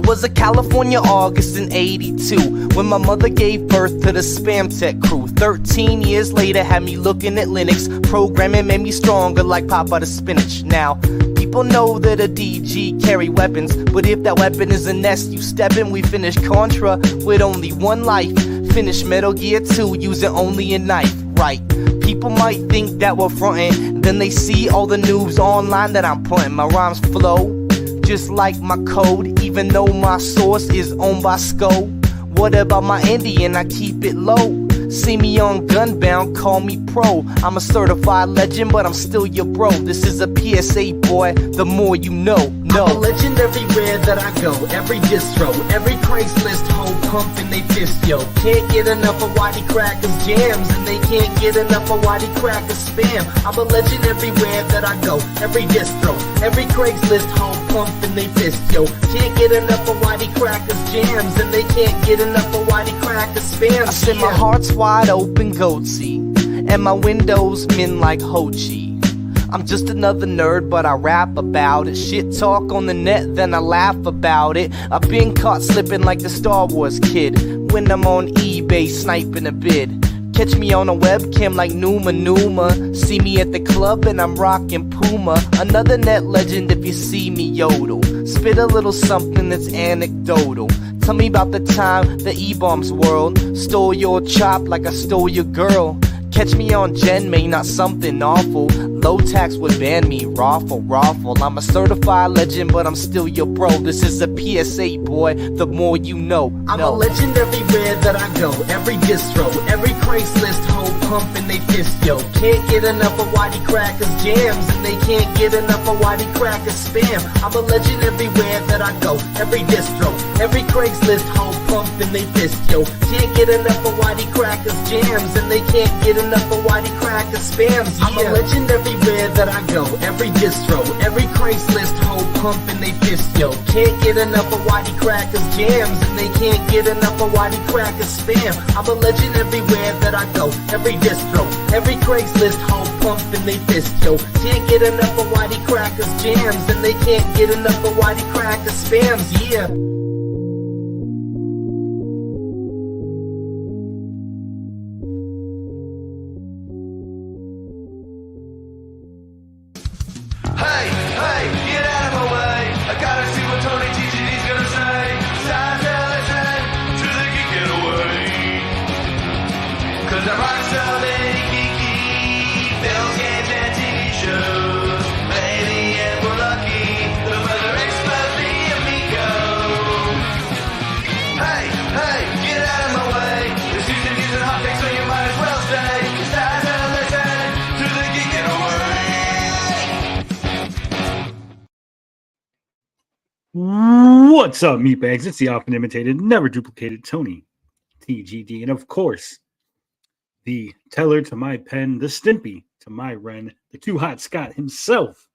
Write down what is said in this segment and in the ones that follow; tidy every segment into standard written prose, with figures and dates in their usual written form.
Was a California August in '82 when my mother gave birth to the Spam Tech crew. 13 years later had me looking at Linux. Programming made me stronger like Papa the Spinach. Now, people know that a DG carry weapons, but if that weapon is a nest, you step in. We finish Contra with only one life. Finish Metal Gear 2 using only a knife. Right. People might think that we're frontin', then they see all the noobs online that I'm putting. My rhymes flow just like my code, even though my source is owned by SCO. What about my Indian? I keep it low. See me on Gunbound, call me pro. I'm a certified legend, but I'm still your bro. This is a PSA, boy, the more you know. No. I'm a legend everywhere that I go. Every distro, every Craigslist hoe pumping they fist, yo. Can't get enough of Whitey Cracker's jams, and they can't get enough of Whitey Cracker's spam. I'm a legend everywhere that I go. Every distro, every Craigslist hoe pumping they fist, yo. Can't get enough of Whitey Cracker's jams, and they can't get enough of Whitey Cracker's spam. I said my heart's wide open, goatsy, and my windows min like Ho Chi. I'm just another nerd, but I rap about it. Shit talk on the net, then I laugh about it. I've been caught slipping like the Star Wars kid when I'm on eBay sniping a bid. Catch me on a webcam like Numa Numa. See me at the club and I'm rocking Puma. Another net legend if you see me yodel. Spit a little something that's anecdotal. Tell me about the time the E-Bombs world stole your chop like I stole your girl. Catch me on Gen May, not something awful. Low tax would ban me, raffle. I'm a certified legend, but I'm still your bro. This is a PSA, boy, the more you know. I'm a legend everywhere that I go. Every distro, every Craigslist hoe pumping they fist, yo. Can't get enough of Whitey Cracker's jams, and they can't get enough of Whitey Cracker's spam. I'm a legend everywhere that I go. Every distro, every Craigslist hoe pumping they fist, yo. Can't get enough of Whitey Cracker's jams, and they can't get enough of Whitey Cracker's spams. I'm a legend everywhere that I go. Every distro, every Craigslist hoe pumping they fist, yo. Can't get enough of Whitey Cracker's jams, and they can't get enough of Whitey Cracker's spam. I'm a legend everywhere that I go. Every distro, every Craigslist hoe pumping they fist, yo. Can't get enough of Whitey Cracker's jams, and they can't get enough of Whitey Cracker's spams. Yeah. What's up, meatbags? It's the often imitated, never duplicated Tony TGD, and of course, the teller to my pen, the Stimpy to my Ren, the Too Hot Scott himself,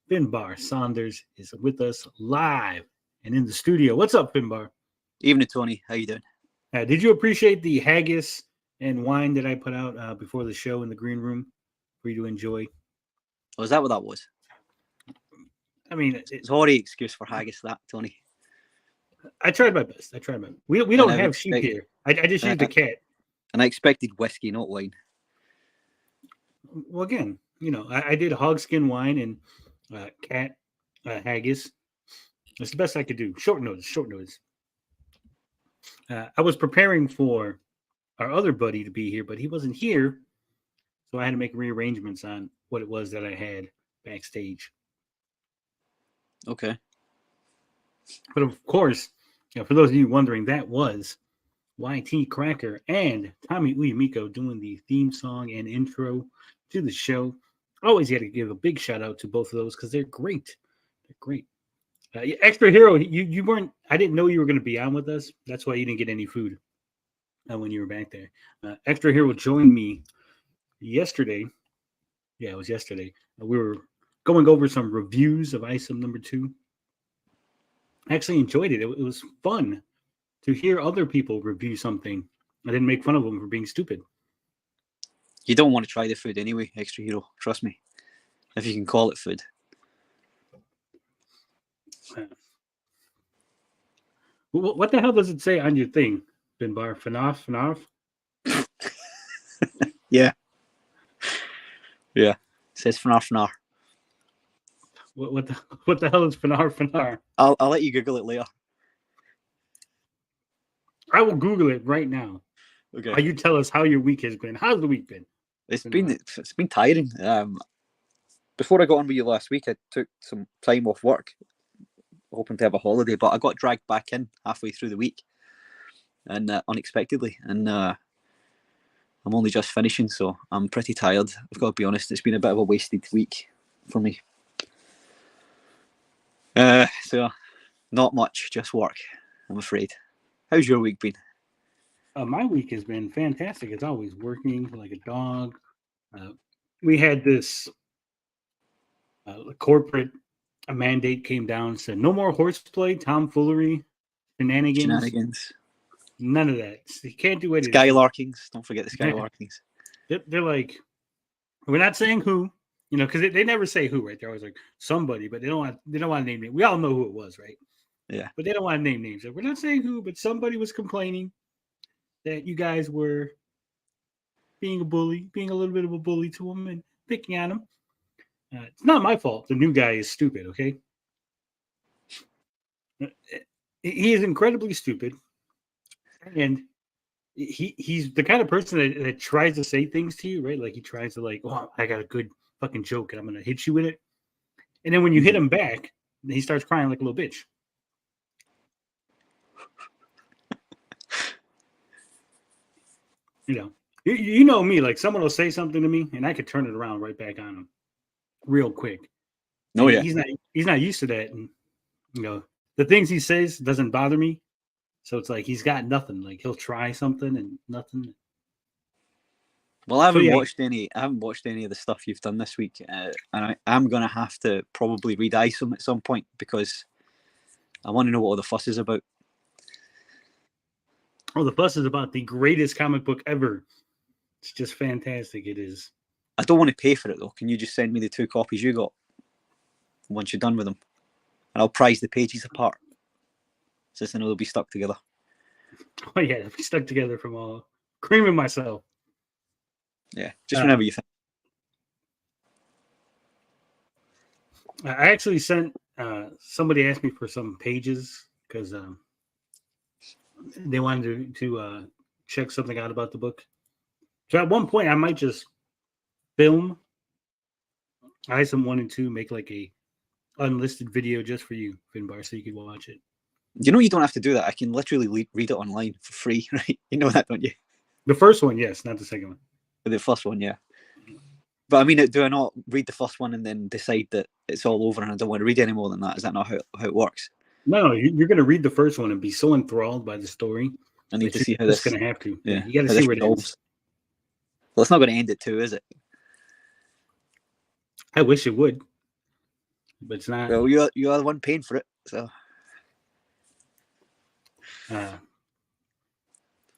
Finbar Saunders, is with us live and in the studio. What's up, Finbar? Evening, Tony. How you doing? Did you appreciate the haggis and wine that I put out before the show in the green room for you to enjoy? Oh, is that what that was? I mean, it's already excuse for haggis, that, Tony. I tried my best. We don't have sheep here. I just used a cat. And I expected whiskey, not wine. Well, again, you know, I did hogskin wine and cat haggis. That's the best I could do. Short notice. I was preparing for our other buddy to be here, but he wasn't here. So I had to make rearrangements on what it was that I had backstage. Okay. But of course, you know, for those of you wondering, that was YT Cracker and Tommy Uyamiko doing the theme song and intro to the show. Always had to give a big shout out to both of those because they're great. They're great. Extra Hero, you weren't. I didn't know you were going to be on with us. That's why you didn't get any food when you were back there. Extra Hero joined me yesterday Yeah, it was yesterday. We were going over some reviews of ISOM number 2. I actually enjoyed it. It was fun to hear other people review something. I didn't make fun of them for being stupid. You don't want to try the food anyway, Extra Hero. Trust me. If you can call it food. What the hell does it say on your thing, Binbar? FNAF? Yeah. Yeah. It says FNAF. What the hell is FNAF? I'll let you Google it later. I will Google it right now. Okay. While you tell us how your week has been. How's the week been? It's been tiring. Before I got on with you last week, I took some time off work, hoping to have a holiday, but I got dragged back in halfway through the week, and unexpectedly, and I'm only just finishing, so I'm pretty tired. I've got to be honest; it's been a bit of a wasted week for me. So not much, just work, I'm afraid. How's your week been? My week has been fantastic. It's always working like a dog. We had this corporate mandate came down, said no more horseplay, tomfoolery, shenanigans. None of that. You can't do anything. Skylarkings. Don't forget the skylarkings. They're like, we're not saying who, because they never say who, right? They're always like somebody, but they don't want to name names. We all know who it was, right? Yeah. But they don't want to name names. We're not saying who, but somebody was complaining that you guys were being a bully, being a little bit of a bully to him and picking on him. It's not my fault. The new guy is stupid, okay? He is incredibly stupid. And he's the kind of person that tries to say things to you, right? Like he tries to oh, I got a good fucking joke and I'm going to hit you with it. And then when you hit him back, he starts crying like a little bitch. You know me, like someone will say something to me and I could turn it around right back on him real quick. No, yeah. He's not used to that. And, the things he says doesn't bother me. So it's like he's got nothing. Like he'll try something and nothing. Well, I haven't watched any of the stuff you've done this week, and I'm gonna have to probably read ISOM at some point because I want to know what all the fuss is about. Oh, the fuss is about the greatest comic book ever. It's just fantastic. It is. I don't want to pay for it though. Can you just send me the 2 copies you got once you're done with them, and I'll prize the pages apart, so then they'll be stuck together. Oh yeah, they'll be stuck together from all creaming myself. Yeah, just whenever you think. I actually sent somebody asked me for some pages because they wanted to check something out about the book. So at one point, I might just film ISOM 1 and 2, make like a unlisted video just for you, Finbar, so you can watch it. You don't have to do that. I can literally read it online for free, right? You know that, don't you? The first one, yes, not the second one. The first one, yeah. But I mean, do I not read the first one and then decide that it's all over and I don't want to read any more than that? Is that not how it works? No, you're going to read the first one and be so enthralled by the story. I need to see how this is going to have to. Yeah, you got to see where it ends. Well, it's not going to end at 2, is it? I wish it would, but it's not. Well, you are the one paying for it, so.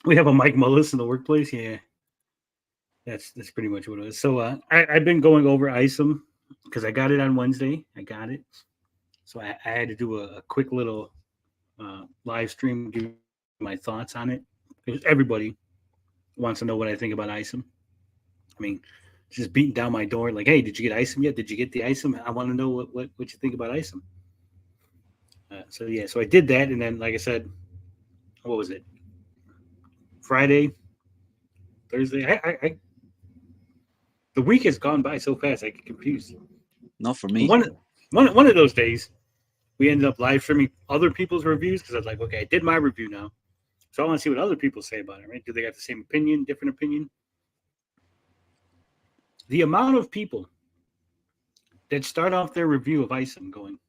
We have a Mike Mullis in the workplace. Yeah, that's pretty much what it is. So I've been going over ISOM because I got it on Wednesday. I got it, so I had to do a quick little live stream, give my thoughts on it because everybody wants to know what I think about ISOM. I mean, just beating down my door like, "Hey, did you get ISOM yet? Did you get the ISOM? I want to know what you think about ISOM." So I did that, and then like I said, what was it? Friday, Thursday. The week has gone by so fast. I get confused. Not for me. One of those days, we ended up live streaming other people's reviews because I was like, okay, I did my review now, so I want to see what other people say about it. Right? Do they got the same opinion, different opinion? The amount of people that start off their review of ISOM going,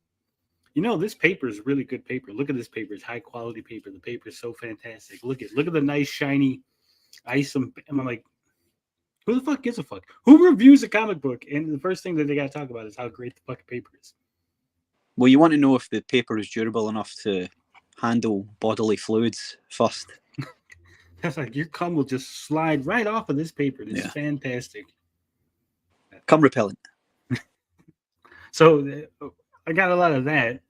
this paper is really good paper. Look at this paper. It's high quality paper. The paper is so fantastic. Look at the nice shiny ISOM. And I'm like, Who the fuck gives a fuck? Who reviews a comic book? And the first thing that they got to talk about is how great the fucking paper is. Well, you want to know if the paper is durable enough to handle bodily fluids first. That's like your cum will just slide right off of this paper. This is fantastic. Cum repellent. So I got a lot of that.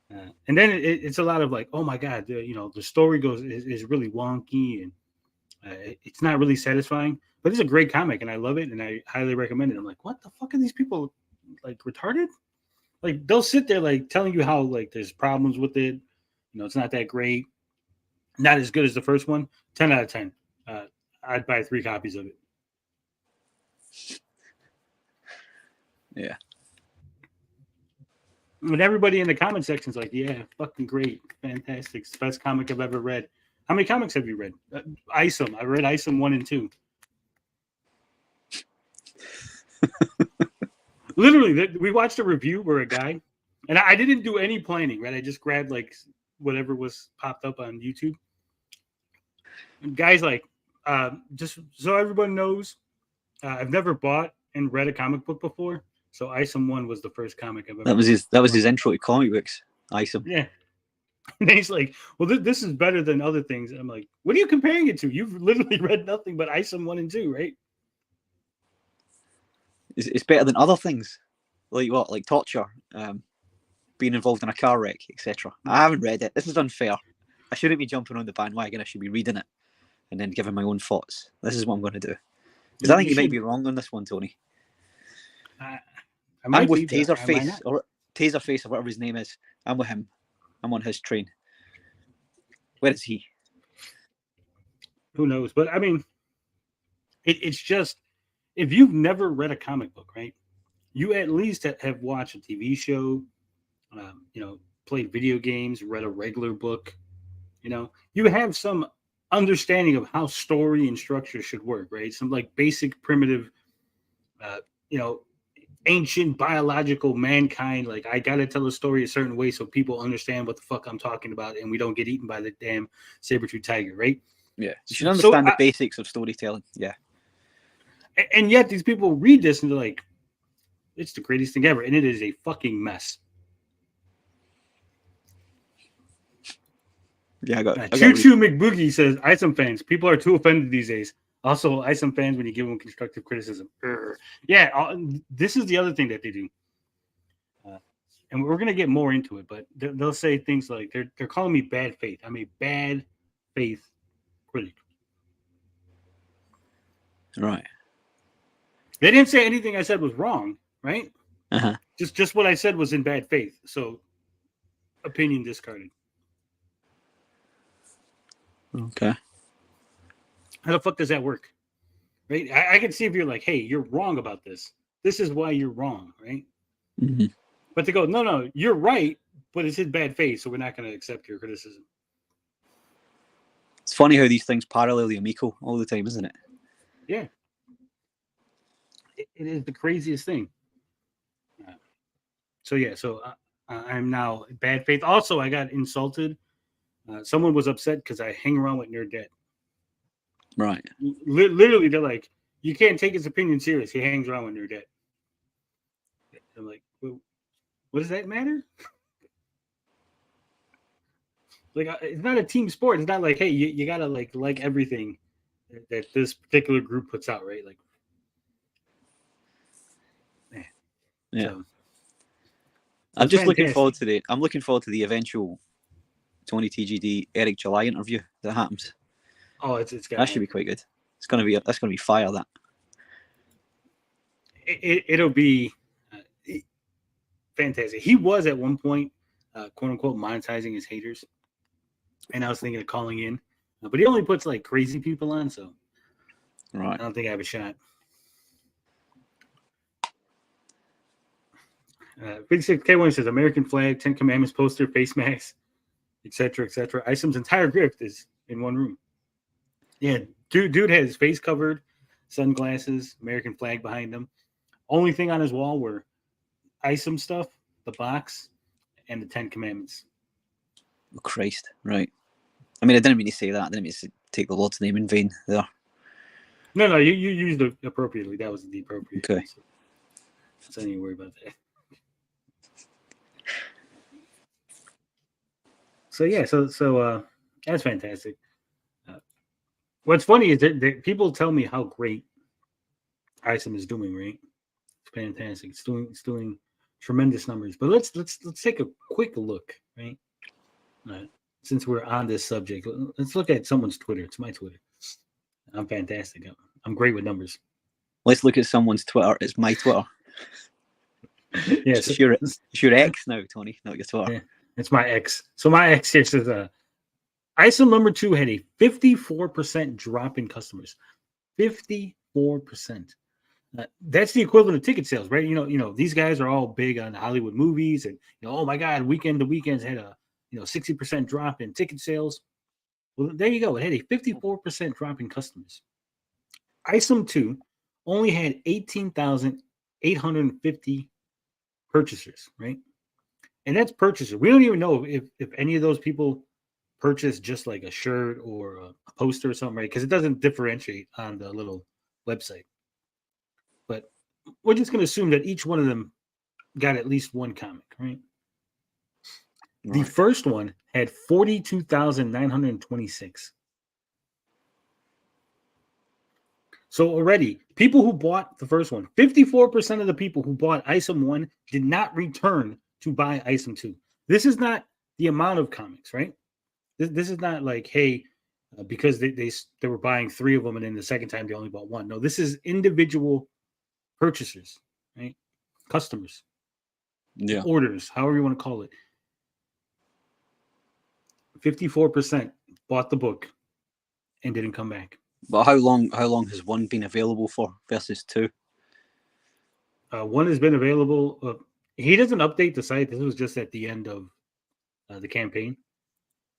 And then it's a lot of like, oh my God, the story is really wonky and it's not really satisfying, but it's a great comic and I love it and I highly recommend it. I'm like, what the fuck are these people like retarded? Like they'll sit there like telling you how like there's problems with it. It's not that great. Not as good as the first one. 10 out of 10. I'd buy 3 copies of it. Yeah. And everybody in the comment section's like, yeah, fucking great. Fantastic. It's the best comic I've ever read. How many comics have you read? Isom. I read Isom 1 and 2. Literally, we watched a review where a guy, and I didn't do any planning, right? I just grabbed like whatever was popped up on YouTube. And guys like, just so everyone knows, I've never bought and read a comic book before. So Isom 1 was the first comic I've ever read. That was his intro to comic books. Isom. Yeah. And then he's like, well, this is better than other things. And I'm like, what are you comparing it to? You've literally read nothing but Isom 1 and 2, right? It's better than other things. Like what? Like torture, being involved in a car wreck, etc. I haven't read it. This is unfair. I shouldn't be jumping on the bandwagon. I should be reading it and then giving my own thoughts. This is what I'm going to do. Because I think you might be wrong on this one, Tony. I'm with Taserface or Taserface or whatever his name is. I'm with him. I'm on his train. Where is he? Who knows? But I mean, it's just if you've never read a comic book, right? You at least have watched a TV show, played video games, read a regular book. You have some understanding of how story and structure should work, right? Some like basic primitive, ancient biological mankind. Like I got to tell a story a certain way so people understand what the fuck I'm talking about and we don't get eaten by the damn saber-tooth tiger, right? Yeah. You should understand the basics of storytelling. Yeah. And yet these people read this and they're like, it's the greatest thing ever. And it is a fucking mess. Yeah, Choo Choo McBoogie says, Isom fans, people are too offended these days. Also, Isom fans, when you give them constructive criticism. Yeah, this is the other thing that they do. And we're going to get more into it, but they'll say things like, they're calling me bad faith. I'm a bad faith critic. Right. They didn't say anything I said was wrong, right? Uh-huh. Just what I said was in bad faith. So, opinion discarded. Okay. How the fuck does that work? Right? I can see if you're like, hey, you're wrong about this. This is why you're wrong, right? Mm-hmm. But they go, no, you're right, but it's in bad faith, so we're not going to accept your criticism. It's funny how these things parallel the Amico all the time, isn't it? Yeah. It is the craziest thing. So I'm now bad faith. Also, I got insulted. Someone was upset because I hang around with Nerd Dead. Right. Literally, they're like, you can't take his opinion serious. He hangs around with Nerd Dead. I'm like, well, what does that matter? Like, it's not a team sport. It's not like, hey, you gotta like everything that this particular group puts out, right? Like, yeah. So, I'm just looking forward to the eventual Tony TGD Eric July interview that happens. Oh, it's that should be quite good. That's gonna be fire. That it'll be fantastic. He was at one point, quote unquote, monetizing his haters, and I was thinking of calling in, but he only puts like crazy people on, so right. I don't think I have a shot. 56K1 says American flag, 10 Commandments poster, face mask, etc., etc. Isom's entire grift is in one room. Yeah, dude has his face covered, sunglasses, American flag behind him. Only thing on his wall were Isom stuff, the box, and the 10 Commandments. Oh, Christ, right. I mean, I didn't mean to say that. I didn't mean to take the Lord's name in vain there. No, you used it appropriately. That was the appropriate. Okay. So don't even worry about that. So yeah, so that's fantastic. What's funny is that people tell me how great ISOM is doing, right? It's fantastic. It's doing tremendous numbers. But let's take a quick look, right? Since we're on this subject, let's look at someone's Twitter. It's my Twitter. I'm fantastic. I'm great with numbers. Let's look at someone's Twitter. It's my Twitter. Yes, it's your X now, Tony, not your Twitter. Yeah, it's my X. So my X here says ISOM number 2 had a 54% drop in customers. 54%. That's the equivalent of ticket sales, right? You know, these guys are all big on Hollywood movies, and oh my God, Weekend to Weekends had a 60% drop in ticket sales. Well, there you go. It had a 54% drop in customers. ISOM 2 only had 18,850 purchasers, right? And that's purchasers. We don't even know if any of those people purchase just like a shirt or a poster or something, right? Because it doesn't differentiate on the little website. But we're just going to assume that each one of them got at least one comic, right? The first one had 42,926. So already, people who bought the first one, 54% of the people who bought ISOM 1 did not return to buy ISOM 2. This is not the amount of comics, right? This is not like, hey, because they were buying 3 of them and then the second time they only bought 1. No, this is individual purchasers, right? Customers. Yeah. Orders, however you want to call it. 54% bought the book and didn't come back. But how long has 1 been available for versus 2? 1 has been available. He doesn't update the site. This was just at the end of the campaign.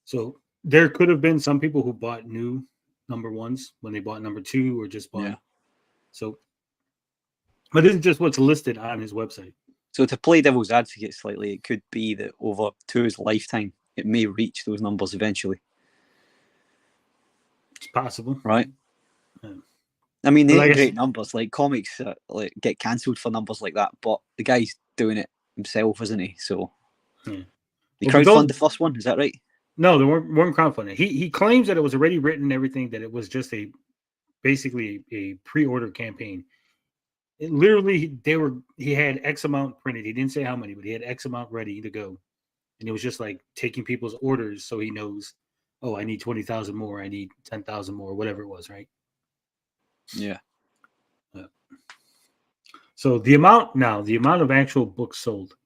So there could have been some people who bought new number 1s when they bought number 2 or just bought. Yeah. So, but this is just what's listed on his website. So to play devil's advocate slightly, it could be that over 2's lifetime, it may reach those numbers eventually. It's possible, right? I mean, they ain't great numbers. Like comics, like get cancelled for numbers like that. But the guy's doing it himself, isn't he? So, They crowdfund the first one. Is that right? No, they weren't crowdfunding. He claims that it was already written and everything. That it was just basically a pre-order campaign. It literally, he had X amount printed. He didn't say how many, but he had X amount ready to go, and it was just like taking people's orders so he knows. Oh, I need 20,000 more. I need 10,000 more. Whatever it was, right? Yeah. So the amount of actual books sold.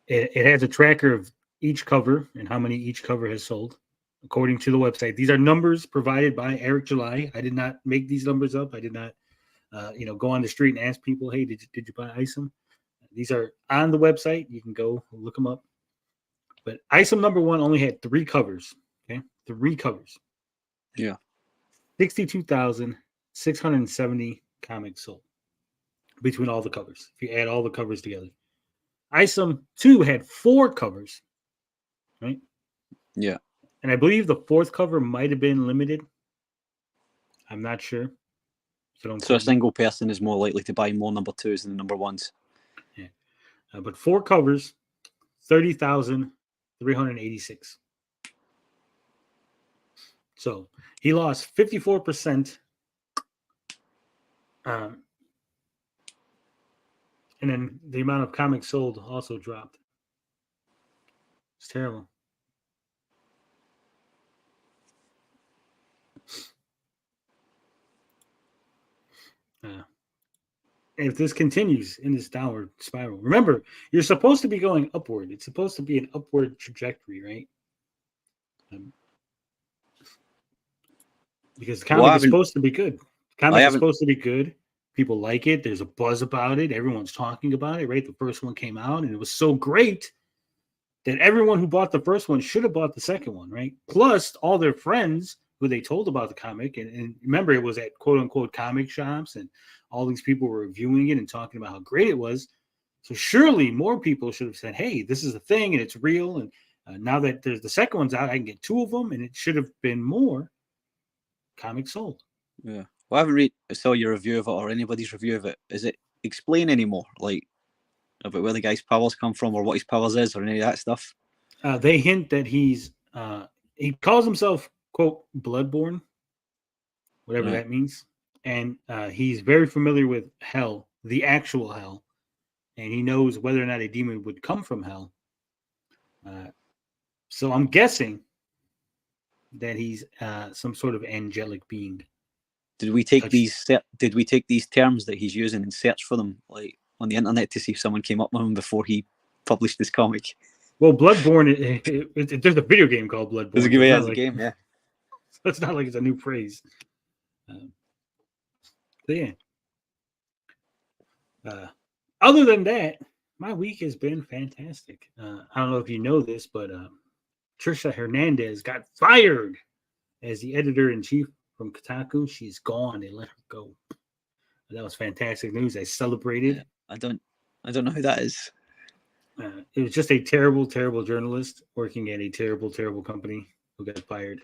It has a tracker of each cover and how many each cover has sold, according to the website. These are numbers provided by Eric July. I did not make these numbers up. I did not, go on the street and ask people, "Hey, did you buy ISOM?" These are on the website. You can go look them up. But ISOM number 1 only had 3 covers. Okay, 3 covers. Yeah, 62,670 comics sold between all the covers. If you add all the covers together, ISOM 2 had 4 covers. Right. Yeah, and I believe the 4th cover might have been limited. I'm not sure. So a single person is more likely to buy more number 2s than number 1s. Yeah, but 4 covers, 30,386. So he lost 54%. And then the amount of comics sold also dropped. It's terrible. If this continues in this downward spiral, remember, you're supposed to be going upward. It's supposed to be an upward trajectory, right? Because comic is supposed to be good. Comic is supposed to be good. People like it. There's a buzz about it. Everyone's talking about it, right? The first one came out, and it was so great that everyone who bought the first one should have bought the second one, right? Plus, all their friends who they told about the comic, and remember, it was at quote-unquote comic shops, and all these people were reviewing it and talking about how great it was. So surely more people should have said, hey, this is a thing, and it's real, and now that there's the second one's out, I can get 2 of them, and it should have been more comics sold. Yeah. Well, I haven't saw your review of it or anybody's review of it. Is it explain anymore, like about where the guy's powers come from or what his powers is or any of that stuff? They hint that he calls himself, quote, Bloodborne, whatever Right. that means. And he's very familiar with hell, the actual hell. And he knows whether or not a demon would come from hell. So I'm guessing that he's some sort of angelic being. Did we take these terms that he's using and search for them, like on the internet, to see if someone came up with them before he published this comic? Well, Bloodborne, there's a video game called Bloodborne. There's a game, yeah. It's not like it's a new phrase. Yeah. Other than that, my week has been fantastic. I don't know if you know this, but Trisha Hernandez got fired as the editor-in-chief from Kotaku. She's gone. They let her go. That was fantastic news. I celebrated. Yeah, I don't know who that is. It was just a terrible, terrible journalist working at a terrible, terrible company who got fired.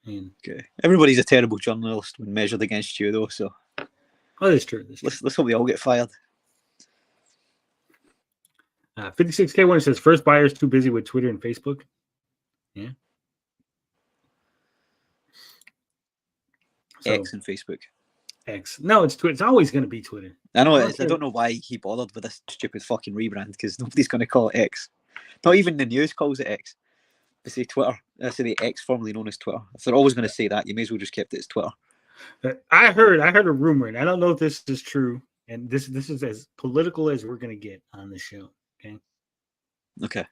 And okay, everybody's a terrible journalist when measured against you, though. So, that's true. Let's hope they all get fired. 56K1 says first buyer's too busy with Twitter and Facebook. Yeah. So, X and Facebook. X. No, it's Twitter. It's always going to be Twitter. I know it is. I don't know why he bothered with this stupid fucking rebrand, because nobody's going to call it X. Not even the news calls it X. They say Twitter. They say the X, formerly known as Twitter. If they're always going to say that, you may as well just kept it as Twitter. I heard a rumor, and I don't know if this is true. And this is as political as we're going to get on the show. Okay.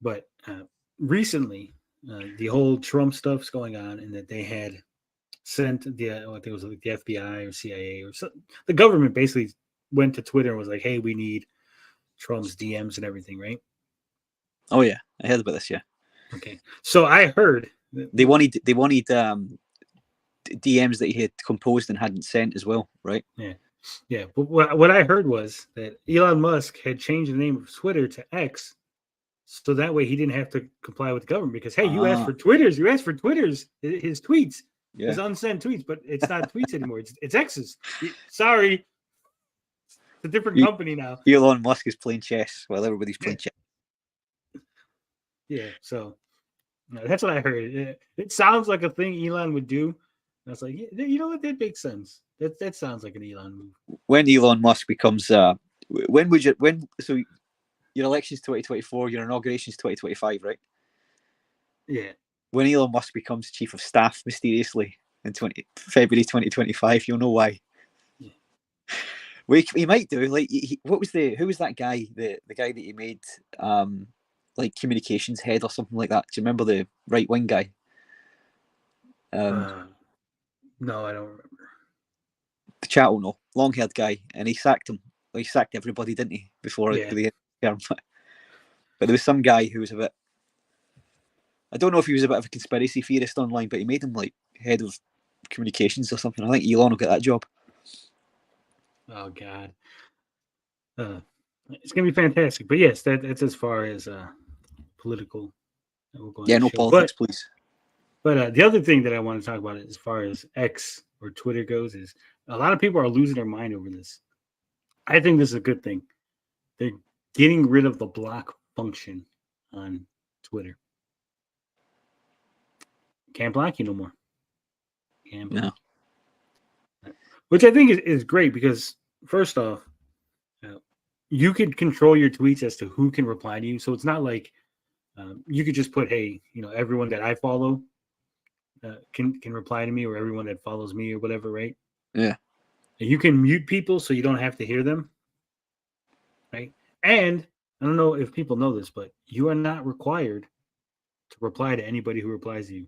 But recently, the whole Trump stuff's going on, and that they had sent I think it was like the FBI or CIA or something. The government basically went to Twitter and was like, "Hey, we need Trump's DMs and everything," right? Oh yeah, I heard about this. Yeah. Okay. So I heard they wanted DMs that he had composed and hadn't sent as well, right? Yeah. Yeah. But what I heard was that Elon Musk had changed the name of Twitter to X, so that way he didn't have to comply with the government. Because hey, you asked for Twitter's, his tweets. Yeah. His unsent tweets, but it's not tweets anymore. It's X's. Sorry. It's a different company now. Elon Musk is playing chess while everybody's playing chess. Yeah, so that's what I heard. It sounds like a thing Elon would do. And I was like, yeah, you know what? That makes sense. That sounds like an Elon move. When Elon Musk becomes so your election's 2024, your inauguration's 2025, right? Yeah. When Elon Musk becomes chief of staff mysteriously in February 2025, you'll know why. Yeah. He might do. Like, who was that guy? The guy that he made, like communications head or something like that. Do you remember the right wing guy? No, I don't remember. The chat will know. Long haired guy, and he sacked him. Well, he sacked everybody, didn't he? Before the term. But there was some guy who was a bit. I don't know if he was a bit of a conspiracy theorist online, but he made him like head of communications or something. I think Elon will get that job. Oh God, it's gonna be fantastic. But yes, that's as far as political. Yeah, no politics, please. But the other thing that I want to talk about, as far as X or Twitter goes, is a lot of people are losing their mind over this. I think this is a good thing. They're getting rid of the block function on Twitter. Can't block you no more. Can't block. No. Which I think is great, because first off, you can control your tweets as to who can reply to you. So it's not like you could just put, hey, everyone that I follow can reply to me, or everyone that follows me or whatever, right? Yeah. You can mute people so you don't have to hear them, right? And I don't know if people know this, but you are not required to reply to anybody who replies to you.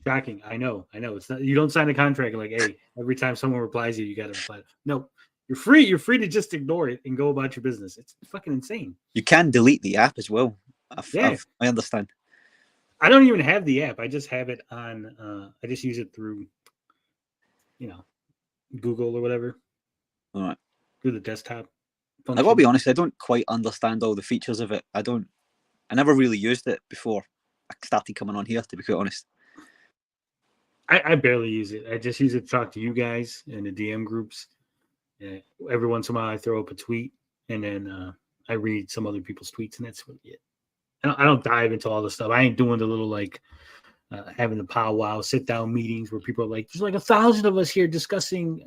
Shocking. I know. It's not. You don't sign a contract like, hey, every time someone replies to you, you got to reply. No, you're free. You're free to just ignore it and go about your business. It's fucking insane. You can delete the app as well. I understand. I don't even have the app. I just have it on. I just use it through, Google or whatever. All right. Through the desktop function. I gotta be honest. I don't quite understand all the features of it. I never really used it before I started coming on here, to be quite honest. I barely use it. I just use it to talk to you guys in the DM groups. Every once in a while, I throw up a tweet, and then I read some other people's tweets, and that's really it. I don't dive into all the stuff. I ain't doing the little like having the powwow sit down meetings where people are like, "There's like 1,000 of us here discussing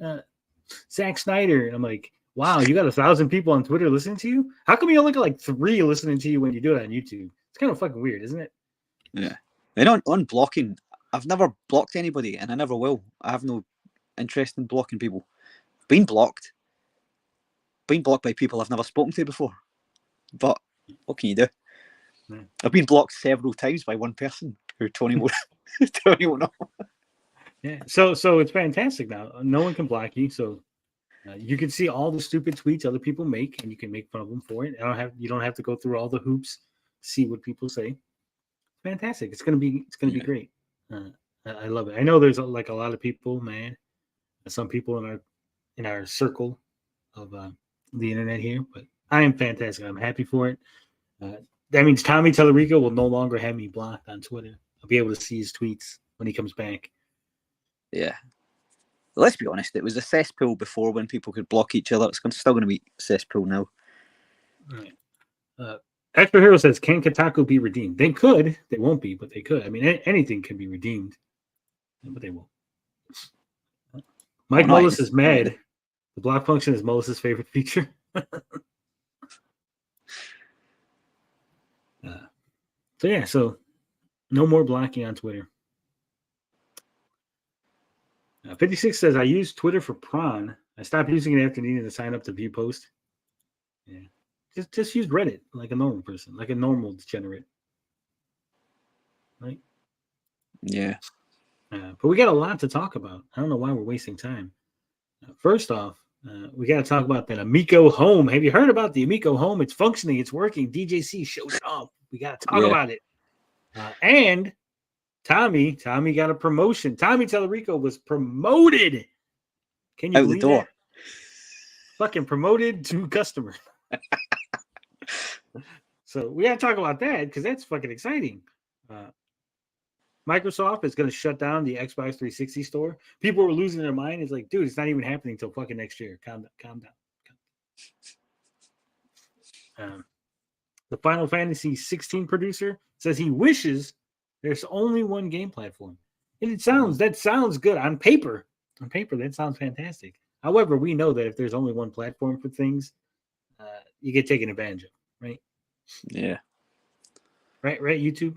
Zack Snyder," and I'm like, "Wow, you got 1,000 people on Twitter listening to you? How come you only got like 3 listening to you when you do it on YouTube? It's kind of fucking weird, isn't it?" Yeah. And on blocking, I've never blocked anybody, and I never will. I have no interest in blocking people. Been blocked by people I've never spoken to before. But what can you do? Yeah. I've been blocked several times by one person who Tony won't know. Yeah. So it's fantastic now. No one can block you. So you can see all the stupid tweets other people make, and you can make fun of them for it. You don't have to go through all the hoops to see what people say. Fantastic. It's gonna be be great. I love it. I know there's like a lot of people, man. Some people in our circle of the internet here, but I am fantastic. I'm happy for it. That means Tommy Tellerico will no longer have me blocked on Twitter. I'll be able to see his tweets when he comes back. Yeah. Let's be honest, it was a cesspool before when people could block each other. It's still going to be a cesspool now. All right. Extra Hero says, can Kotaku be redeemed? They could. They won't be, but they could. I mean, anything can be redeemed, but they won't. Mike Mullis is mad. The block function is Mullis's favorite feature. So no more blocking on Twitter. 56 says, I use Twitter for prawn. I stopped using it after needing to sign up to view post. Yeah. Just use Reddit like a normal person, like a normal degenerate. Right? Yeah. But we got a lot to talk about. I don't know why we're wasting time. First off, we got to talk about that Amico Home. Have you heard about the Amico Home? It's functioning. It's working. DJC showed up. We got to talk about it. And Tommy got a promotion. Tommy Tellerico was promoted. Can you out believe the door? That? Fucking promoted to customer. So we got to talk about that because that's fucking exciting. Microsoft is going to shut down the Xbox 360 store. People were losing their mind. It's like, dude, it's not even happening until fucking next year. Calm down. The Final Fantasy 16 producer says he wishes there's only one game platform. And that sounds good on paper. On paper, that sounds fantastic. However, we know that if there's only one platform for things, you get taken advantage of, right? Yeah. Right, YouTube.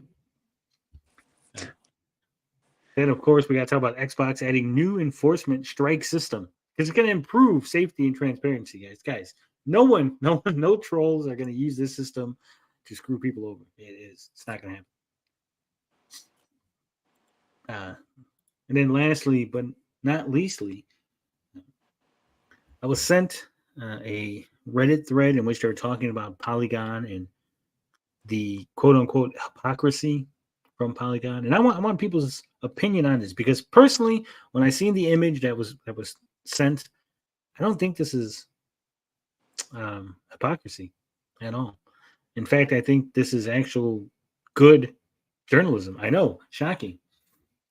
Then, of course, we got to talk about Xbox adding new enforcement strike system because it's going to improve safety and transparency, guys. No trolls are going to use this system to screw people over. It's not going to happen. And then lastly, but not leastly, I was sent a Reddit thread in which they were talking about Polygon and the quote-unquote hypocrisy from Polygon. And I want people's opinion on this because personally, when I seen the image that was sent, I don't think this is hypocrisy at all. In fact, I think this is actual good journalism. I know, shocking.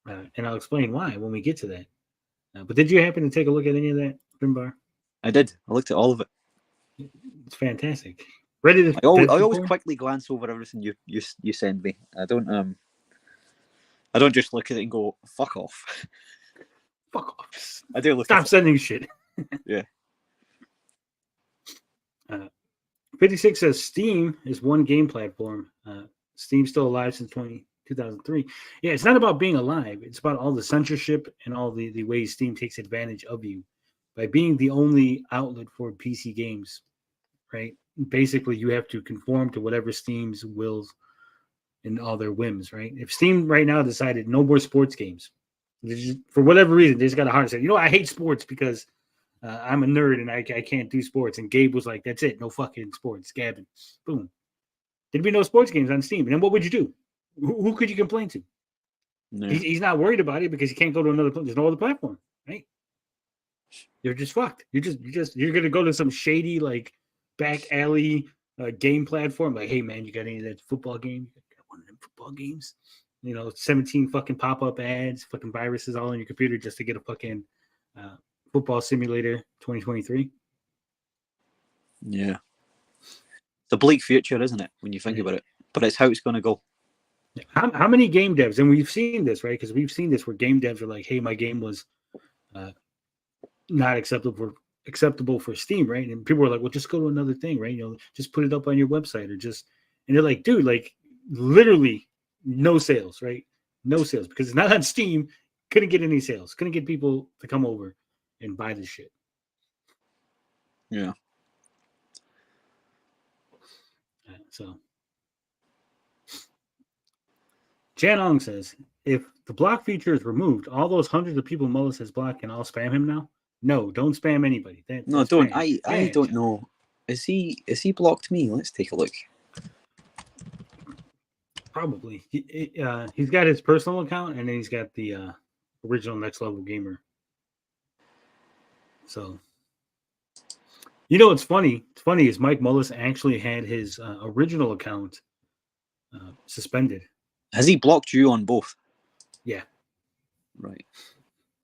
And I'll explain why when we get to that. But did you happen to take a look at any of that, Finbar? I did. I looked at all of it. It's fantastic. Ready to? I always quickly glance over everything you send me. I don't just look at it and go fuck off. Fuck off. I do look. Stop sending shit. Yeah. 56 says Steam is one game platform. Steam's still alive since 2003. Yeah, it's not about being alive. It's about all the censorship and all the ways Steam takes advantage of you by being the only outlet for PC games, right? Basically, you have to conform to whatever Steam's wills and all their whims, right? If Steam right now decided no more sports games, for whatever reason, they just got a heart and said, I hate sports because I'm a nerd and I can't do sports. And Gabe was like, that's it. No fucking sports. Gabbing. Boom. There'd be no sports games on Steam. And then what would you do? Who could you complain to? No. He's not worried about it because he can't go to another place. There's no other platform, right? You're just fucked. You're going to go to some shady, like, back alley game platform. Like, hey, man, you got any of that football game? You got one of them football games? 17 fucking pop-up ads, fucking viruses all on your computer just to get a fucking football simulator 2023. Yeah. It's a bleak future, isn't it, when you think about it? But it's how it's going to go. How many game devs, and we've seen this, right? Because we've seen this where game devs are like, hey, my game was not acceptable for Steam, right? And people are like, well, just go to another thing, right? Just put it up on your website and they're like, dude, like literally no sales, right? No sales because it's not on Steam. Couldn't get any sales. Couldn't get people to come over and buy this shit. Yeah. So Janong says, if the block feature is removed, all those hundreds of people Mullis has blocked can all spam him now? No, don't spam anybody. No, don't. I don't know. Is he blocked me? Let's take a look. Probably. He's got his personal account and then he's got the original Next Level Gamer. So, what's funny? It's funny is Mike Mullis actually had his original account suspended. Has he blocked you on both? Yeah. Right.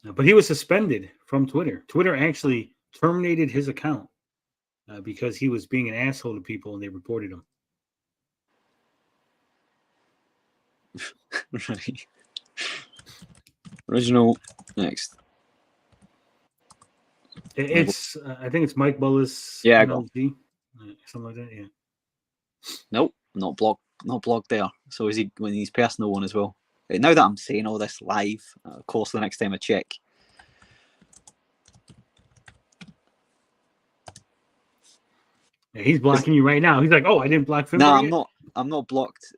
But he was suspended from Twitter. Twitter actually terminated his account because he was being an asshole to people and they reported him. Right. Original next. It's I think it's Mike Mullis. Yeah, something like that. Yeah. Nope, not blocked there. So is he when he's personal one as well? Now that I'm saying all this live, of course, the next time I check. Yeah, he's blocking you right now. He's like, "Oh, I didn't block Fimber No, yet." I'm not blocked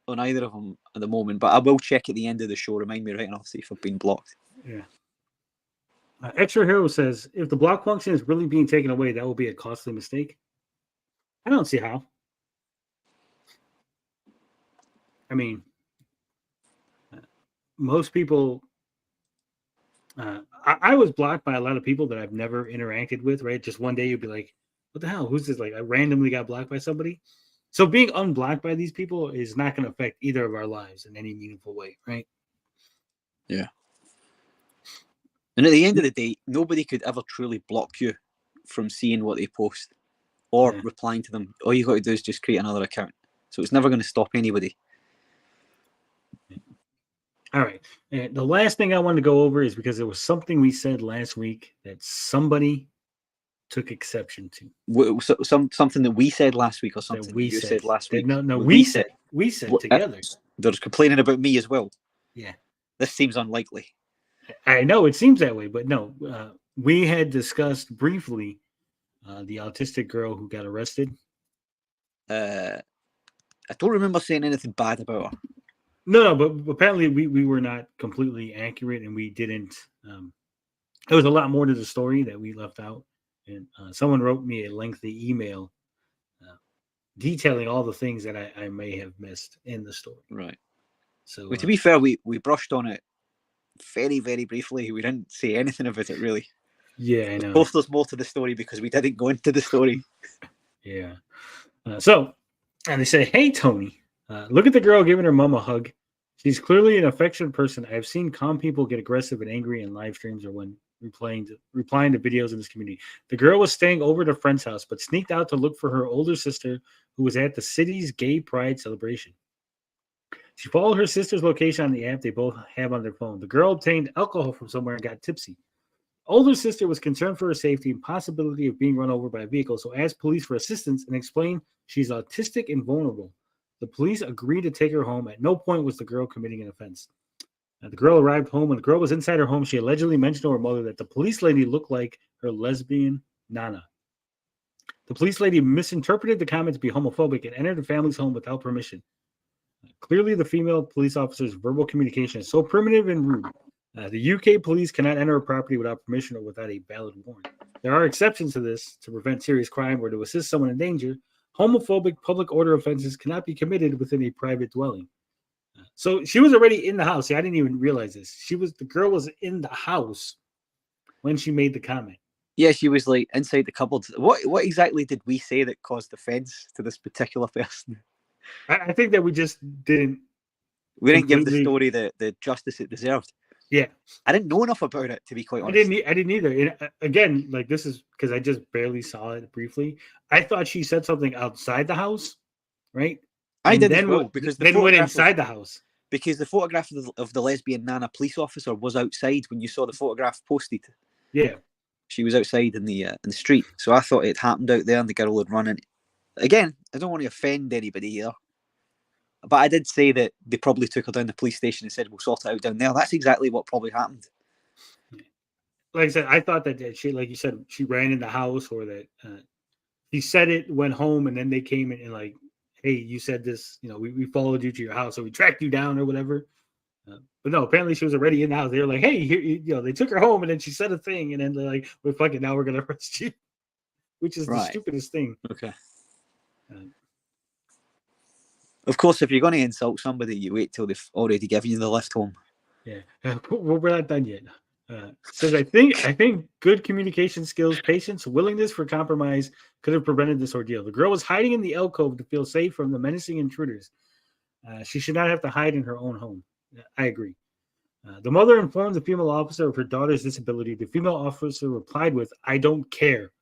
on either of them at the moment, but I will check at the end of the show. Remind me right now, see if I've been blocked. Yeah. Extra Hero says, if the block function is really being taken away, that will be a costly mistake. I don't see how. I mean, most people, I was blocked by a lot of people that I've never interacted with, right? Just one day you'd be like, what the hell? Who's this? Like, I randomly got blocked by somebody. So being unblocked by these people is not going to affect either of our lives in any meaningful way, right? Yeah. And at the end of the day, nobody could ever truly block you from seeing what they post or replying to them. All you got to do is just create another account. So it's never going to stop anybody. All right. And the last thing I wanted to go over is because there was something we said last week that somebody took exception to. Something that we said last week or something that you said last week? No, we said together. They're complaining about me as well. Yeah. This seems unlikely. I know it seems that way, but no. We had discussed briefly the autistic girl who got arrested. I don't remember saying anything bad about her. No, but apparently we were not completely accurate, and we didn't. There was a lot more to the story that we left out, and someone wrote me a lengthy email detailing all the things that I may have missed in the story. Right. So, to be fair, we brushed on it very, very briefly. We didn't say anything about it really. Yeah, I know. Of course, there's more to the story because we didn't go into the story. Yeah. And they say, "Hey, Tony, look at the girl giving her mom a hug. She's clearly an affectionate person. I've seen calm people get aggressive and angry in live streams or when replying to videos in this community. The girl was staying over at a friend's house, but sneaked out to look for her older sister who was at the city's gay pride celebration. She followed her sister's location on the app they both have on their phone. The girl obtained alcohol from somewhere and got tipsy. Older sister was concerned for her safety and possibility of being run over by a vehicle, so asked police for assistance and explained she's autistic and vulnerable. The police agreed to take her home. At no point was the girl committing an offense. The girl arrived home. When the girl was inside her home, she allegedly mentioned to her mother that the police lady looked like her lesbian Nana. The police lady misinterpreted the comment to be homophobic and entered the family's home without permission. Clearly, the female police officer's verbal communication is so primitive and rude. The UK police cannot enter a property without permission or without a valid warrant. There are exceptions to this to prevent serious crime or to assist someone in danger. Homophobic public order offenses cannot be committed within a private dwelling." So she was already in the house. See, I didn't even realize this. The girl was in the house when she made the comment. Yeah, she was like inside the cupboard. What exactly did we say that caused offense to this particular person? I think that we just didn't We didn't give the completely- story the justice it deserved. Yeah, I didn't know enough about it, to be quite I honest. didn't either. And again, like this is because I just barely saw it briefly. I thought she said something outside the house, right? I And did as then well, went- because the then went photograph inside the house. because the photograph of the lesbian Nana police officer was outside when you saw the photograph posted. Yeah, She was outside in the street, so I thought it happened out there, and the girl had run in. Again, I don't want to offend anybody here, but I did say that they probably took her down the police station and said, "We'll sort it out down there." That's exactly what probably happened. like I said, I thought that she, like you said, she ran in the house, or that he said it, went home, and then they came in and like, hey, you said this, we followed you to your house, so we tracked you down or whatever. But no, apparently she was already in the house. They were like, hey, here, they took her home, and then she said a thing, and then they're like, we're fucking, now we're gonna arrest you, which is the stupidest thing. Okay. Of course, if you're going to insult somebody, you wait till they've already given you the lift home. Yeah, we're not done yet. Says I think good communication skills, patience, willingness for compromise could have prevented this ordeal. The girl was hiding in the alcove to feel safe from the menacing intruders. She should not have to hide in her own home. I agree. The mother informed the female officer of her daughter's disability. The female officer replied with, "I don't care.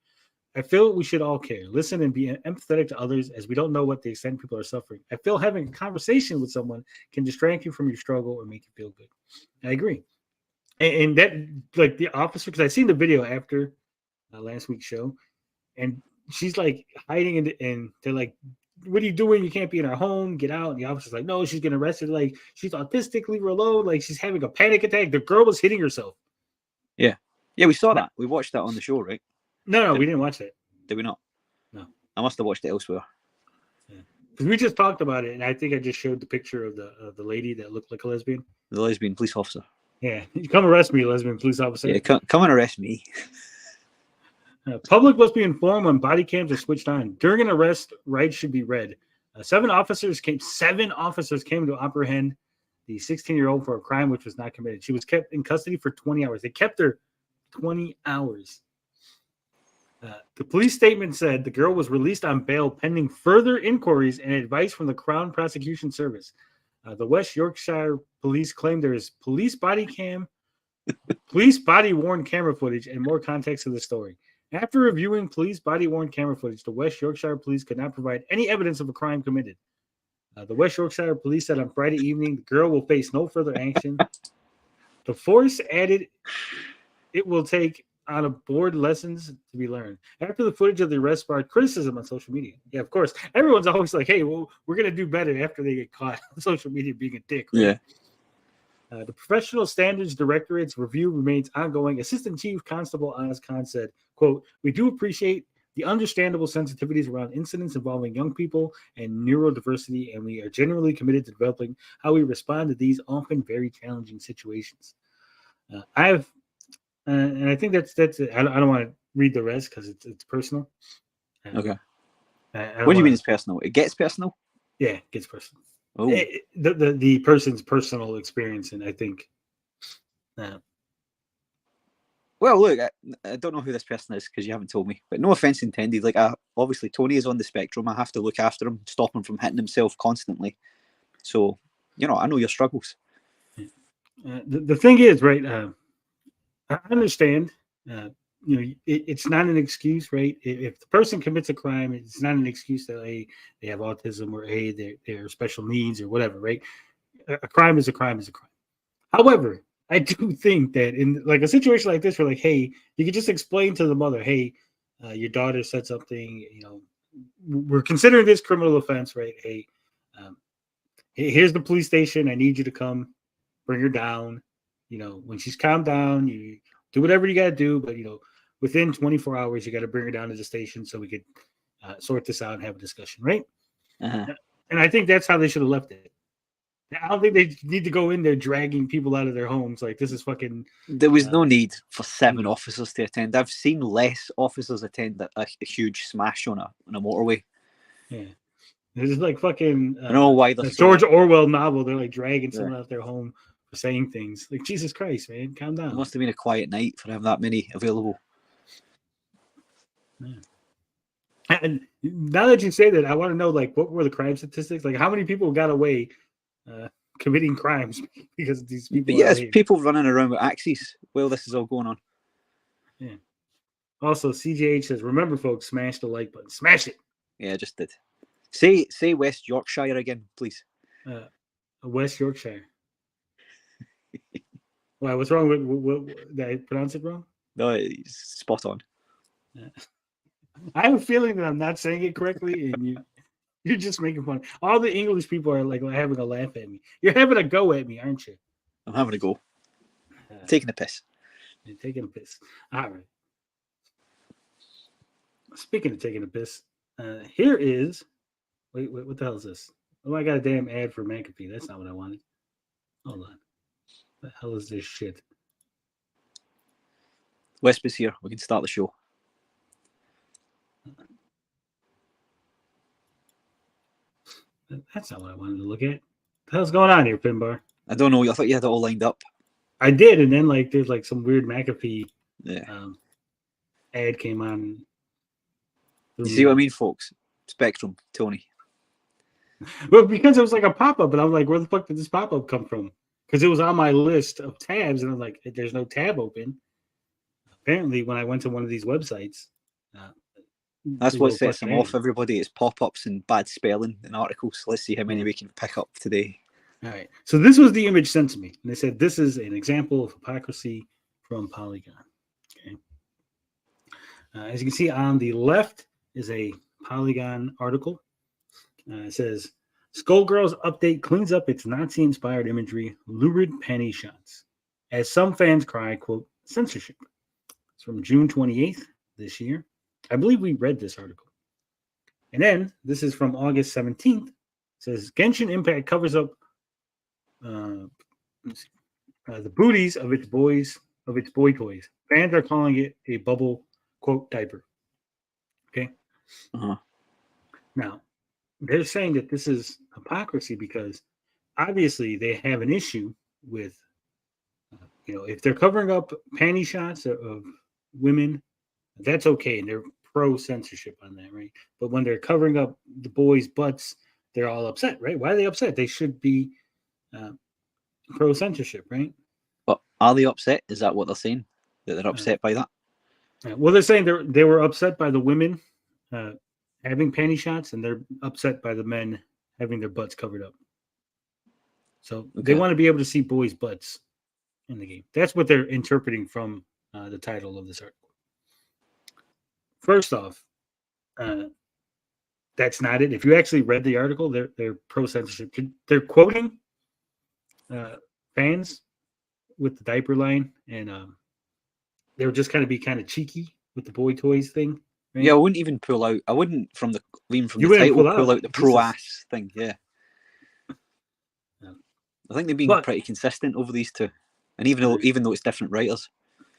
I feel we should all care. Listen and be empathetic to others, as we don't know what the extent people are suffering. I feel having a conversation with someone can distract you from your struggle or make you feel good." I agree. And that, like the officer, because I seen the video after last week's show, and she's like hiding and they're like, "What are you doing? You can't be in our home. Get out." And the officer's like, "No, she's getting arrested. Like, she's autistic. Leave her alone. Like, she's having a panic attack." The girl was hitting herself. Yeah, we saw that. We watched that on the show, right? No, we didn't watch that. Did we not? No. I must have watched it elsewhere. Because we just talked about it, and I think I just showed the picture of the lady that looked like a lesbian. The lesbian police officer. Yeah, you come arrest me, lesbian police officer. Yeah, come and arrest me. Public must be informed when body cams are switched on. During an arrest, rights should be read. Seven officers came to apprehend the 16-year-old for a crime which was not committed. She was kept in custody for 20 hours. They kept her 20 hours. The police statement said the girl was released on bail pending further inquiries and advice from the Crown Prosecution Service. The West Yorkshire police claim there is police body-worn camera footage and more context to the story. After reviewing police body-worn camera footage, the West Yorkshire police could not provide any evidence of a crime committed. The West Yorkshire police said on Friday evening the girl will face no further action. The force added it will take on aboard lessons to be learned. After the footage of the arrest sparked criticism on social media. Yeah, of course. Everyone's always like, hey, well, we're going to do better after they get caught on social media being a dick. Right? Yeah. The Professional Standards Directorate's review remains ongoing. Assistant Chief Constable Oz Khan said, quote, "We do appreciate the understandable sensitivities around incidents involving young people and neurodiversity, and we are genuinely committed to developing how we respond to these often very challenging situations." And I think that's it. I don't want to read the rest because it's personal. Okay. What do you mean it's personal? It gets personal? Yeah, it gets personal. Oh. The person's personal experience, and I think. Well, look, I don't know who this person is because you haven't told me. But no offense intended. Like, obviously, Tony is on the spectrum. I have to look after him, stop him from hitting himself constantly. So, I know your struggles. The thing is, right? I understand. It's not an excuse, right? If the person commits a crime, it's not an excuse that they have autism or they're special needs or whatever, right? A crime is a crime is a crime. However, I do think that in like a situation like this, where like, hey, you could just explain to the mother, hey, your daughter said something, we're considering this criminal offense, right? Hey, here's the police station. I need you to come, bring her down. When she's calmed down, you do whatever you got to do, but within 24 hours, you got to bring her down to the station so we could sort this out and have a discussion, right? Uh-huh. And I think that's how they should have left it. I don't think they need to go in there dragging people out of their homes like this is fucking. There was no need for 7 officers to attend. I've seen less officers attend a huge smash on a motorway. Yeah, this is like fucking. I don't know why the George Orwell novel. They're like dragging someone out their home for saying things like Jesus Christ, man, calm down. It must have been a quiet night for having that many available. Yeah. And now that you say that, I want to know, like, what were the crime statistics? Like, how many people got away committing crimes because these people. But yeah, are it's people running around with axes while this is all going on. Yeah. Also, CJH says, remember, folks, smash the like button. Smash it. Yeah, I just did. Say West Yorkshire again, please. West Yorkshire. Why? What's wrong with did I pronounce it wrong? No, it's spot on. Yeah. I have a feeling that I'm not saying it correctly, and you're just making fun. All the English people are like having a laugh at me. You're having a go at me, aren't you? I'm having a go. Taking a piss. You're taking a piss. All right. Speaking of taking a piss, here is. Wait, what the hell is this? Oh, I got a damn ad for McAfee. That's not what I wanted. Hold on. What the hell is this shit? Wesp is here. We can start the show. That's not what I wanted to look at. What the hell's going on here, Pinbar? I don't know. I thought you had it all lined up. I did, and then there's some weird McAfee ad came on. You see what I mean, folks? Spectrum, Tony. Well, because it was like a pop-up, and I was like, where the fuck did this pop-up come from? Because it was on my list of tabs, and I'm like, there's no tab open. Apparently, when I went to one of these websites, that's what sets them off, everybody. It's pop-ups and bad spelling in articles. Let's see how many we can pick up today. All right. So this was the image sent to me. And they said, this is an example of hypocrisy from Polygon. Okay. As you can see on the left is a Polygon article. It says, Skullgirls update cleans up its Nazi-inspired imagery, lurid panty shots. As some fans cry, quote, censorship. It's from June 28th this year. I believe we read this article. And then this is from August 17th. It says Genshin Impact covers up the booties of its boy toys. Fans are calling it a bubble quote diaper. Okay. Uh-huh. Now they're saying that this is hypocrisy because obviously they have an issue with if they're covering up panty shots of women, that's okay, and they're pro censorship on that, right? But when they're covering up the boys' butts, they're all upset, right? Why are they upset? They should be pro censorship, right? But are they upset? Is that what they're saying? That they're upset by that? Well, they're saying they were upset by the women having panty shots, and they're upset by the men having their butts covered up. So they want to be able to see boys' butts in the game. That's what they're interpreting from the title of this article. First off, that's not it. If you actually read the article, they're pro censorship. They're quoting fans with the diaper line, and they were just be kind of cheeky with the boy toys thing. Right? Yeah, I wouldn't even pull out. I wouldn't from the title pull out the pro ass thing. Yeah. I think they've been pretty consistent over these two, and even though it's different writers.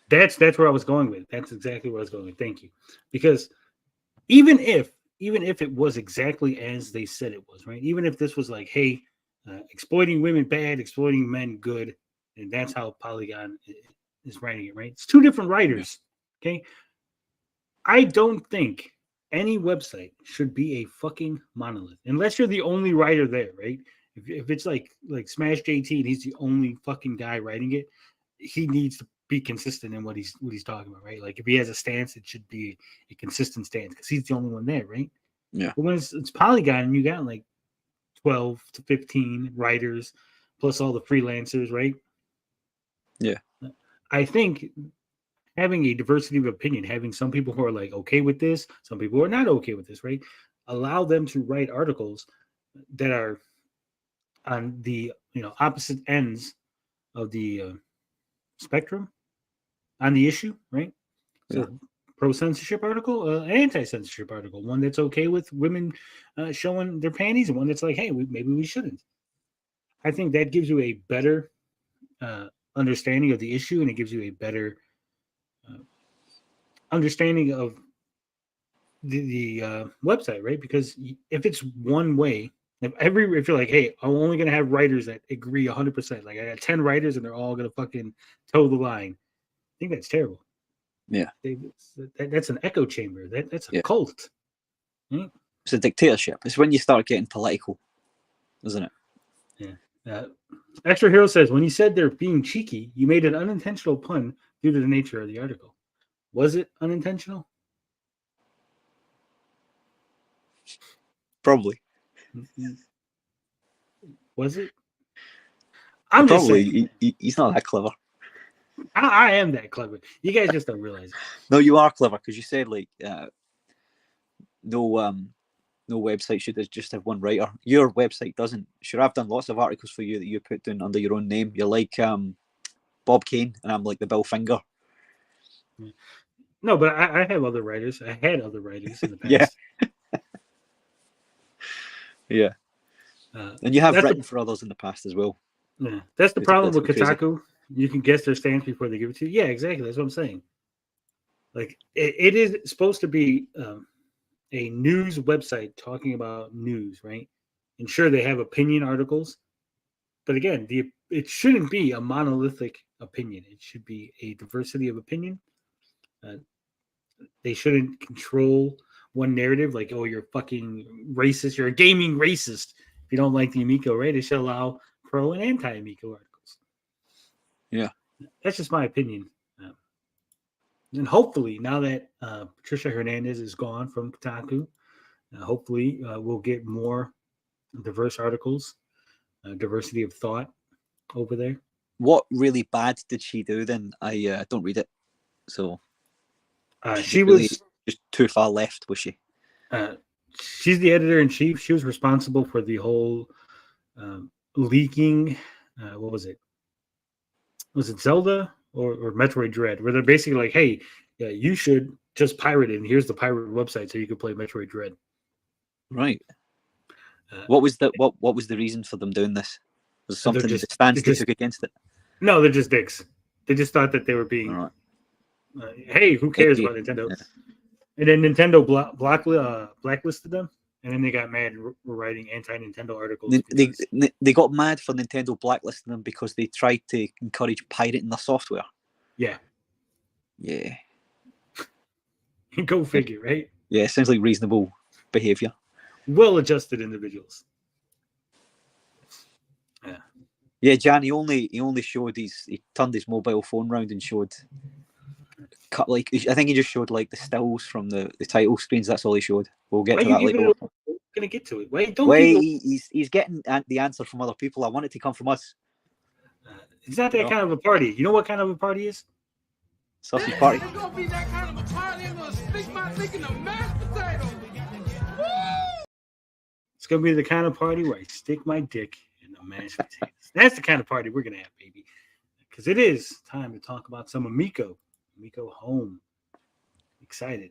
That's where I was going with. That's exactly where I was going with. Thank you. Because even if it was exactly as they said it was, right? Even if this was like, hey, exploiting women bad, exploiting men good, and that's how Polygon is writing it, right? It's two different writers. Okay. I don't think any website should be a fucking monolith unless you're the only writer there, right? If it's like Smash JT and he's the only fucking guy writing it, he needs to be consistent in what he's talking about, right? Like if he has a stance, it should be a consistent stance because he's the only one there, right? Yeah. But when it's Polygon and you got 12 to 15 writers plus all the freelancers, right? Yeah. I think having a diversity of opinion, having some people who are okay with this, some people who are not okay with this, right? Allow them to write articles that are on the opposite ends of the spectrum on the issue, right? So pro censorship article, anti-censorship article, one that's okay with women showing their panties, and one that's like, hey, maybe we shouldn't. I think that gives you a better understanding of the issue, and it gives you a better understanding of the website, right? Because if it's one way, if you're like, hey, I'm only gonna have writers that agree 100%, like I got 10 writers and they're all gonna fucking toe the line, I think that's terrible. Yeah, that's an echo chamber. That's a cult. Right? It's a dictatorship. It's when you start getting political, isn't it? Yeah, Extra Hero says, when you said they're being cheeky, you made an unintentional pun due to the nature of the article. Was it unintentional? Probably. Was it? I'm Probably. just saying. He's not that clever. I am that clever. You guys just don't realize it. No, you are clever because you said like no website should just have one writer. Your website doesn't. Sure, I've done lots of articles for you that you put down under your own name. You're like Bob Kane, and I'm like the Bill Finger. No, but I have other writers. I had other writers in the past. Yeah. And you have written for others in the past as well. Yeah, that's the problem with Kotaku. You can guess their stance before they give it to you. Yeah, exactly. That's what I'm saying. Like it is supposed to be a news website talking about news, right? And sure, they have opinion articles, but again, it shouldn't be a monolithic opinion. It should be a diversity of opinion. They shouldn't control one narrative, like, oh, you're fucking racist, you're a gaming racist if you don't like the Amico, right? They should allow pro and anti-Amico articles. Yeah. That's just my opinion. And hopefully, now that Patricia Hernandez is gone from Kotaku, hopefully we'll get more diverse articles, diversity of thought over there. What really bad did she do then? I don't read it. So she really was just too far left, was she? She's the editor-in-chief. She was responsible for the whole leaking. What was it? Was it Zelda or Metroid Dread? Where they're basically like, hey, yeah, you should just pirate it, and here's the pirate website so you can play Metroid Dread. Right. What was the reason for them doing this? Was something the stance they took against it? No, they're just dicks. They just thought that they were being, hey, who cares about Nintendo? Yeah. And then Nintendo blacklisted them, and then they got mad and were writing anti-Nintendo articles. They got mad for Nintendo blacklisting them because they tried to encourage pirating their software. Yeah. Yeah. Go figure, right? Yeah, it sounds like reasonable behavior. Well-adjusted individuals. Yeah. Yeah, Jan, he only showed he turned his mobile phone round and showed I think he just showed like the stills from the title screens. That's all he showed. We'll get to that later. We're gonna get to it. Wait, he's getting the answer from other people. I want it to come from us. It's not that kind of a party. You know what kind of a party is? Sausage party. It's gonna be that kind of a party. I'm gonna stick my dick in the mashed potato. It's gonna be the kind of party where I stick my dick in the mashed potatoes. That's the kind of party we're gonna have, baby. Because it is time to talk about some Amico Home. Excited.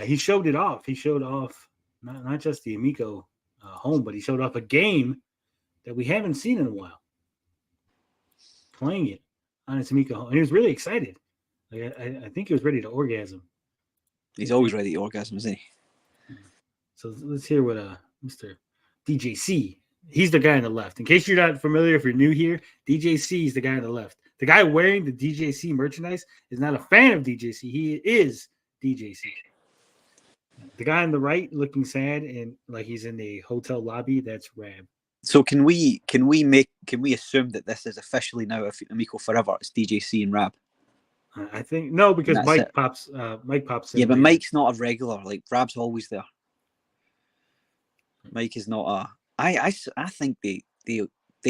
He showed it off. He showed off not just the Amico Home, but he showed off a game that we haven't seen in a while. Playing it on his Amico Home. And he was really excited. Like, I think he was ready to orgasm. He's always ready to orgasm, isn't he? So let's hear what Mr. DJC. He's the guy on the left. In case you're not familiar, if you're new here, DJC is the guy on the left. The guy wearing the DJC merchandise is not a fan of DJC. He is DJC. The guy on the right looking sad and like he's in a hotel lobby, that's Rab. So can we assume that this is officially now Amico Forever? It's DJC and Rab. I think no, because Mike pops in. Yeah, but Mike's not a regular. Like Rab's always there. Mike is not a. I think they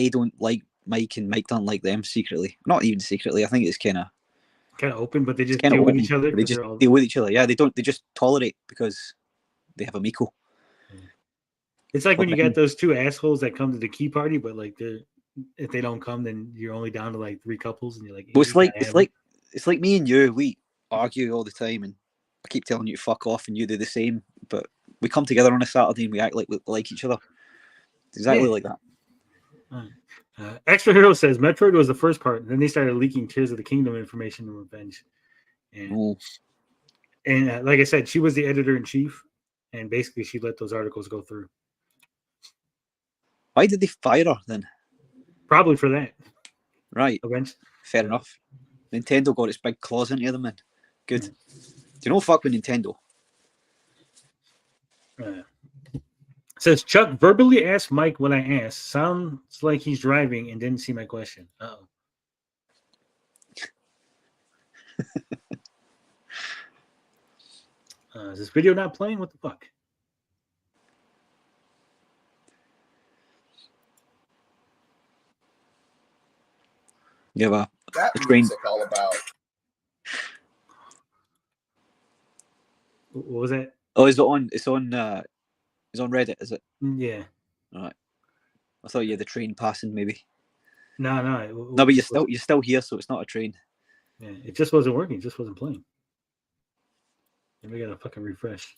don't like Mike and Mike don't like them secretly. Not even secretly. I think it's kind of open, but they just deal with each other. They just deal with each other. Yeah, they just tolerate because they have Amico. It's like when you got those two assholes that come to the key party, but like if they don't come, then you're only down to like 3 couples, and you're like. Well, it's like me and you. We argue all the time, and I keep telling you to fuck off, and you do the same. But we come together on a Saturday and we act like we like each other. It's exactly like that. Extra Hero says Metroid was the first part, and then they started leaking Tears of the Kingdom information and revenge. And like I said, she was the editor-in-chief, and basically she let those articles go through. Why did they fire her then? Probably for that. Right. Revenge. Fair enough. Nintendo got its big claws into them, man. Good. Do you know fuck with Nintendo? Says Chuck verbally asked Mike what I asked. Sounds like he's driving and didn't see my question. Uh-oh. Is this video not playing? What the fuck? Yeah, well, That train. music all about. What was that? Oh, is it on? It's on Reddit, is it? Yeah. All right. I thought you had the train passing, maybe. No. No, but you're still here, so it's not a train. Yeah, it just wasn't working. It just wasn't playing. And we gotta fucking refresh.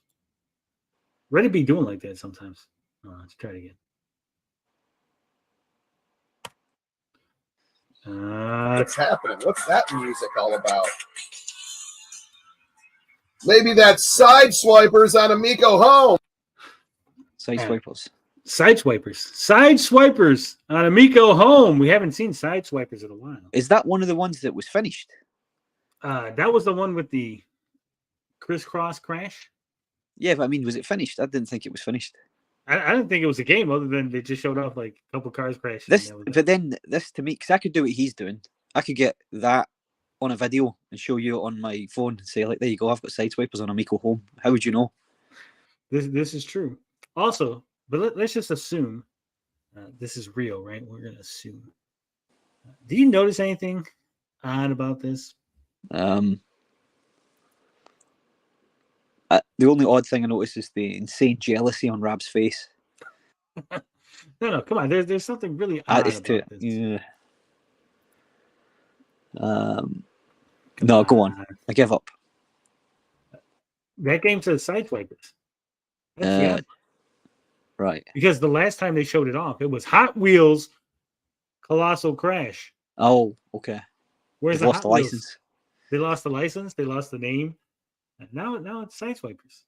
Reddit be doing like that sometimes. Let's try it again. What's happening? What's that music all about? Maybe that's Sideswipers on Amico Home. Sideswipers. Sideswipers on Amico Home. We haven't seen Sideswipers in a while. Is that one of the ones that was finished? That was the one with the crisscross crash. Yeah, but I mean, was it finished? I didn't think it was finished. I didn't think it was a game, other than they just showed off like a couple cars crashing. But then this to me, because I could do what he's doing. I could get that on a video and show you on my phone and say, like, there you go, I've got Sideswipers on Amico Home. How would you know? This is true. Also, but let's just assume this is real, right? We're gonna assume. Do you notice anything odd about this? The only odd thing I noticed is the insane jealousy on Rab's face. No, come on. There's something really odd about this. Yeah. No, go on. I give up. That game says Sideswipers. Yeah. Right. Because the last time they showed it off, it was Hot Wheels Colossal Crash. Oh, okay. Where's They've lost the license? Wheels? They lost the license. They lost the name. And now it's Sideswipers.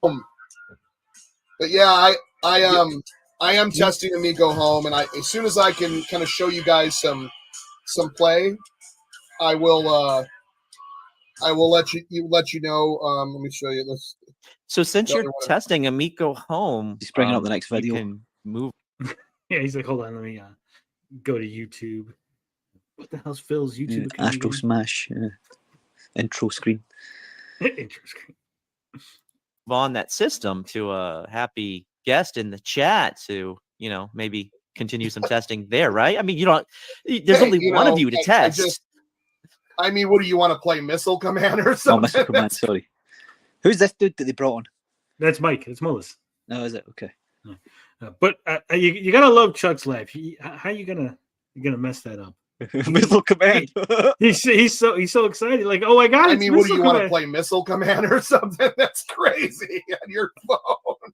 But yeah, I am testing Amico Home, and as soon as I can kind of show you guys some play, I will let you know. Let me show you this. So since you're testing Amico Home, he's bringing up the next video. You can move. Yeah, he's like, hold on, let me go to YouTube. What the hell's Phil's YouTube account? Astro Smash intro screen. Intro screen. On that system to a happy guest in the chat to, maybe continue some testing there, right? I mean, there's only one of you to test. I mean, what do you want to play, Missile Command or something? Oh, Missile Command, sorry. Who's this dude that they brought on? That's Mike. It's Mullis. Oh, is it? Okay. But you gotta love Chuck's laugh. How you gonna mess that up? Missile Command. he's so excited. Like, oh my god! I mean, what do you want to play, Missile Command or something? That's crazy on your phone.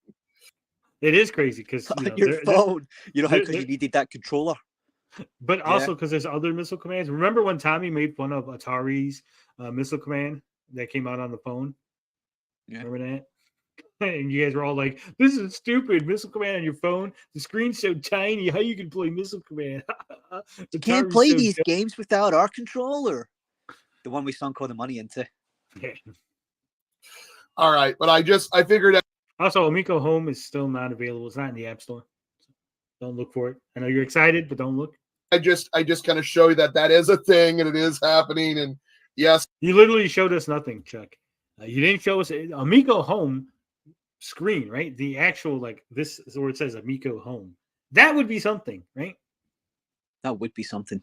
It is crazy because your phone. You know how you needed that controller. But also because there's other Missile Commands. Remember when Tommy made fun of Atari's Missile Command that came out on the phone? Yeah. Remember that? And you guys were all like, "This is stupid. Missile Command on your phone. The screen's so tiny. How you can play Missile Command? You can't play these games without our controller." The one we sunk all the money into. Yeah. All right, but I figured out. Also, Amico Home is still not available. It's not in the App Store. Don't look for it. I know you're excited, but don't look. I just kind of show you that is a thing and it is happening. And yes, you literally showed us nothing, Chuck. You didn't show us Amico Home screen, right? The actual, like, this is where it says Amico Home. That would be something, right? That would be something.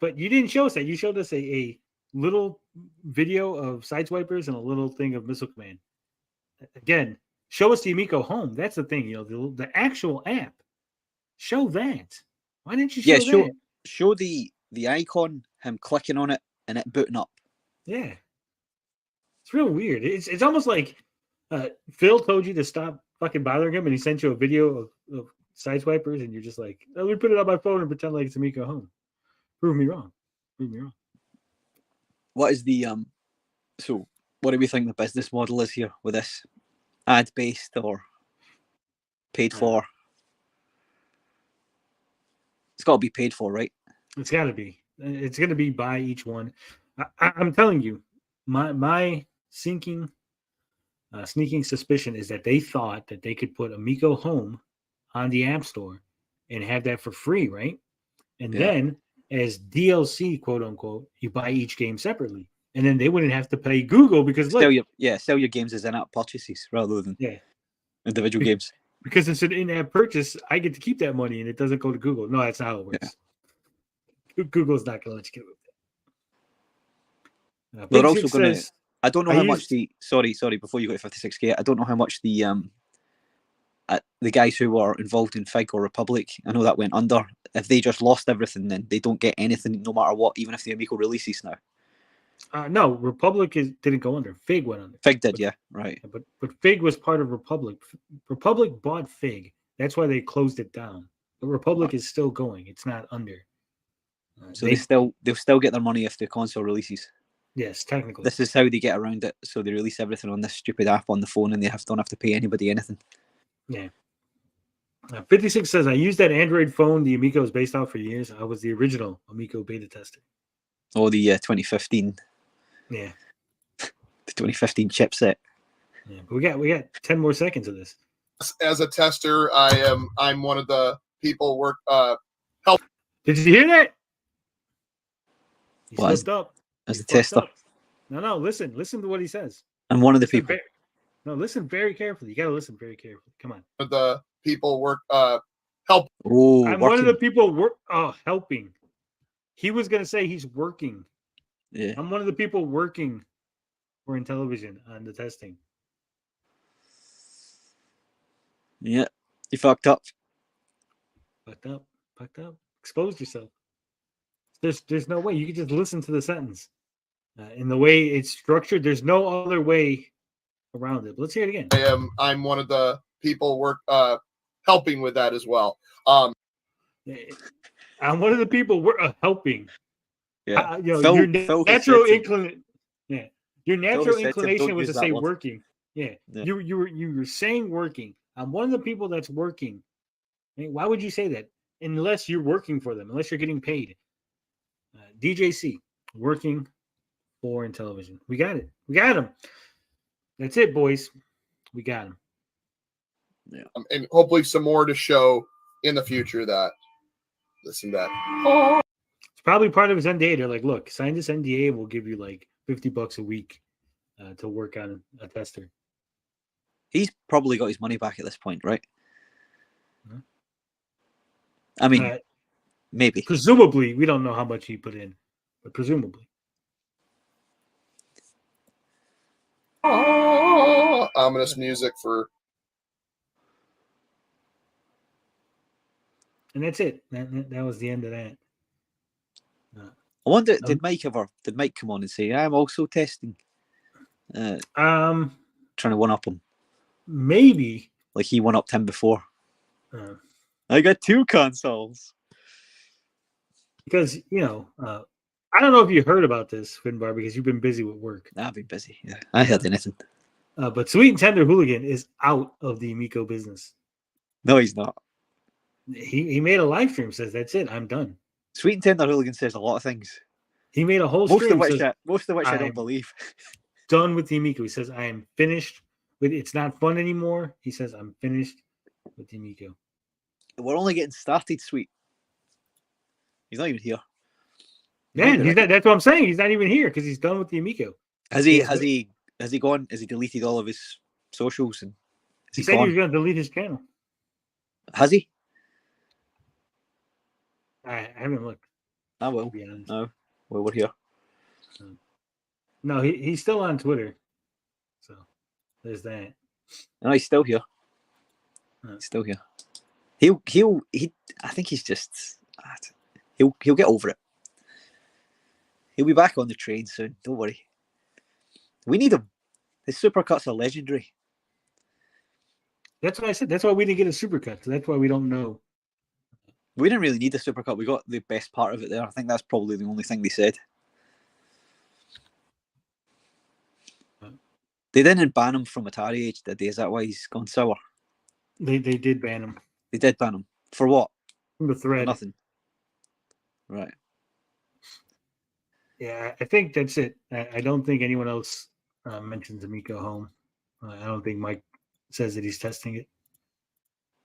But you didn't show us that. You showed us a little video of Sideswipers and a little thing of Missile Command. Again, show us the Amico Home. That's the thing, the actual app. Show that. Why didn't you show that? Show the icon, him clicking on it, and it booting up. Yeah. It's real weird. It's almost like Phil told you to stop fucking bothering him, and he sent you a video of Sideswipers, and you're just like, let me put it on my phone and pretend like it's Amico Home. Prove me wrong. What is the so what do we think the business model is here with this? Ad based or paid for? It's got to be paid for, right? It's got to be. It's going to be by each one. I'm telling you, my sinking sneaking suspicion is that they thought that they could put Amico Home on the App Store and have that for free, right? And then as DLC, quote unquote, you buy each game separately. And then they wouldn't have to pay Google because sell your games as in-app purchases rather than individual games. Because it's an in-app purchase, I get to keep that money and it doesn't go to Google. No, that's not how it works. Yeah. Google's not going to let you get with that. They're also going to. I don't know how much the. Sorry. Before you go to 56K, I don't know how much the guys who were involved in Fig or Republic, I know that went under. If they just lost everything, then they don't get anything, no matter what, even if the Amico releases now. No, Republic didn't go under. Fig went under. Fig did, right. But Fig was part of Republic. Republic bought Fig. That's why they closed it down. But Republic is still going. It's not under. So they'll still get their money if the console releases. Yes, technically. This is how they get around it. So they release everything on this stupid app on the phone, and they don't have to pay anybody anything. Yeah. 56 says, I used that Android phone the Amico is based off for years. I was the original Amico beta tester. Oh, the 2015. Yeah. The 2015 chipset. Yeah, but we got 10 more seconds of this. As a tester, I'm one of the people help. Did you hear that? He slipped up. As a tester. Up. No, listen to what he says. I'm one of the people. Listen very carefully. You got to listen very carefully. Come on. The people help. Oh, I'm one of the people helping. He was going to say he's working. Yeah. I'm one of the people working for Intellivision on the testing. Yeah. You fucked up. Fucked up. Exposed yourself. There's no way. You can just listen to the sentence. In the way it's structured, there's no other way around it. But let's hear it again. I'm one of the people helping with that as well. I'm one of the people helping. Yeah. Your natural inclination. Yeah. Your natural inclination was to say word. Working. Yeah. You were saying working. I'm one of the people that's working. I mean, why would you say that? Unless you're working for them, unless you're getting paid. DJC, working for Intellivision. We got it. We got him. That's it, boys. We got him. Yeah. And hopefully some more to show in the future that this and that. It's probably part of his NDA. They're like, look, sign this NDA and we'll give you like $50 a week to work on a tester. He's probably got his money back at this point, right? Mm-hmm. I mean, maybe. Presumably, we don't know how much he put in, but presumably. Ominous music for. And that's it. That was the end of that. I wonder, did Mike come on and say, I'm also testing? Trying to one up him. Maybe. Like he one upped him before. I got 2 consoles. Because, I don't know if you heard about this, Finbar, because you've been busy with work. I've been busy. Yeah, I heard anything. But Sweet and Tender Hooligan is out of the Amico business. No, he's not. He made a live stream, says, that's it, I'm done. Sweet and Tender Hooligan says a lot of things. He made a whole stream. Most of which I don't believe. Done with the Amico. He says, I am finished with it's not fun anymore. He says, I'm finished with the Amico. We're only getting started, Sweet. He's not even here. That's what I'm saying. He's not even here because he's done with the Amico. Has he gone? Has he deleted all of his socials? And he said he was going to delete his channel. Has he? I haven't looked. I will. No. Well, we're here. No, he's still on Twitter. So there's that. No, he's still here. He's still here. I think he's just. He'll get over it. He'll be back on the train soon. Don't worry. We need him. His supercuts are legendary. That's what I said. That's why we didn't get a supercut. So that's why we don't know. We didn't really need the supercut. We got the best part of it there. I think that's probably the only thing they said. They didn't ban him from Atari Age, did they? Is that why he's gone sour? They did ban him. They did ban him. For what? From the thread. For nothing. Right. Yeah, I think that's it. I don't think anyone else mentions Amico Home. I don't think Mike says that he's testing it.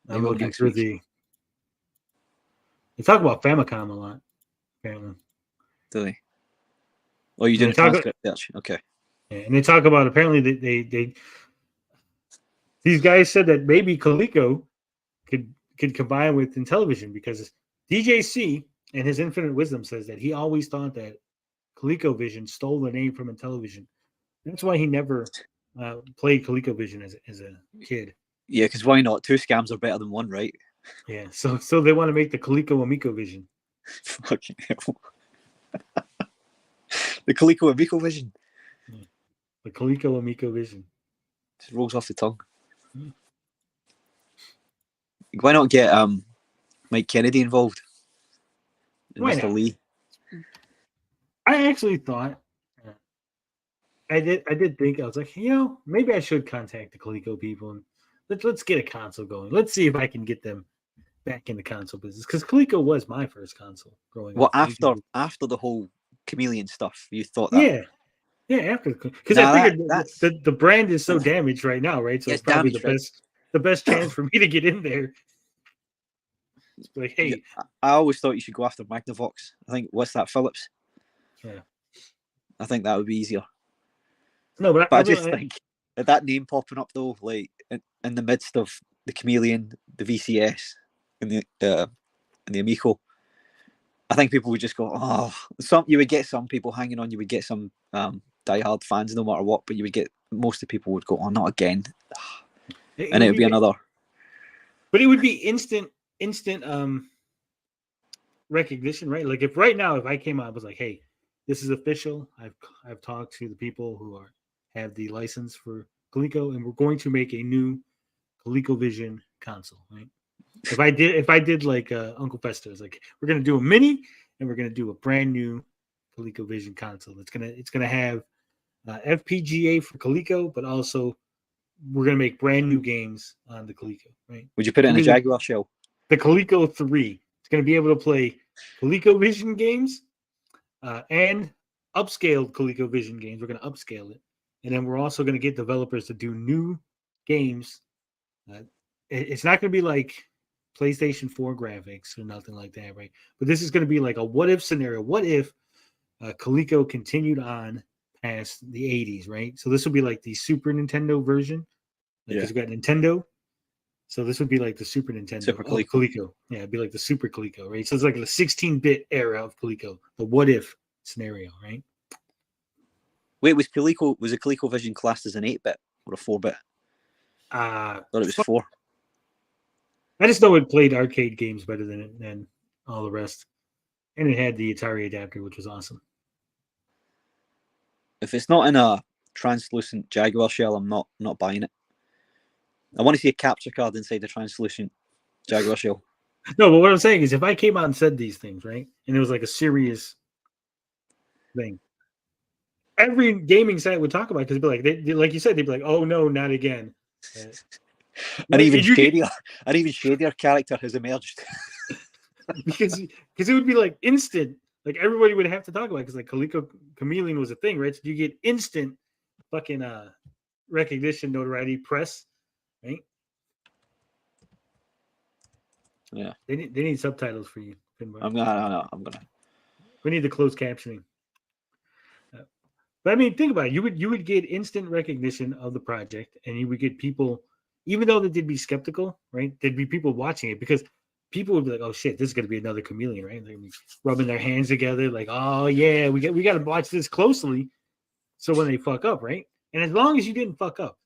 Maybe I'm looking next through week. They talk about Famicom a lot, apparently. Do they? Oh, you Yeah, doing a transcript search? Okay. Yeah, and they talk about apparently they these guys said that maybe Coleco could combine with Intellivision because DJC and his infinite wisdom says that he always thought that ColecoVision stole the name from Intellivision. That's why he never played ColecoVision as a kid. Yeah, because why not? 2 scams are better than 1, right? Yeah, so they want to make the Coleco Amico Vision. Fucking hell. The Coleco Amico Vision. Yeah. The Coleco Amico Vision. Just rolls off the tongue. Yeah. Why not get Mike Kennedy involved? And Why Mr. not? Lee. I actually thought I did think I was like, maybe I should contact the Coleco people and let's get a console going. Let's see if I can get them back in the console business because Coleco was my first console growing Well, up. after the whole chameleon stuff, you thought that? Yeah, after because Nah, I figured the brand is so damaged right now, right? So Yeah, it's probably damaged, the best chance for me to get in there. It's like, hey, Yeah, I always thought you should go after Magnavox. I think what's that, Philips? Yeah. I think that would be easier. No, but I just think that name popping up though, like in the midst of the Chameleon, the VCS, and the Amico, I think people would just go, oh, you would get some people hanging on, you would get some diehard fans no matter what, but you would get most of the people would go, oh, not again, and it would be another. But it would be instant recognition, right? Like if right now, if I came out, I was like, hey, this is official. I've talked to the people who have the license for Coleco, and we're going to make a new ColecoVision console, right? If I did like Uncle Fester, it's like we're gonna do a mini and we're gonna do a brand new ColecoVision console. It's gonna have FPGA for Coleco, but also we're gonna make brand new games on the Coleco, right? Would you put it in a Jaguar shell? The Coleco 3. It's gonna be able to play ColecoVision games and upscaled ColecoVision games. We're gonna upscale it, and then we're also gonna get developers to do new games. It's not gonna be like PlayStation 4 graphics or nothing like that, right? But this is going to be like a what if scenario. What if Coleco continued on past the 80s, right? So this would be like the Super Nintendo version. Because we got Nintendo. So this would be like the Super Nintendo. Super Coleco. Coleco. Yeah, it'd be like the Super Coleco, right? So it's like the 16-bit era of Coleco, the what if scenario, right? Wait, was a ColecoVision classed as an 8-bit or a 4-bit? I thought it was 4. I just know it played arcade games better than all the rest. And it had the Atari adapter, which was awesome. If it's not in a translucent Jaguar shell, I'm not buying it. I want to see a capture card inside the translucent Jaguar shell. No, but what I'm saying is if I came out and said these things, right? And it was like a serious thing. Every gaming site would talk about it because it'd be like, like you said, they'd be like, oh no, not again. An even shadier character has emerged. because it would be like instant. Like everybody would have to talk about it because like Coleco Chameleon was a thing, right? So you get instant fucking recognition, notoriety, press, right? Yeah. They need subtitles for you. I'm gonna. We need the closed captioning. But I mean, think about it. You would get instant recognition of the project, and you would get people, even though they'd be skeptical, right? There'd be people watching it because people would be like, "Oh shit, this is gonna be another Chameleon," right? They'd be rubbing their hands together, like, "Oh yeah, we got to watch this closely." So when they fuck up, right? And as long as you didn't fuck up,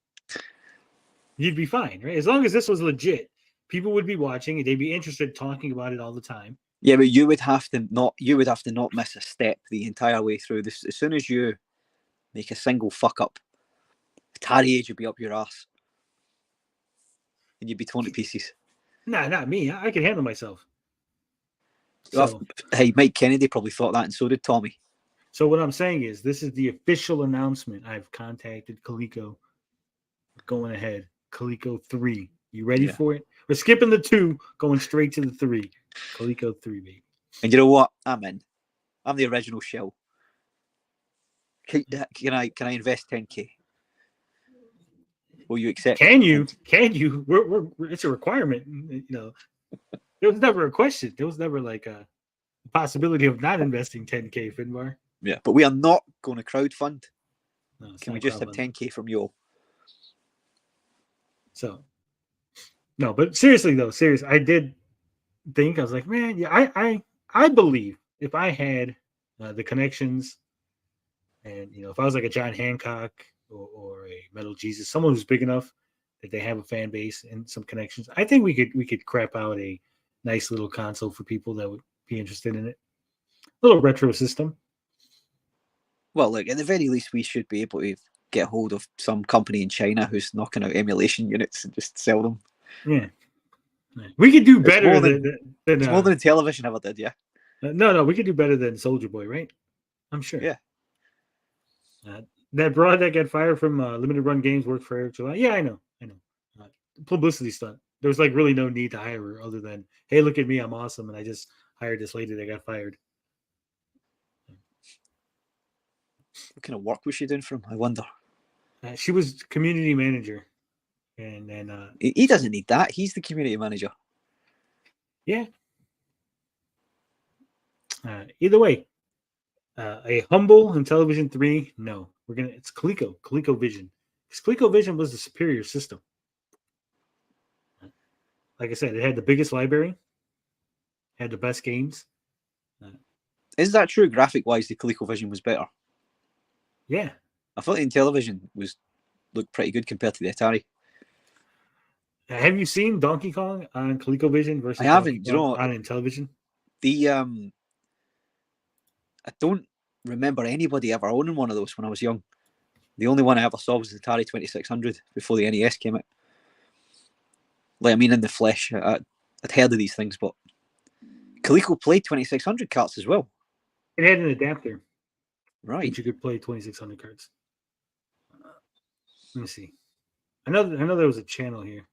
you'd be fine, right? As long as this was legit, people would be watching and they'd be interested talking about it all the time. Yeah, but you would have to not miss a step the entire way through this. As soon as you make a single fuck up, Atari Age would be up your ass. And you'd be torn to pieces. Nah, not me. I can handle myself. So, hey, Mike Kennedy probably thought that, and so did Tommy. So what I'm saying is, this is the official announcement. I've contacted Coleco. Going ahead, Coleco 3. You ready for it? We're skipping the 2, going straight to the 3. Coleco 3, baby. And you know what? I'm in. I'm the original shell. Can I invest 10K? Will you accept? Can you? Can you? It's a requirement. There was never a question. There was never like a possibility of not investing 10K, Finbar. Yeah, but we are not going to crowdfund. No, Can we just have 10K from you all? So, no, but seriously though, I did think, I was like, man, yeah, I believe if I had the connections, and if I was like a John Hancock or a Metal Jesus, someone who's big enough that they have a fan base and some connections, I think we could crap out a nice little console for people that would be interested in it. A little retro system. Well, look, at the very least, we should be able to get hold of some company in China who's knocking out emulation units and just sell them. Yeah. We could do better than it's more than Intellivision ever did, yeah. No, we could do better than Soldier Boy, right? I'm sure. Yeah. That broad that got fired from Limited Run Games worked for Eric July. Yeah, I know. Publicity stunt. There was like really no need to hire her other than, hey, look at me, I'm awesome, and I just hired this lady that got fired. What kind of work was she doing for him? I wonder. She was community manager, and then he doesn't need that. He's the community manager. Yeah. Either way, a humble Intellivision 3. No, it's ColecoVision, because ColecoVision was the superior system. Like I said, it had the biggest library, had the best games. Is that true? Graphic wise, the ColecoVision was better. Yeah, I thought the Intellivision looked pretty good compared to the Atari. Have you seen Donkey Kong on ColecoVision versus I haven't. Donkey Kong on Intellivision? I don't remember anybody ever owning one of those when I was young. The only one I ever saw was the Atari 2600 before the NES came out. Like, I mean, in the flesh, I'd heard of these things, but Coleco played 2600 carts as well. It had an adapter. Right. Which you could play 2600 cards. Let me see. I know there was a channel here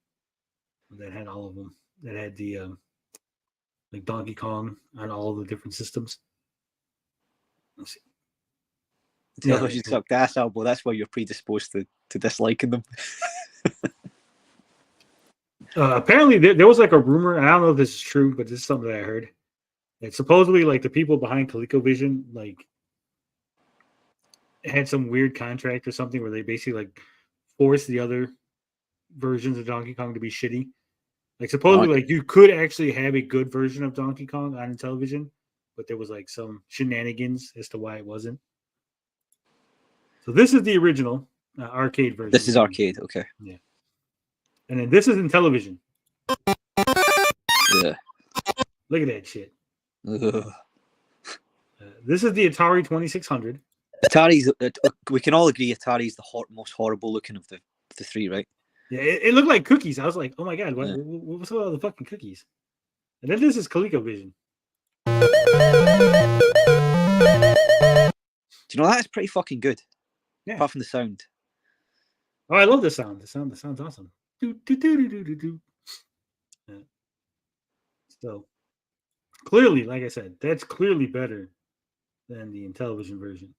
that had all of them. That had the like Donkey Kong on all the different systems. Let's see. Television sucked ass, Albo. That's why you're predisposed to disliking them. Apparently, there was like a rumor. I don't know if this is true, but this is something that I heard. That supposedly, like the people behind ColecoVision, like had some weird contract or something where they basically like forced the other versions of Donkey Kong to be shitty. Like supposedly, like you could actually have a good version of Donkey Kong on Intellivision, but there was like some shenanigans as to why it wasn't. So this is the original arcade version. This is arcade, okay. Yeah. And then this is Intellivision. Yeah. Look at that shit. This is the Atari 2600. Atari's. We can all agree Atari's the most horrible looking of the three, right? Yeah, it looked like cookies. I was like, oh my god, what's with all the fucking cookies? And then this is ColecoVision. Do you know that's pretty fucking good? Yeah. Apart from the sound. Oh, I love the sound. The sound's awesome. Do, do, do, do, do, do, do. Yeah. So clearly, like I said, that's clearly better than the Intellivision version.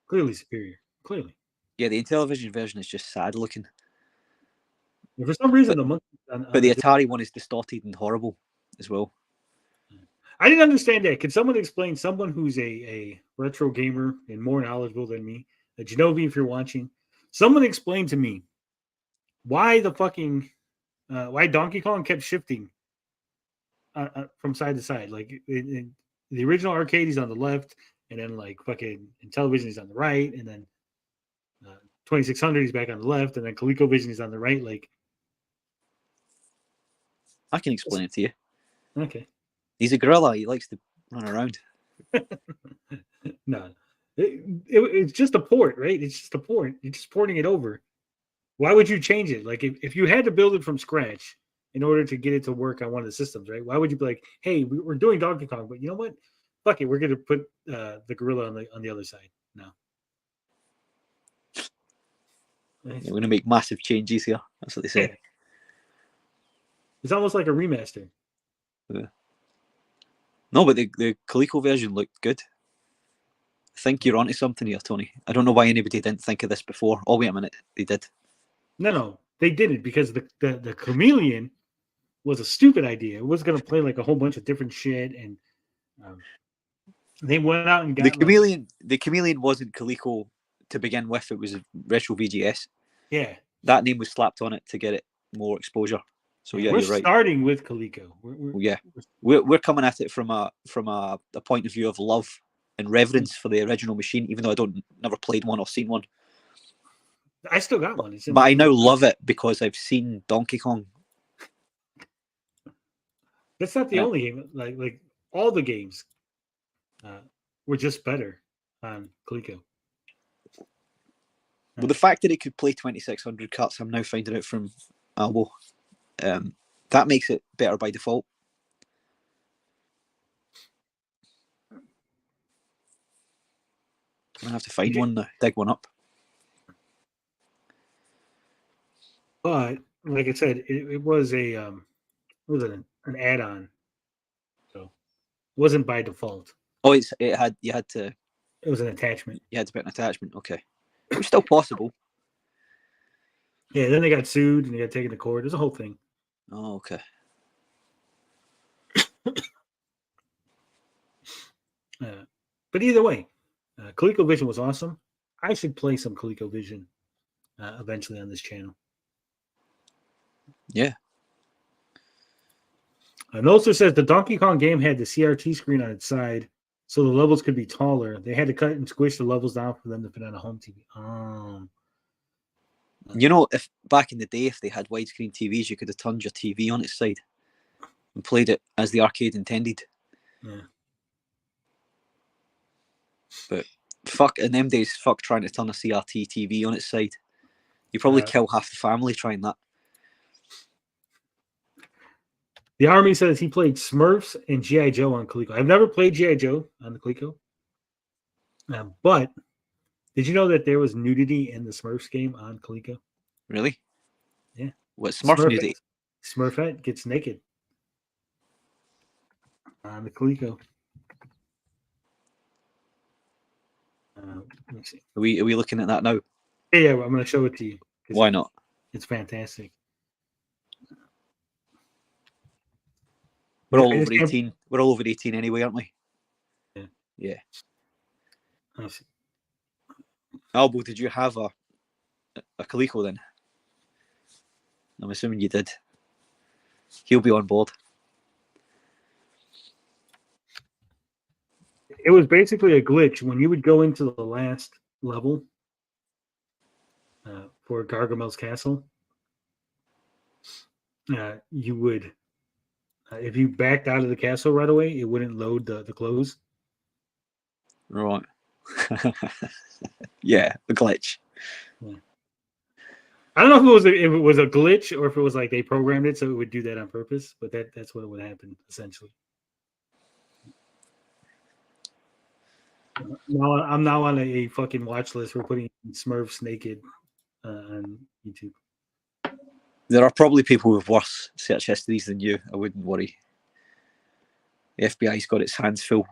Clearly superior. Clearly. Yeah, the Intellivision version is just sad looking. Yeah, for some reason, but the Atari one is distorted and horrible as well. I didn't understand that. Can someone explain, someone who's a retro gamer and more knowledgeable than me, Genovi, if you're watching, someone explain to me why the fucking why Donkey Kong kept shifting from side to side. Like in the original arcade, he's on the left, and then like fucking Intellivision, he's on the right, and then 2600, he's back on the left, and then ColecoVision, he's on the right. Like, I can explain it to you. Okay. He's a gorilla. He likes to run around. No. It's just a port, right? It's just a port. You're just porting it over. Why would you change it? Like, if you had to build it from scratch in order to get it to work on one of the systems, right? Why would you be like, hey, we're doing Donkey Kong, but you know what? Fuck it. We're going to put the gorilla on the other side. No. Yeah, we're going to make massive changes here. That's what they say. It's almost like a remaster. Yeah. No, but the Coleco version looked good. think you're onto something here, Tony. I don't know why anybody didn't think of this before. Oh, wait a minute. They did. No, they didn't, because the chameleon was a stupid idea. It was going to play like a whole bunch of different shit, and they went out and got the chameleon wasn't Coleco to begin with. It was a Retro VGS. Yeah, that name was slapped on it to get it more exposure. So yeah, we're you're right. Starting with Coleco. We're coming at it from a point of view of love and reverence for the original machine, even though I never played one or seen one. I still got one. But I now love it because I've seen Donkey Kong. That's not the only game. Like all the games were just better on Coleco. Well, the fact that it could play 2600 cuts, I'm now finding out from Albo. That makes it better by default. I'm gonna have to find one now, dig one up. But like I said, it was an add-on, so it wasn't by default. Oh, it was an attachment. You had to put an attachment. Okay, it was still possible. Yeah, then they got sued and they got taken to court. There's a whole thing. Oh, okay. But either way, ColecoVision was awesome. I should play some ColecoVision eventually on this channel. Yeah. Nolster says the Donkey Kong game had the CRT screen on its side, so the levels could be taller. They had to cut and squish the levels down for them to fit on a home TV. You know, if back in the day, if they had widescreen TVs, you could have turned your TV on its side and played it as the arcade intended. Yeah. But fuck, in them days, fuck trying to turn a CRT TV on its side. You probably kill half the family trying that. The Army says he played Smurfs and G.I. Joe on Coleco. I've never played G.I. Joe on the Coleco. But did you know that there was nudity in the Smurfs game on Coleco? Really? Yeah. What, Smurf nudity? Smurfette gets naked on the Coleco. Let me see. Are we looking at that now? Yeah, I'm going to show it to you. Why not? It's fantastic. We're all over 18. We're all over 18 anyway, aren't we? Yeah. Yeah. I see. Albo, did you have a Coleco then? I'm assuming you did. He'll be on board. It was basically a glitch. When you would go into the last level for Gargamel's castle, you would, if you backed out of the castle right away, it wouldn't load the clothes. Right. Yeah, a glitch. Yeah. I don't know if it was a glitch or if it was like they programmed it so it would do that on purpose, but that's what would happen essentially. I'm now on a fucking watch list for putting Smurfs naked on YouTube. There are probably people with worse search histories than you. I wouldn't worry. The FBI's got its hands full.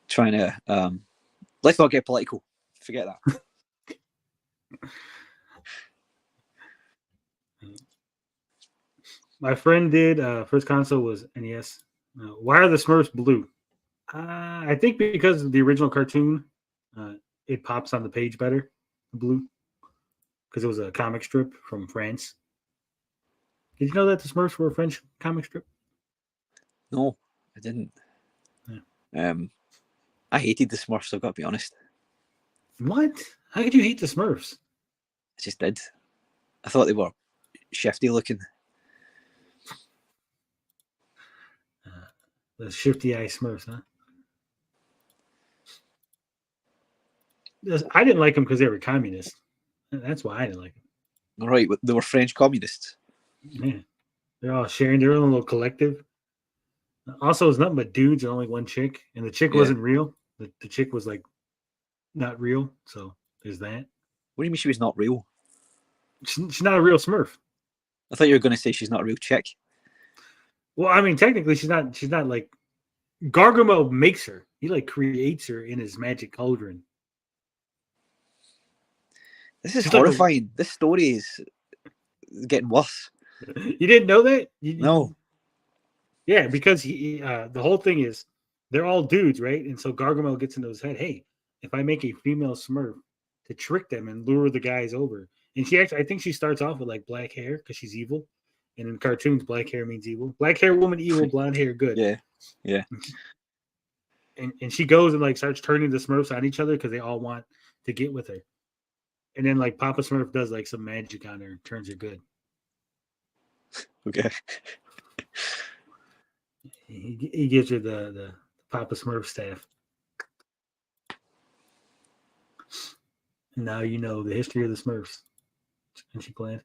Trying to let's not get political. Forget that. My friend did. First console was NES. Why are the Smurfs blue? I think because of the original cartoon, it pops on the page better, blue, because it was a comic strip from France. Did you know that the Smurfs were a French comic strip? No, I didn't. Yeah. I hated the Smurfs, I've got to be honest. What? How could you hate the Smurfs? I just did. I thought they were shifty looking. The shifty eye Smurfs, huh? I didn't like them because they were communists. That's why I didn't like them. Right, they were French communists. Yeah. They're all sharing their own little collective. Also, it's nothing but dudes and only one chick. And the chick wasn't real. The chick was like not real. So there's that. What do you mean she was not real? She's not a real Smurf. I thought you were going to say she's not a real chick. Well, I mean, technically she's not like Gargamel makes her. He like creates her in his magic cauldron. This is She's like a- horrifying. This story is getting worse. You didn't know that? No. Yeah, because the whole thing is they're all dudes, right? And so Gargamel gets into his head, hey, if I make a female Smurf to trick them and lure the guys over. And she actually, I think she starts off with like black hair because she's evil. And in cartoons, black hair means evil. Black hair woman, evil, blonde hair, good. Yeah. And she goes and like starts turning the Smurfs on each other because they all want to get with her. And then like Papa Smurf does like some magic on her and turns her good. Okay. He gives her the Papa Smurf staff. And now you know the history of the Smurfs. And she glad?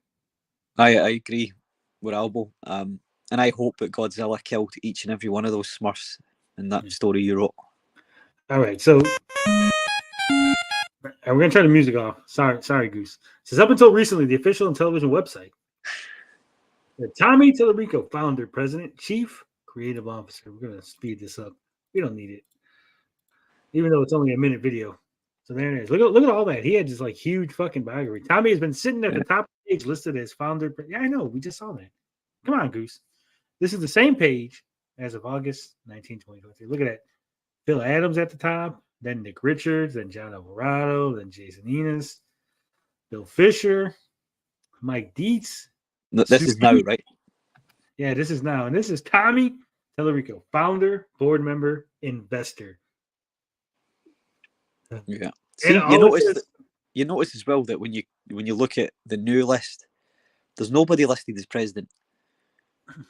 I agree with Albo. And I hope that Godzilla killed each and every one of those Smurfs in that story you wrote. All right, so we're gonna turn the music off. Sorry, Goose. It says up until recently, the official Intellivision website. Tommy Tallarico, founder, president, chief creative officer. We're gonna speed this up. We don't need it, even though it's only a minute video. So there it is. Look at all that. He had just like huge fucking biography. Tommy has been sitting at the top of the page listed as founder. Yeah, I know. We just saw that. Come on, Goose. This is the same page as of August 19, 2023. Look at that. Phil Adams at the top, then Nick Richards, then John Alvarado, then Jason Enos, Bill Fisher, Mike Dietz. No, this is now, right? Yeah, this is now. And this is Tommy Tallarico, founder, board member, investor. Yeah. See, you notice as well that when you look at the new list, there's nobody listed as president.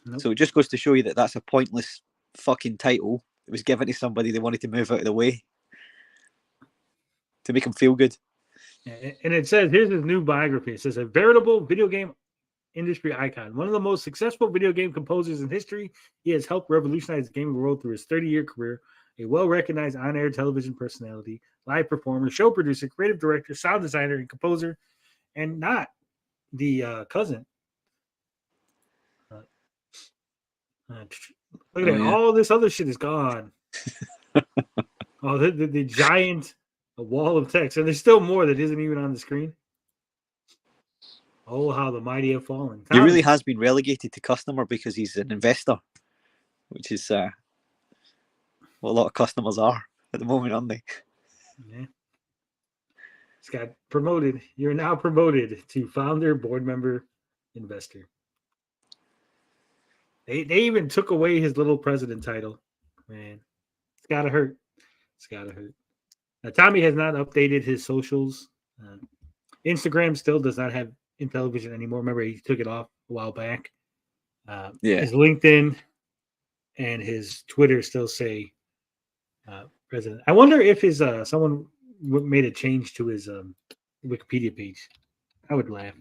Nope. So it just goes to show you that that's a pointless fucking title. It was given to somebody they wanted to move out of the way to make them feel good. Yeah, and it says, here's his new biography. It says, a veritable video game industry icon, one of the most successful video game composers in history. He has helped revolutionize the gaming world through his 30-year career. A well-recognized on-air television personality, live performer, show producer, creative director, sound designer, and composer, and not the cousin. Look at that. Yeah. All this other shit is gone. The giant wall of text. And there's still more that isn't even on the screen. Oh, how the mighty have fallen. He really has been relegated to customer because he's an investor, which is what a lot of customers are at the moment, aren't they? Yeah. He's got promoted. You're now promoted to founder, board member, investor. They even took away his little president title. Man, it's gotta hurt. It's gotta hurt. Now, Tommy has not updated his socials. Instagram still does not have Intellivision anymore. Remember, he took it off a while back. His LinkedIn and his Twitter still say president. I wonder if his someone made a change to his Wikipedia page. I would laugh.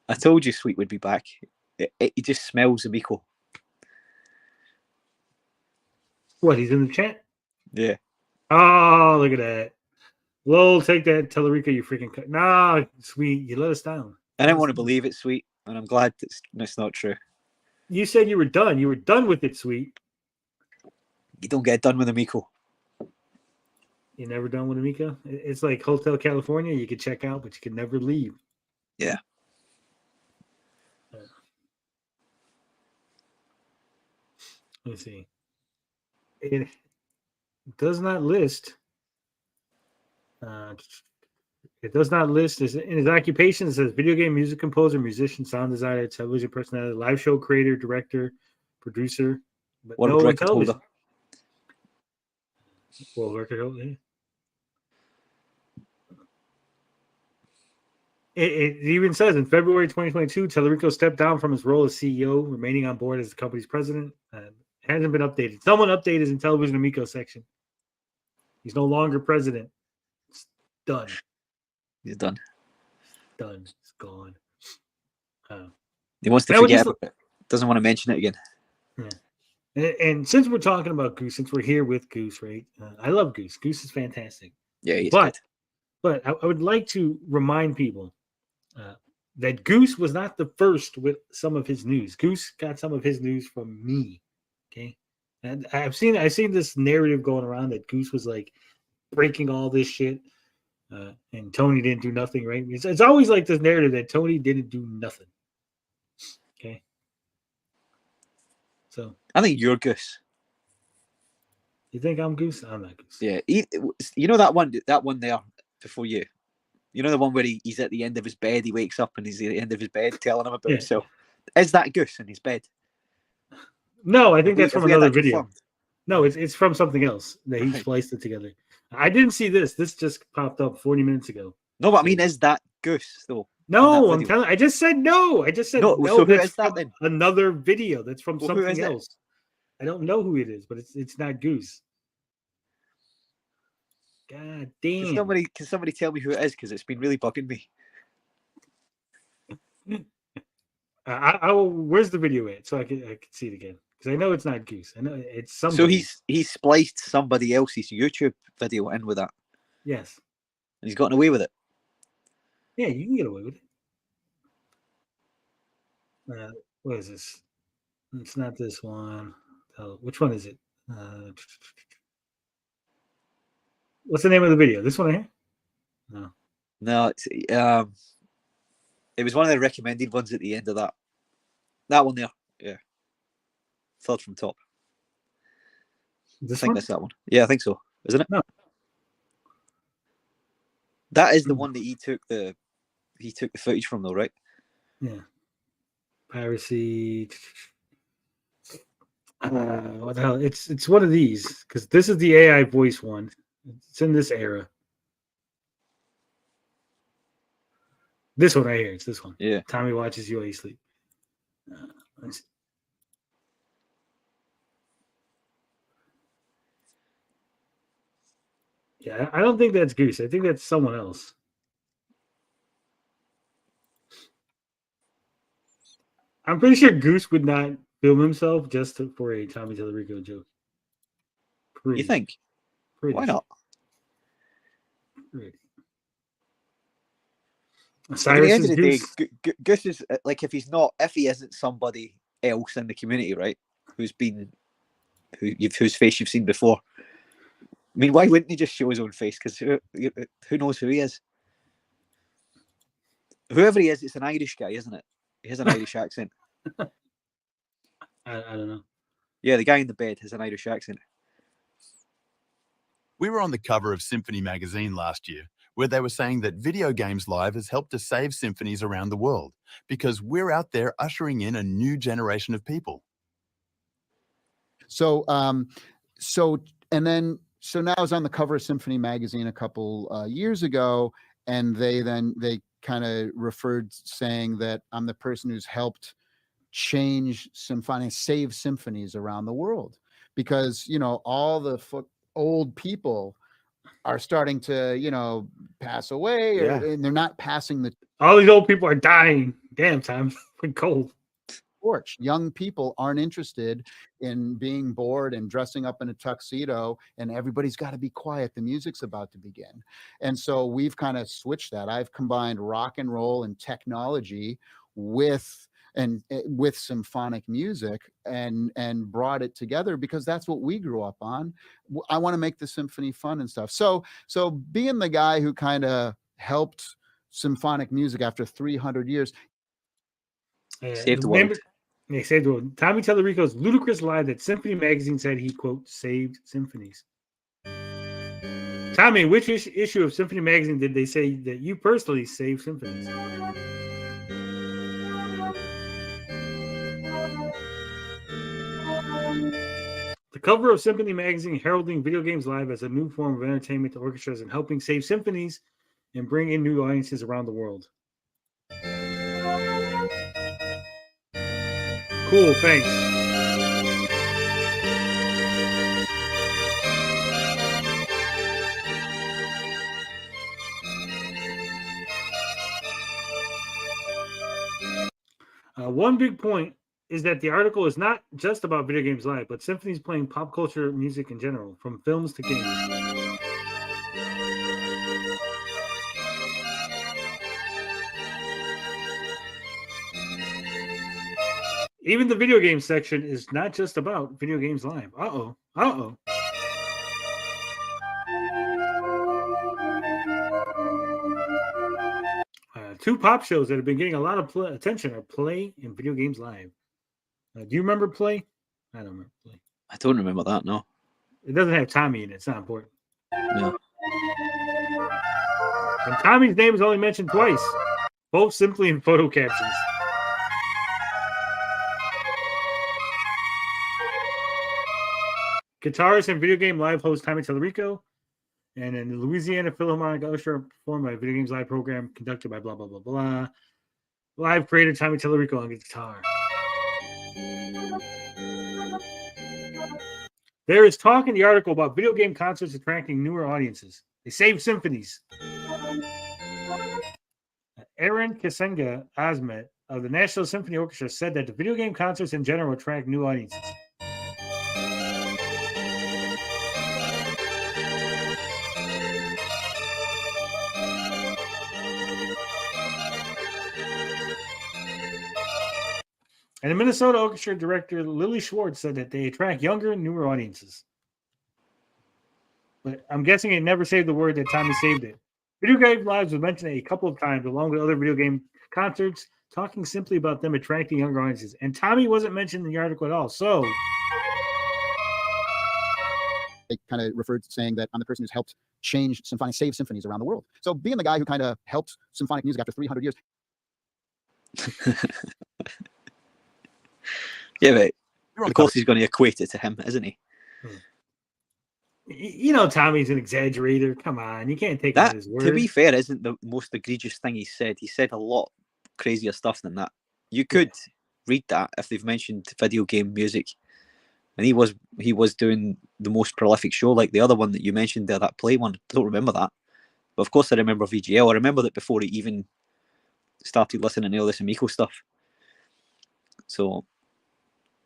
I told you Sweet would be back. It just smells Amico. What, he's in the chat? Yeah. Oh, look at that. Lol, take that, Tallarico, you freaking cut. Nah, Sweet, you let us down. I didn't want to believe it, Sweet, and I'm glad it's not true. You said you were done. You were done with it, Sweet. You don't get done with Amico. You're never done with Amico? It's like Hotel California. You can check out, but you can never leave. Yeah. Let me see. It does not list. It does not list in his occupation. It says video game music composer, musician, sound designer, television personality, live show creator, director, producer. But What no a record television. holder. Well, record holder. Yeah. It even says in February 2022, Tallarico stepped down from his role as CEO, remaining on board as the company's president. Hasn't been updated. Someone updated his Intellivision Amico section. He's no longer president. It's done. He's done. Done. It's gone. He wants to forget about it. Doesn't want to mention it again. Yeah. And since we're talking about Goose, since we're here with Goose, right? I love Goose. Goose is fantastic. Yeah, he's but good. I would like to remind people that Goose was not the first with some of his news. Goose got some of his news from me. Okay. And I've seen this narrative going around that Goose was like breaking all this shit, and Tony didn't do nothing, right? It's always like this narrative that Tony didn't do nothing. Okay. So I think you're Goose. you think I'm Goose? I'm not Goose. Yeah, you know that one there before you. You know the one where he's at the end of his bed, he wakes up and he's at the end of his bed telling him about himself. Is that Goose in his bed? No, I think that's from another video. Confirmed? No, it's from something else that he spliced it together. I didn't see this. This just popped up 40 minutes ago. No, but I mean, is that Goose though? No, I'm telling. I just said no. I just said no. So who is that then? Another video that's from something who else. I don't know who it is, but it's not Goose. God damn! Can somebody tell me who it is? Because it's been really bugging me. I will. Where's the video at so I can see it again? Because I know it's not Goose. I know it's somebody. So he's spliced somebody else's YouTube video in with that. Yes. And he's gotten away with it. Yeah, you can get away with it. What is this? It's not this one. Which one is it? What's the name of the video? This one right here? No, it's it was one of the recommended ones at the end of that. That one there, yeah. Third from top. This I think one? that's that one. Yeah, I think so. Isn't it? No. That is the one that he took the footage from, though, right? Yeah. Piracy. What the hell? It's one of these because this is the AI voice one. It's in this era. This one right here. It's this one. Yeah. Tommy watches you while you sleep. Yeah, I don't think that's Goose. I think that's someone else. I'm pretty sure Goose would not film himself just for a Tommy Tallarico joke. You think? Why not? Pretty. At the end of the day, Goose is like if he isn't somebody else in the community, right? Whose face you've seen before. I mean, why wouldn't he just show his own face? Because who knows who he is? Whoever he is, it's an Irish guy, isn't it? He has an Irish accent. I don't know. Yeah, the guy in the bed has an Irish accent. We were on the cover of Symphony magazine last year, where they were saying that Video Games Live has helped to save symphonies around the world because we're out there ushering in a new generation of people. So now I was on the cover of Symphony magazine a couple years ago, and they kind of referred saying that I'm the person who's helped change save symphonies around the world because, all the old people are starting to, pass away and they're not passing all these old people are dying. Damn, Tom, we're cold. torch. Young people aren't interested in being bored and dressing up in a tuxedo and everybody's got to be quiet. The music's about to begin. And so we've kind of switched that. I've combined rock and roll and technology with symphonic music and brought it together because that's what we grew up on. I want to make the symphony fun and stuff. So being the guy who kind of helped symphonic music after 300 years. Saved the world. Yeah, saved the world. Tommy Tallarico's ludicrous lie that Symphony magazine said he, quote, saved symphonies. Tommy, which issue of Symphony magazine did they say that you personally saved symphonies? The cover of Symphony magazine heralding Video Games Live as a new form of entertainment to orchestras and helping save symphonies and bring in new audiences around the world. Cool, thanks. One big point is that the article is not just about Video Games Live, but symphonies playing pop culture music in general, from films to games. Even the video game section is not just about video games live. Uh-oh. Two pop shows that have been getting a lot of attention are Play and Video Games Live. Do you remember Play? I don't remember Play. I don't remember that, no. It doesn't have Tommy in it. It's not important. No. And Tommy's name is only mentioned twice, both simply in photo captions. Guitarist and Video Game Live host Tommy Tallarico, and in the Louisiana Philharmonic Orchestra performed by a Video Games Live program conducted by blah, blah, blah, blah. Live creator Tommy Tallarico on guitar. There is talk in the article about video game concerts attracting newer audiences. They save symphonies. Aaron Kasenga Ahmed of the National Symphony Orchestra said that the video game concerts in general attract new audiences. And the Minnesota Orchestra director Lily Schwartz said that they attract younger and newer audiences. But I'm guessing it never saved the word that Tommy saved it. Video Game Lives was mentioned a couple of times along with other video game concerts, talking simply about them attracting younger audiences. And Tommy wasn't mentioned in the article at all. So they kind of referred to saying that I'm the person who's helped change save symphonies around the world. So being the guy who kind of helped symphonic music after 300 years. Yeah, but of course he's going to equate it to him, isn't he? You know, Tommy's an exaggerator. Come on, you can't take that at his word. To be fair, isn't the most egregious thing he said. He said a lot crazier stuff than that. You could read that if they've mentioned video game music, and he was doing the most prolific show, like the other one that you mentioned there, that Play one. I don't remember that, but of course I remember VGL. I remember that before he even started listening to all this Amico stuff. So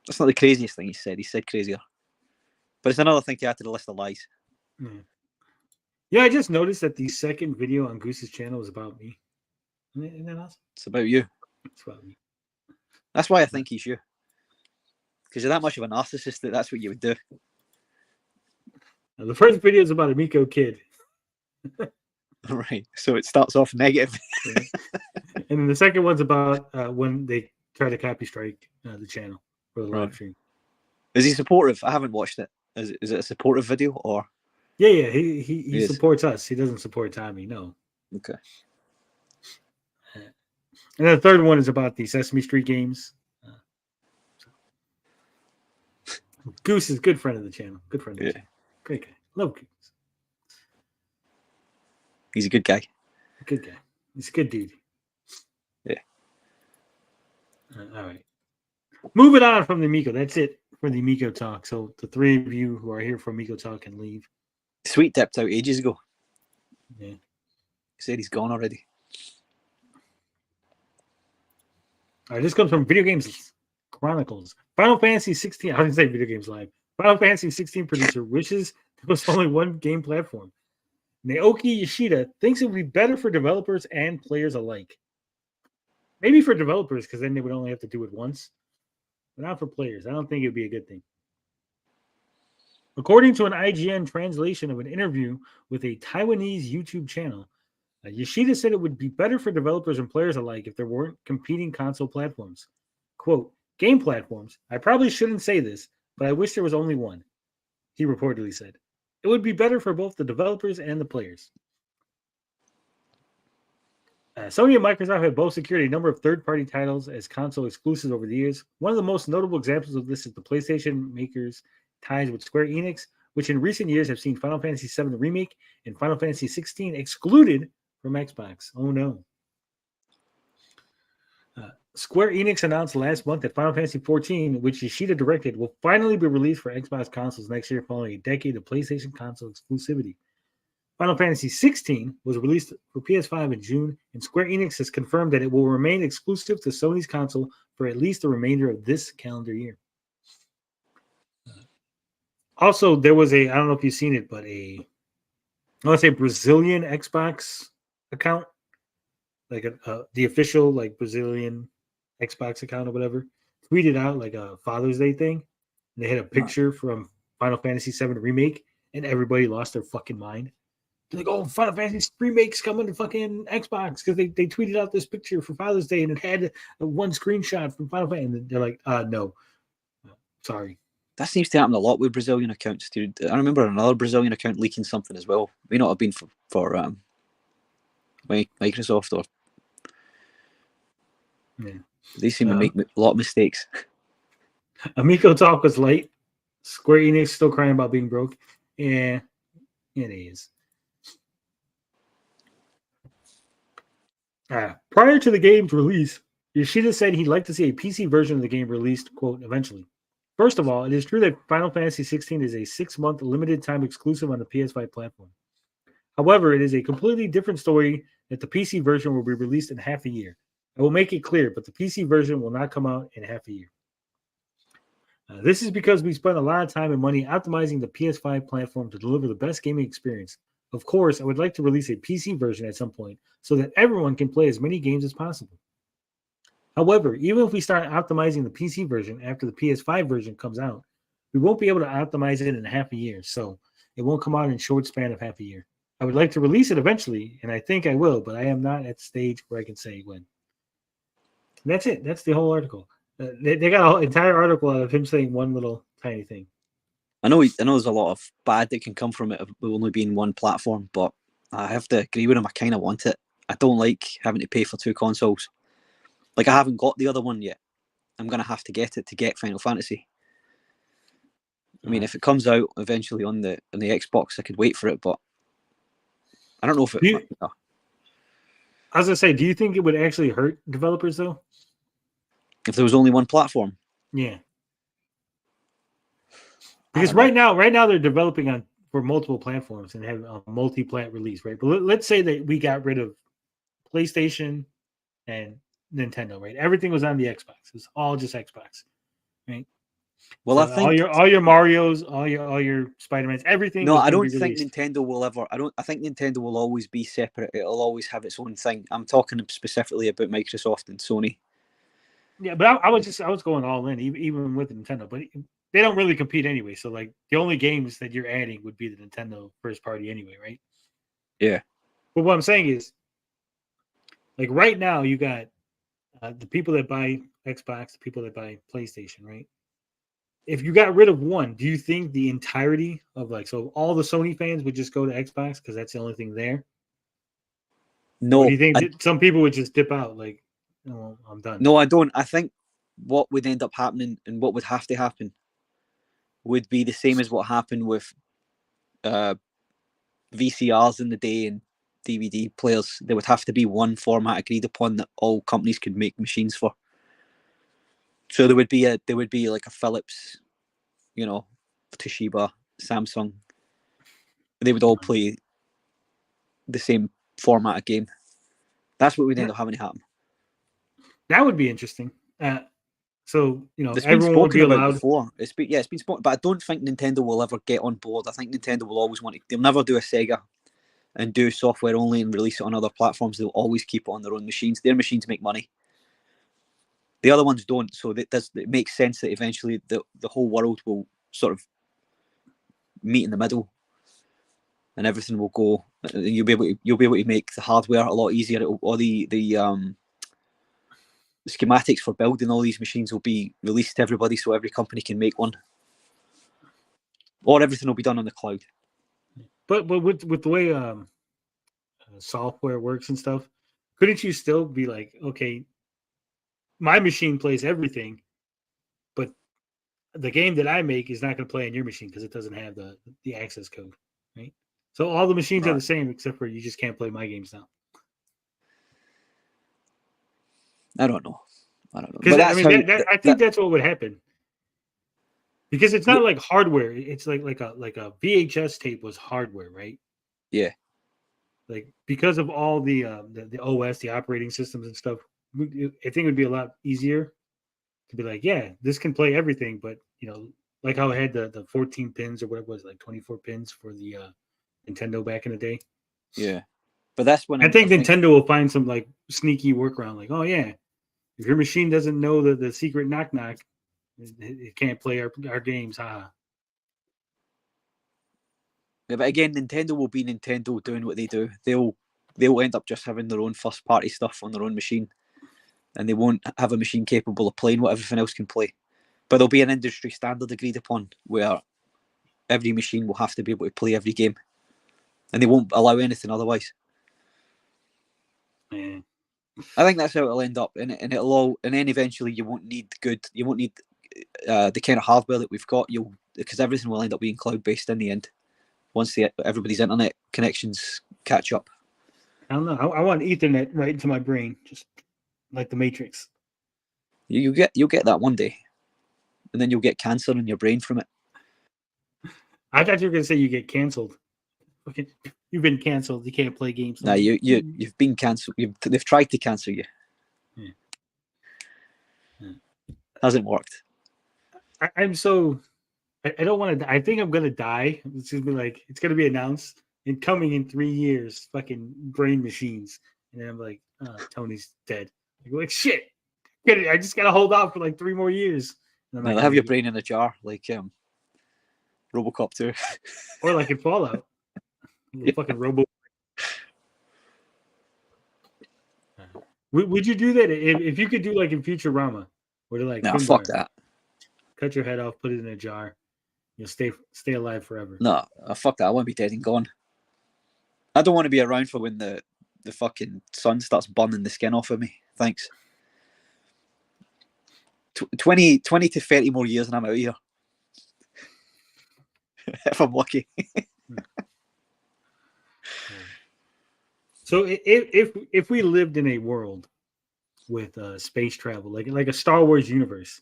that's not the craziest thing he said. He said crazier. But it's another thing to add to the list of lies. Yeah, I just noticed that the second video on Goose's channel is about me. Isn't that awesome? It's about you. It's about me. That's why I think he's you. Because you're that much of a narcissist that that's what you would do. Now, the first video is about Amico Kid. Right. So it starts off negative. And then the second one's about when they try to copy strike the channel for the live stream. Is he supportive? I haven't watched it. Is it a supportive video or? Yeah. He supports us. He doesn't support Tommy. No. Okay. And the third one is about the Sesame Street games. Goose is a good friend of the channel. Good friend of the channel. Great guy. Love Goose. He's a good guy. Good guy. He's a good dude. Yeah. All right. Moving on from the Amico. That's it for the Amico talk. So the three of you who are here for Amico talk can leave. Sweet dipped out ages ago. Yeah. He said he's gone already. All right. This comes from Video Games Chronicles. Final Fantasy 16. I didn't say Video Games Live. Final Fantasy 16 producer wishes there was only one game platform. Naoki Yoshida thinks it would be better for developers and players alike. Maybe for developers, because then they would only have to do it once. But not for players. I don't think it would be a good thing. According to an IGN translation of an interview with a Taiwanese YouTube channel, Yoshida said it would be better for developers and players alike if there weren't competing console platforms. Quote, game platforms. I probably shouldn't say this, but I wish there was only one. He reportedly said. It would be better for both the developers and the players. Sony and Microsoft have both secured a number of third-party titles as console exclusives over the years. One of the most notable examples of this is the PlayStation makers' ties with Square Enix, which in recent years have seen Final Fantasy VII Remake and Final Fantasy XVI excluded from Xbox. Oh no. Square Enix announced last month that Final Fantasy XIV, which Yoshida directed, will finally be released for Xbox consoles next year following a decade of PlayStation console exclusivity. Final Fantasy XVI was released for PS5 in June, and Square Enix has confirmed that it will remain exclusive to Sony's console for at least the remainder of this calendar year. Also, there was I don't know if you've seen it, but I want to say Brazilian Xbox account, like the official like Brazilian Xbox account or whatever. tweeted out like a Father's Day thing. They had a picture from Final Fantasy VII Remake, and everybody lost their fucking mind. They're like, oh, Final Fantasy Remake's coming to fucking Xbox because they tweeted out this picture for Father's Day and it had one screenshot from Final Fantasy. And they're like, no, sorry. That seems to happen a lot with Brazilian accounts, dude. I remember another Brazilian account leaking something as well. May not have been for Microsoft or. Yeah. They seem to make a lot of mistakes. Amico talk was late. Square Enix still crying about being broke. Yeah, it is. Prior to the game's release, Yoshida said he'd like to see a PC version of the game released, quote, eventually. First of all, it is true that Final Fantasy XVI is a 6-month limited time exclusive on the PS5 platform. However, it is a completely different story that the PC version will be released in half a year. I will make it clear, but the PC version will not come out in half a year. This is because we spent a lot of time and money optimizing the PS5 platform to deliver the best gaming experience. Of course, I would like to release a PC version at some point so that everyone can play as many games as possible. However, even if we start optimizing the PC version after the PS5 version comes out, we won't be able to optimize it in half a year, so it won't come out in a short span of half a year. I would like to release it eventually, and I think I will, but I am not at the stage where I can say when. And that's it. That's the whole article. They got an entire article out of him saying one little tiny thing. I know there's a lot of bad that can come from it only being one platform, but I have to agree with him. I kind of want it. I don't like having to pay for 2 consoles. Like, I haven't got the other one yet. I'm going to have to get it to get Final Fantasy. I mean, if it comes out eventually on the Xbox, I could wait for it, but I don't know if it... I was going to say, do you think it would actually hurt developers, though? If there was only one platform? Yeah. Because right now they're developing for multiple platforms and have a multi-plat release, right? But let's say that we got rid of PlayStation and Nintendo, right? Everything was on the Xbox. It was all just Xbox, right? Well, so I think all your Marios, all your Spider-Mans, everything. No, I don't think Nintendo will ever. I think Nintendo will always be separate. It'll always have its own thing. I'm talking specifically about Microsoft and Sony. Yeah, but I was going all in, even with Nintendo, but they don't really compete anyway. So like the only games that you're adding would be the Nintendo first party anyway, right? Yeah. But what I'm saying is, like right now, you got the people that buy Xbox, the people that buy PlayStation, right? If you got rid of one, do you think the entirety of so all the Sony fans would just go to Xbox because that's the only thing there? No. Or do you think that some people would just dip out like, oh, I'm done? No, I don't. I think what would end up happening and what would have to happen would be the same as what happened with VCRs in the day and DVD players. There would have to be one format agreed upon that all companies could make machines for. So there would be like a Philips, Toshiba, Samsung. They would all play the same format of game. That's what would end up having to happen. That would be interesting. So it's been everyone would be spoken about allowed. before. It's been spoken, but I don't think Nintendo will ever get on board. I think Nintendo will always want to. They'll never do a Sega and do software only and release it on other platforms. They'll always keep it on their own machines. Their machines make money. The other ones don't, so it makes sense that eventually the whole world will sort of meet in the middle, and everything will go. You'll be able to make the hardware a lot easier. Or the schematics for building all these machines will be released to everybody, so every company can make one, or everything will be done on the cloud. But with the way software works and stuff, couldn't you still be like, okay, my machine plays everything, but the game that I make is not going to play on your machine because it doesn't have the access code, right? So all the machines are the same except for you just can't play my games now. I don't know. But I think that's what would happen. Because it's not like hardware. It's like a VHS tape was hardware, right? Yeah. Like because of all the OS, the operating systems and stuff, I think it would be a lot easier to be like, yeah, this can play everything, but like how it had the 14 pins or what it was, like 24 pins for the Nintendo back in the day. Yeah, but that's when I think Nintendo will find some like sneaky workaround, like, oh yeah, If your machine doesn't know the secret knock knock, it can't play our games. Yeah, but again, Nintendo will be Nintendo doing what they do. They'll end up just having their own first party stuff on their own machine, and they won't have a machine capable of playing what everything else can play. But there'll be an industry standard agreed upon where every machine will have to be able to play every game, and they won't allow anything otherwise. Yeah. I think that's how it'll end up, and then eventually you won't need the kind of hardware that we've got. Because everything will end up being cloud based in the end. Once everybody's internet connections catch up. I don't know. I want Ethernet right into my brain, just like the Matrix. You'll get that one day, and then you'll get cancer in your brain from it. I thought you were gonna say you get canceled. Okay, you've been canceled. You can't play games. No, you've been cancelled. They've tried to cancel you. Yeah. Hasn't worked. I'm so. I don't want to. I think I'm gonna die. It's gonna be like it's gonna be announced and coming in 3 years. Fucking brain machines, and then I'm like, oh, Tony's dead. Like shit. I just gotta hold out for like 3 more years. No, they have your brain in a jar, like RoboCop 2, or like in Fallout. Fucking Robo. Would you do that if you could do like in Futurama, where they're like, no, fuck that. Cut your head off, put it in a jar. You'll stay alive forever. No, fuck that. I want to be dead and gone. I don't want to be around for when the fucking sun starts burning the skin off of me. Thanks. 20 to 30 more years and I'm out of here. If I'm lucky. So if we lived in a world with space travel, like a Star Wars universe,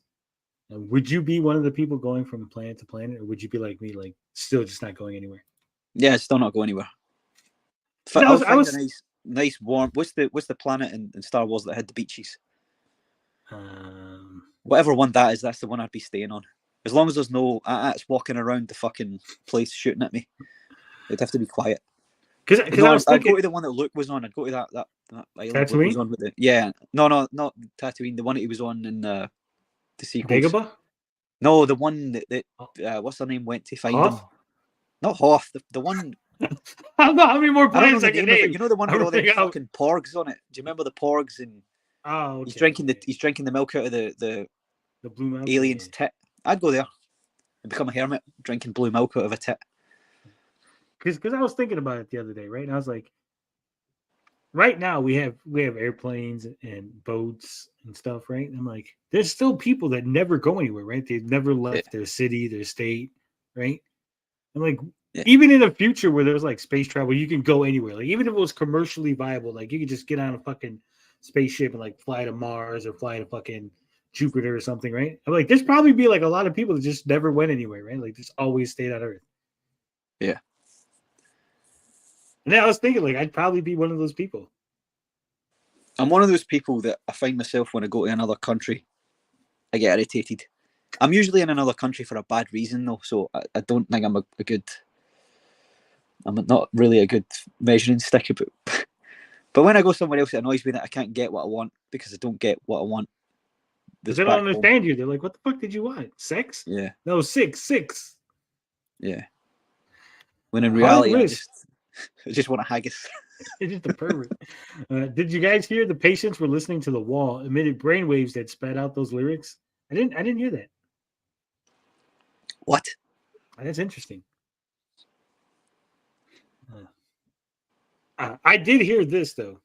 would you be one of the people going from planet to planet, or would you be like me, like still just not going anywhere? Yeah, still not going anywhere. I was a nice warm. What's the planet in Star Wars that had the beaches? Whatever one that is, that's the one I'd be staying on. As long as there's no AT-ATs walking around the fucking place shooting at me, it'd have to be quiet. Because I'd go to the one that Luke was on. I'd go to that island Luke was on with it. Yeah, no, not Tatooine. The one that he was on in the sequels. Dagobah? No, the one that what's her name went to find him. Not Hoth. The one. I don't know how many more planets I can name. You know the one with all the fucking porgs on it. Do you remember the porgs? And okay. He's drinking the milk out of the blue milk alien's tit. I'd go there and become a hermit, drinking blue milk out of a tit. Because I was thinking about it the other day, right? And I was like, right now we have airplanes and boats and stuff, right? And I'm like, there's still people that never go anywhere, right? They've never left their city, their state, right? I'm like, even in the future where there's like space travel, you can go anywhere. Like even if it was commercially viable, like you could just get on a fucking spaceship and like fly to Mars or fly to fucking Jupiter or something, right? I'm like, there's probably be like a lot of people that just never went anywhere, right? Like just always stayed on Earth. Yeah. And then I was thinking, like, I'd probably be one of those people. I'm one of those people that I find myself when I go to another country, I get irritated. I'm usually in another country for a bad reason, though, so I don't think I'm not really a good measuring stick. But when I go somewhere else, it annoys me that I can't get what I want because I don't get what I want. Because they don't understand you. They're like, what the fuck did you want? Sex? Yeah. No, six. Yeah. When in reality, I just want a haggis. It's just a pervert. Did you guys hear the patients were listening to The Wall emitted brainwaves that spat out those lyrics? I didn't hear that. What? That's interesting. I did hear this though.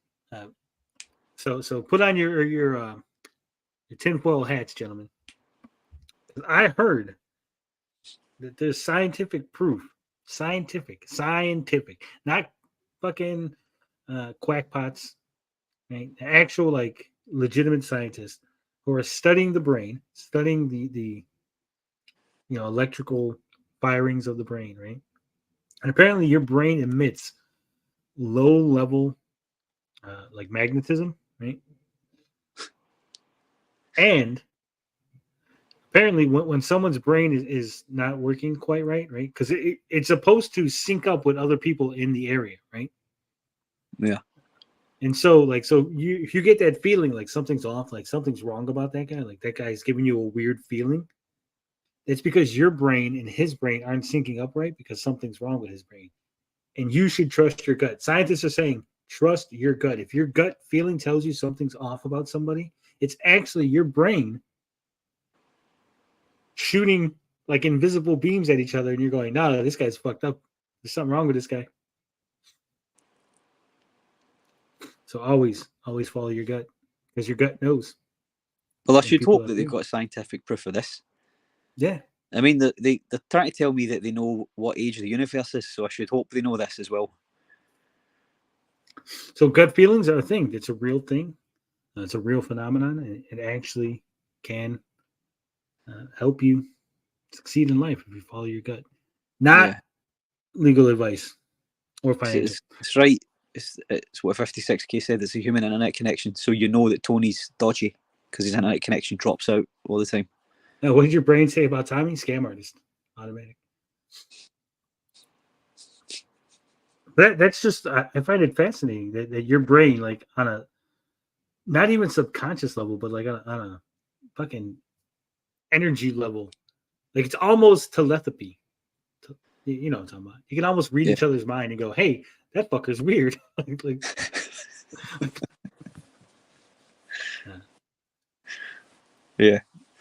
So put on your tinfoil hats, gentlemen. I heard that there's scientific proof. Scientific, not fucking quackpots, right? Actual like legitimate scientists who are studying the brain, studying the electrical firings of the brain, right? And apparently your brain emits low level like magnetism, right? And apparently when someone's brain is not working quite right? Because it's supposed to sync up with other people in the area, right? Yeah. And so, like, if you get that feeling like something's off, like something's wrong about that guy, like that guy's giving you a weird feeling, it's because your brain and his brain aren't syncing up right because something's wrong with his brain. And you should trust your gut. Scientists are saying, trust your gut. If your gut feeling tells you something's off about somebody, it's actually your brain shooting like invisible beams at each other, and you're going, no, this guy's fucked up. There's something wrong with this guy. So always follow your gut because your gut knows. Well, I And should people hope are that they've doing. got scientific proof of this. Yeah. I mean, they're trying to tell me that they know what age the universe is, so I should hope they know this as well. So gut feelings are a thing. It's a real thing. It's a real phenomenon. And it actually can help you succeed in life if you follow your gut. Not legal advice or financial. It's right. It's what 56K said. It's a human internet connection, so you know that Tony's dodgy because his internet connection drops out all the time. Now, what did your brain say about Tommy? Scam artist. Automatic. That's just, I find it fascinating that your brain, like on a, not even subconscious level, but like on a fucking energy level, like it's almost telepathy. You know what I'm talking about. You can almost read each other's mind and go, hey, that fucker's weird. like, yeah.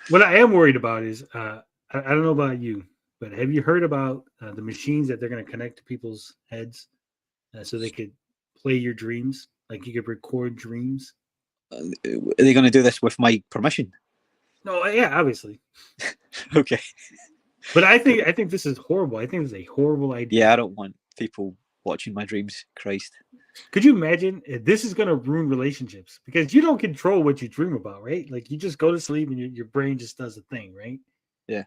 What I am worried about is, I don't know about you, but have you heard about the machines that they're going to connect to people's heads so they could play your dreams? Like you could record dreams. Are they going to do this with my permission? No, yeah, obviously. Okay. But I think this is horrible. I think it's a horrible idea. Yeah, I don't want people watching my dreams. Christ. Could you imagine? This is going to ruin relationships because you don't control what you dream about, right? Like you just go to sleep and your brain just does a thing, right? Yeah.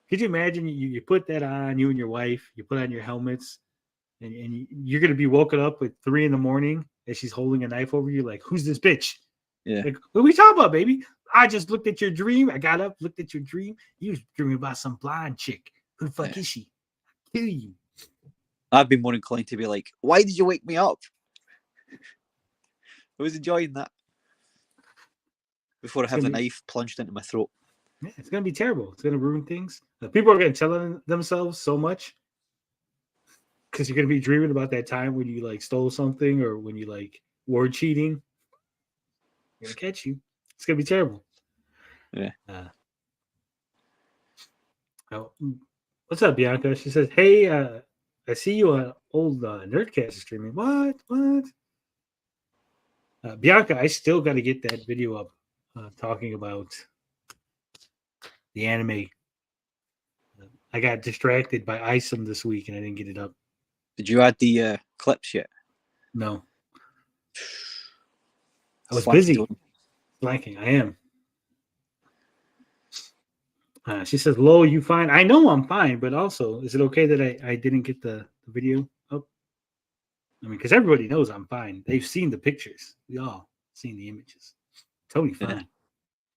Could you imagine you put that on, you and your wife, you put on your helmets, and you're going to be woken up at 3 a.m. as she's holding a knife over you, like, who's this bitch? Yeah. Like, what are we talking about, baby? I just looked at your dream. I got up, looked at your dream. You was dreaming about some blonde chick. Who the fuck is she? Kill you. I've been more inclined to be like, why did you wake me up? I was enjoying that before I have the knife plunged into my throat. Yeah, it's going to be terrible. It's going to ruin things. People are going to tell themselves so much because you're going to be dreaming about that time when you like stole something or when you like were cheating. They're going to catch you. It's going to be terrible. Yeah. What's up, Bianca? She says, hey, I see you on old Nerdcast streaming. What? Bianca, I still got to get that video up talking about the anime. I got distracted by ISOM this week and I didn't get it up. Did you add the clips yet? No. I was busy. Slacking. I am. She says, Lo, you fine? I know I'm fine, but also, is it okay that I didn't get the video up? I mean, because everybody knows I'm fine. They've seen the pictures. We all seen the images. Totally fine. Yeah.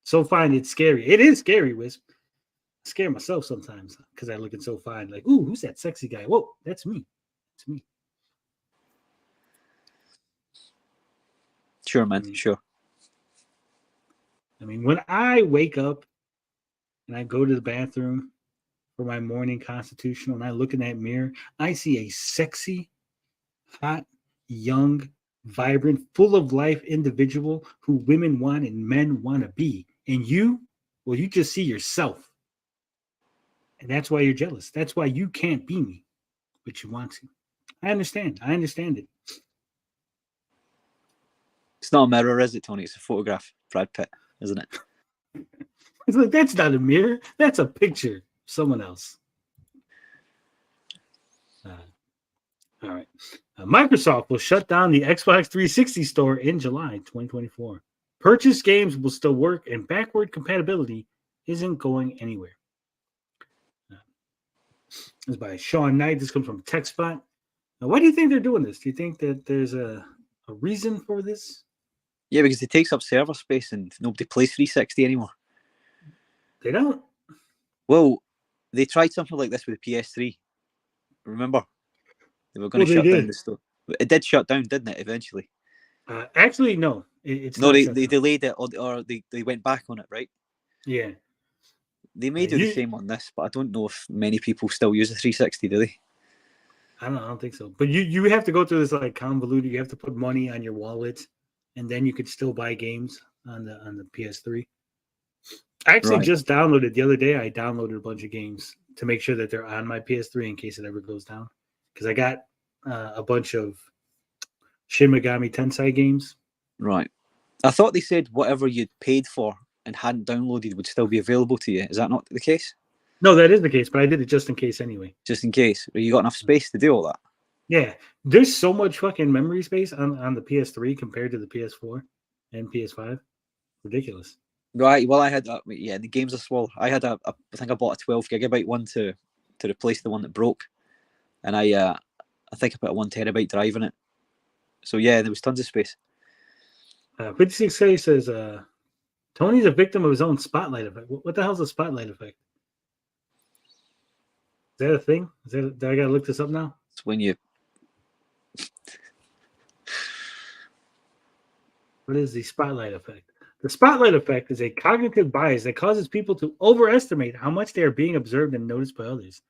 So fine, it's scary. It is scary, Wisp. I scare myself sometimes because I'm looking so fine. Like, ooh, who's that sexy guy? Whoa, that's me. It's me. Sure, man. Sure. I mean, when I wake up and I go to the bathroom for my morning constitutional and I look in that mirror, I see a sexy, hot, young, vibrant, full of life individual who women want and men want to be. And you, well, you just see yourself. And that's why you're jealous. That's why you can't be me, but you want to. I understand. I understand it. It's not a mirror, is it, Tony? It's a photograph, Brad Pitt, isn't it? It's like, that's not a mirror. That's a picture of someone else. All right. Microsoft will shut down the Xbox 360 store in July 2024. Purchase games will still work, and backward compatibility isn't going anywhere. This is by Sean Knight. This comes from TechSpot. Now, why do you think they're doing this? Do you think that there's a reason for this? Yeah, because it takes up server space and nobody plays 360 anymore. They don't. Well, they tried something like this with the PS3. Remember? They were going to shut down the store. It did shut down, didn't it, eventually? Actually, no. It's No, not they shut down. delayed it, or they went back on it, right? Yeah. They may do the same on this, but I don't know if many people still use the 360, do they? I don't think so. But you have to go through this like convoluted. You have to put money on your wallet, and then you could still buy games on the PS3. I actually just downloaded the other day. I downloaded a bunch of games to make sure that they're on my PS3 in case it ever goes down. Because I got a bunch of Shin Megami Tensei games. Right. I thought they said whatever you'd paid for and hadn't downloaded would still be available to you. Is that not the case? No, that is the case, but I did it just in case anyway. Just in case. You got enough space to do all that? Yeah. There's so much fucking memory space on the PS3 compared to the PS4 and PS5. Ridiculous. Right. Well, I had the games are small. I think I bought a 12 gigabyte one to replace the one that broke, and I think I put a 1 terabyte drive in it. So yeah, there was tons of space. 56K says Tony's a victim of his own spotlight effect. What the hell's a spotlight effect? Is that a thing? Do I gotta look this up now? It's when you. What is the spotlight effect? The spotlight effect is a cognitive bias that causes people to overestimate how much they are being observed and noticed by others.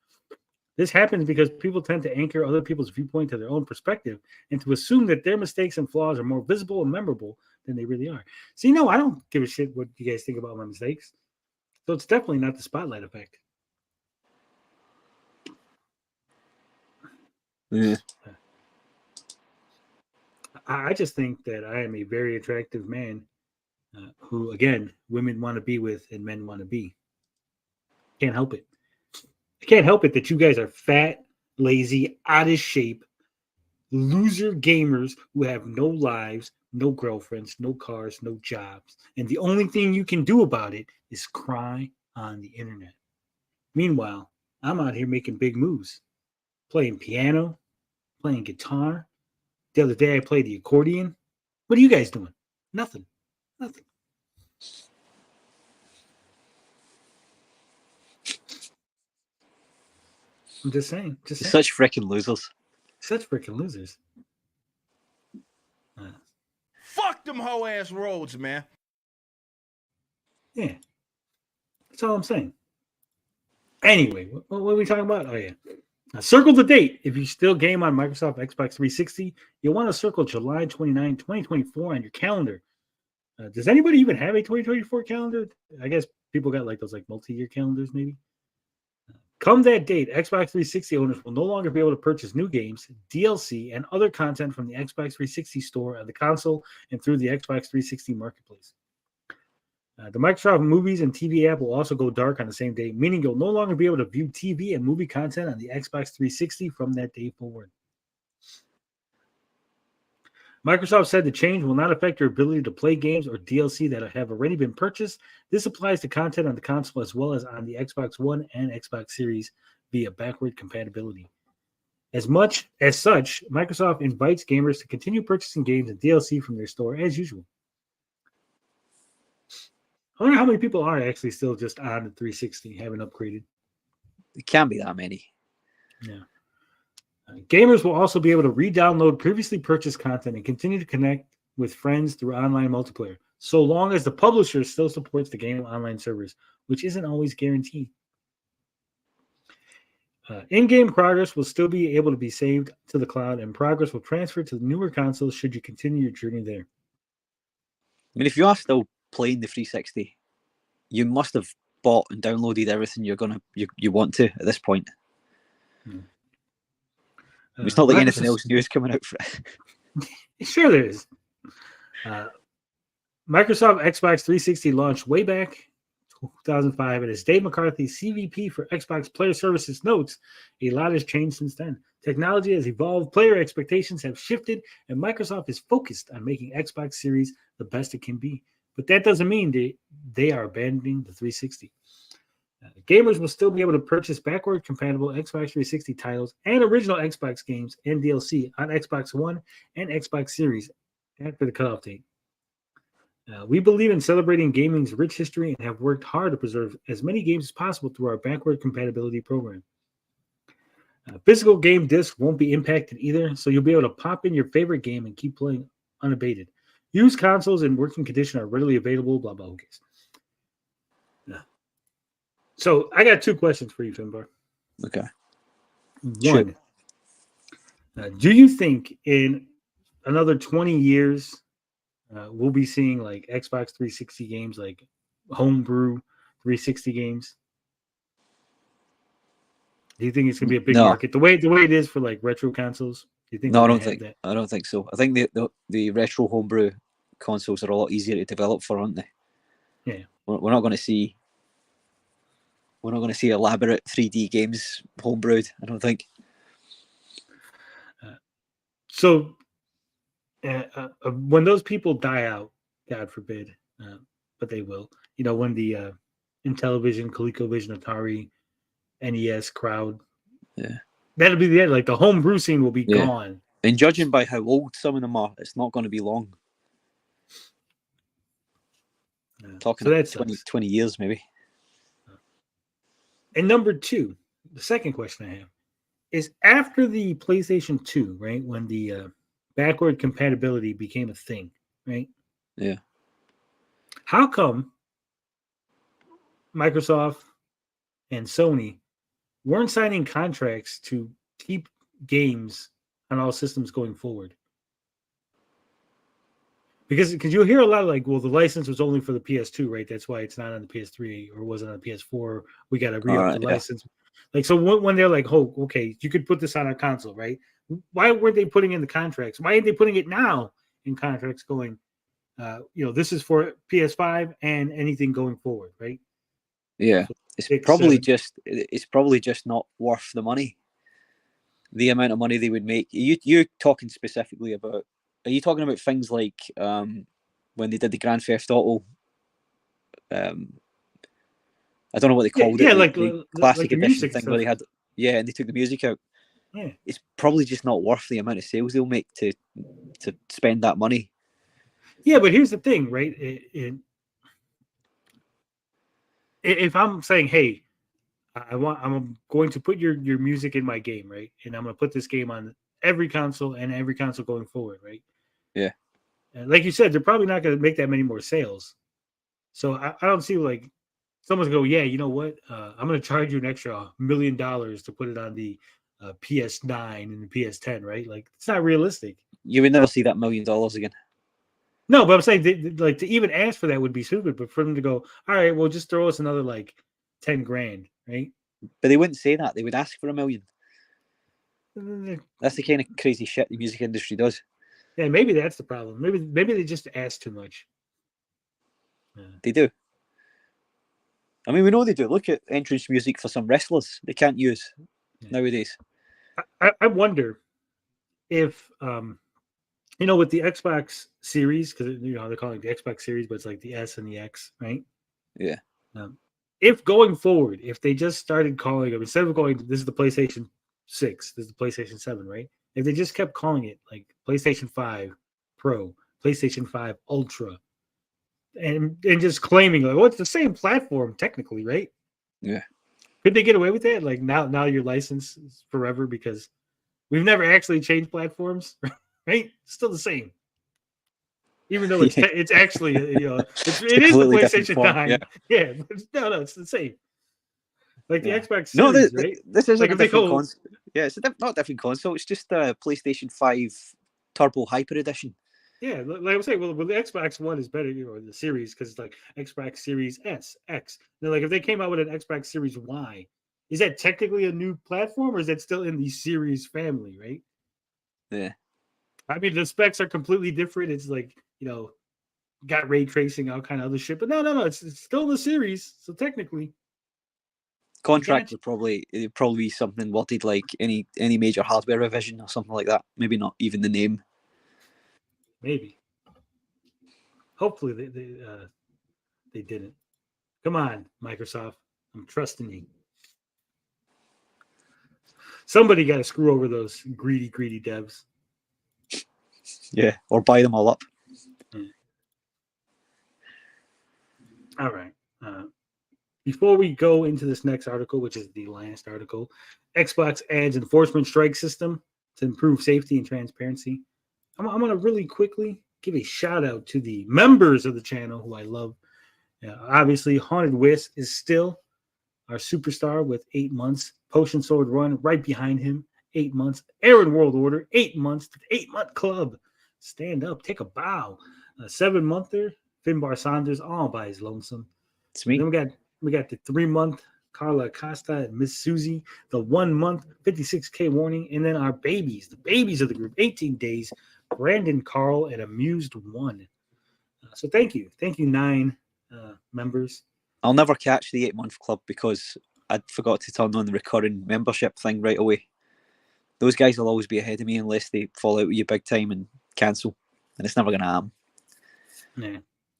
This happens because people tend to anchor other people's viewpoint to their own perspective and to assume that their mistakes and flaws are more visible and memorable than they really are. See, no, I don't give a shit what you guys think about my mistakes. So it's definitely not the spotlight effect. Yeah. I just think that I am a very attractive man who, again, women want to be with and men want to be. Can't help it. I can't help it that you guys are fat, lazy, out of shape, loser gamers who have no lives, no girlfriends, no cars, no jobs. And the only thing you can do about it is cry on the internet. Meanwhile, I'm out here making big moves, playing piano, playing guitar. The other day I played the accordion. What are you guys doing? Nothing. Nothing. I'm just saying. Such freaking losers. Such freaking losers. Fuck them hoe ass roads, man. Yeah. That's all I'm saying. Anyway, what are we talking about? Oh, yeah. Now, circle the date. If you still game on Microsoft Xbox 360, you'll want to circle July 29, 2024 on your calendar. Does anybody even have a 2024 calendar? I guess people got like those like multi-year calendars maybe. Come that date, Xbox 360 owners will no longer be able to purchase new games, DLC, and other content from the Xbox 360 store on the console and through the Xbox 360 marketplace. The Microsoft Movies and TV app will also go dark on the same day, meaning you'll no longer be able to view TV and movie content on the Xbox 360 from that day forward. Microsoft said the change will not affect your ability to play games or DLC that have already been purchased. This applies to content on the console as well as on the Xbox One and Xbox Series via backward compatibility. As such, Microsoft invites gamers to continue purchasing games and DLC from their store as usual. I wonder how many people are actually still just on the 360, haven't upgraded. It can't be that many. Yeah. Gamers will also be able to re-download previously purchased content and continue to connect with friends through online multiplayer, so long as the publisher still supports the game online servers, which isn't always guaranteed. In-game progress will still be able to be saved to the cloud, and progress will transfer to the newer consoles should you continue your journey there. I mean, if you are still playing the 360, you must have bought and downloaded everything you want to at this point. It's not like anything else new is coming out for it. Sure there is. Microsoft Xbox 360 launched way back 2005, and as Dave McCarthy, CVP for Xbox Player Services, notes, a lot has changed since then. Technology has evolved, player expectations have shifted, and Microsoft is focused on making Xbox Series the best it can be. But that doesn't mean they are abandoning the 360. Gamers will still be able to purchase backward compatible Xbox 360 titles and original Xbox games and DLC on Xbox One and Xbox Series after the cutoff date. We believe in celebrating gaming's rich history and have worked hard to preserve as many games as possible through our backward compatibility program. Physical game discs won't be impacted either, so you'll be able to pop in your favorite game and keep playing unabated. Used consoles in working condition are readily available. Blah blah. Okay. Yeah. So I got 2 questions for you, Finbar. Okay. One, do you think in another 20 years we'll be seeing like Xbox 360 games, like homebrew 360 games? Do you think it's gonna be a big No. market the way it is for like retro consoles? Do you think? No, we're I gonna don't have think. that? I don't think so. I think the retro homebrew consoles are a lot easier to develop for, aren't they? Yeah. We're not going to see. We're not going to see elaborate 3D games homebrewed. I don't think. So when those people die out, God forbid, but they will. You know, when the Intellivision, ColecoVision, Atari, NES crowd, that'll be the end. Like the homebrew scene will be gone. And judging by how old some of them are, it's not going to be long. Talking so that's 20 years maybe. And number 2, the second question I have is after the PlayStation 2, right? When the backward compatibility became a thing, right? Yeah. How come Microsoft and Sony weren't signing contracts to keep games on all systems going forward? Because you'll hear a lot of like, well, the license was only for the PS2, right? That's why it's not on the PS3 or wasn't on the PS4. We got to re-up the license. Like, so when they're like, oh, okay, you could put this on our console, right? Why weren't they putting in the contracts? Why aren't they putting it now in contracts going, this is for PS5 and anything going forward, right? Yeah. So it's probably just not worth the money. The amount of money they would make. You're talking specifically about. Are you talking about things like when they did the Grand Theft Auto? I don't know what they called it. Yeah, the classic like edition thing stuff. where they had, and they took the music out. Yeah, it's probably just not worth the amount of sales they'll make to spend that money. Yeah, but here's the thing, right? If I'm saying, hey, I'm going to put your music in my game, right? And I'm going to put this game on every console and every console going forward, right? Yeah. And like you said, they're probably not going to make that many more sales. So I don't see like someone's go, yeah, you know what? I'm going to charge you an extra $1 million to put it on the PS9 and the PS10, right? Like it's not realistic. You would never see that $1 million again. No, but I'm saying like to even ask for that would be stupid. But for them to go, all right, well, just throw us another like 10 grand, right? But they wouldn't say that. They would ask for $1 million. That's the kind of crazy shit the music industry does. Yeah, maybe that's the problem. Maybe they just ask too much. Yeah. They do. I mean, we know they do. Look at entrance music for some wrestlers. They can't use nowadays. I wonder if with the Xbox Series, because they're calling it the Xbox Series, but it's like the S and the X, right? Yeah. If going forward, if they just started calling them, instead of going, this is the PlayStation 6, this is the PlayStation 7, right? If they just kept calling it like PlayStation 5 Pro, PlayStation 5 Ultra, and just claiming like, well, it's the same platform technically, right? Yeah. Could they get away with that? Like now your license is forever because we've never actually changed platforms, right? It's still the same. Even though it's actually it is the PlayStation 9. Yeah, no, it's the same. Like the Xbox Series, right? This is like a different console. Yeah, it's not a different console. It's just a PlayStation 5 Turbo Hyper Edition. Yeah, like I'm saying, well, the Xbox One is better, the series, because it's like Xbox Series S, X. Now, like if they came out with an Xbox Series Y, is that technically a new platform, or is that still in the Series family, right? Yeah. I mean, the specs are completely different. It's like, got ray tracing, all kind of other shit. But no, it's still the Series, so technically. Contract would probably be something worded like any major hardware revision or something like that. Maybe not even the name. Maybe. Hopefully they didn't. Come on, Microsoft. I'm trusting you. Somebody got to screw over those greedy devs. Yeah, or buy them all up. All right. Before we go into this next article, which is the last article, Xbox adds enforcement strike system to improve safety and transparency. I'm going to really quickly give a shout out to the members of the channel who I love. Obviously, Haunted Wisp is still our superstar with 8 months. Potion Sword Run right behind him, 8 months. Aaron World Order, 8 months. 8-month club. Stand up, take a bow. 7-monther, Finbar Saunders, all by his lonesome. It's me. Then we got the 3-month Carla Acosta and Miss Susie, the 1 month 56K warning, and then our babies, the babies of the group, 18 days, Brandon, Carl, and Amused One. So thank you, 9 members. I'll never catch the 8-month club because I forgot to turn on the recurring membership thing right away. Those guys will always be ahead of me unless they fall out with you big time and cancel, and it's never going to happen. Yeah.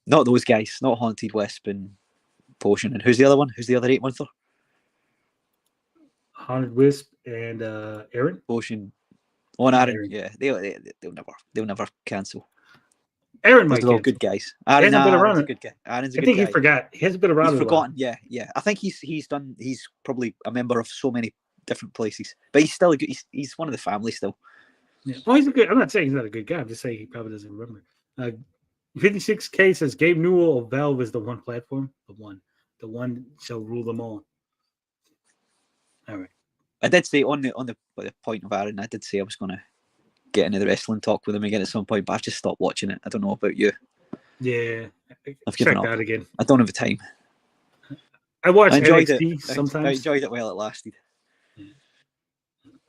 Not those guys, not Haunted Wisp and Potion. And who's the other one? Who's the other 8-monther? Haunted Wisp and Aaron. Potion. Oh, and Aaron. Aaron. Yeah, they'll never cancel. Aaron might They're all cancel. good guys. Aaron's a good guy. Aaron's a good guy. I think he forgot. He hasn't been around. He's forgotten. Yeah. I think he's probably a member of so many different places, but he's still a good. He's one of the family still. Yeah. Oh, he's a good. I'm not saying he's not a good guy. I'm just saying he probably doesn't remember. 56K says Gabe Newell of Valve is the one platform. The one shall rule them all. All right. I did say on the point of Aaron, I did say I was going to get into the wrestling talk with him again at some point, but I've just stopped watching it. I don't know about you. Yeah, I've given up. Out again. I don't have the time. I watched enjoyed NXT it. sometimes. I enjoyed it while it lasted. Yeah.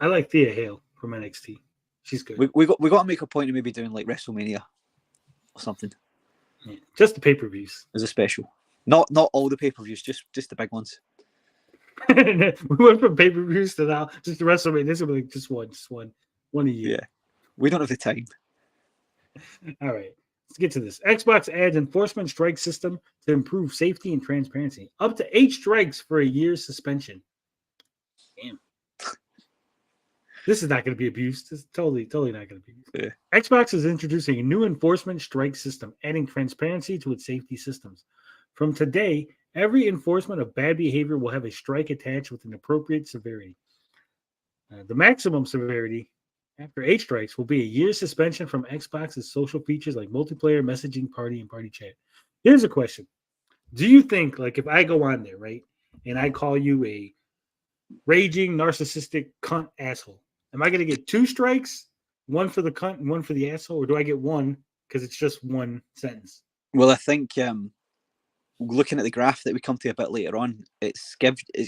I like Thea Hale from NXT. She's good. We got to make a point of maybe doing like WrestleMania or something. Yeah. Just the pay-per-views as a special. Not all the pay-per-views, just the big ones. We went from pay-per-views to now just the WrestleMania. This will be like just one a year. Yeah, we don't have the time. All right, let's get to this. Xbox adds enforcement strike system to improve safety and transparency. Up to 8 strikes for a year's suspension. Damn. This is not going to be abused. This is totally not going to be abused. Yeah. Xbox is introducing a new enforcement strike system, adding transparency to its safety systems. From today, every enforcement of bad behavior will have a strike attached with an appropriate severity. The maximum severity after 8 strikes will be a year's suspension from Xbox's social features like multiplayer, messaging, party, and party chat. Here's a question. Do you think, like, if I go on there, right, and I call you a raging, narcissistic cunt asshole, am I going to get 2 strikes, 1 for the cunt and 1 for the asshole, or do I get 1 because it's just 1 sentence? Well, I think looking at the graph that we come to a bit later on, it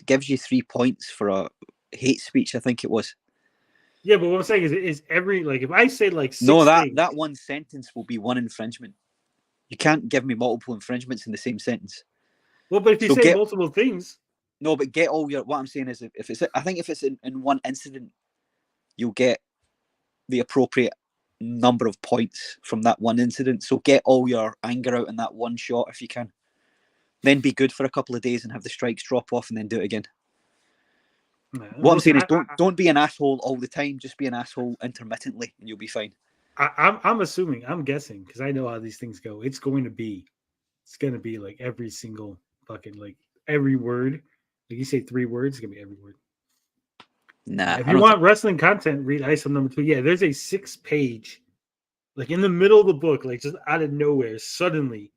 gives you 3 points for a hate speech, I think it was. Yeah, but what I'm saying is every, like, if I say like 6 that 1 sentence will be 1 infringement. You can't give me multiple infringements in the same sentence. Well, but if you say multiple things. No, but get all your, what I'm saying is if it's in 1 incident, you'll get the appropriate number of points from that 1 incident. So get all your anger out in that 1 shot if you can. Then be good for a couple of days and have the strikes drop off and then do it again. What I'm saying is don't be an asshole all the time. Just be an asshole intermittently and you'll be fine. I'm guessing, because I know how these things go. It's going to be like every single fucking, like, every word. Like, you say 3 words, it's going to be every word. Nah. If you want wrestling content, read ISO number 2. Yeah, there's a 6-page, like, in the middle of the book, like, just out of nowhere, suddenly,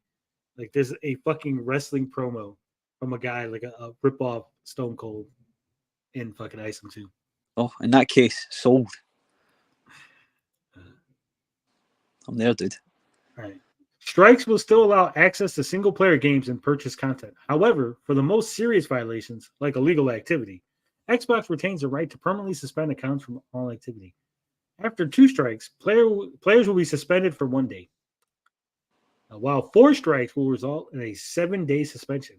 like, there's a fucking wrestling promo from a guy, like a rip-off Stone Cold in fucking ISO 2. Oh, in that case, sold. I'm there, dude. All right. Strikes will still allow access to single-player games and purchase content. However, for the most serious violations, like illegal activity, Xbox retains the right to permanently suspend accounts from all activity. After 2 strikes, players will be suspended for 1 day, while 4 strikes will result in a 7-day suspension.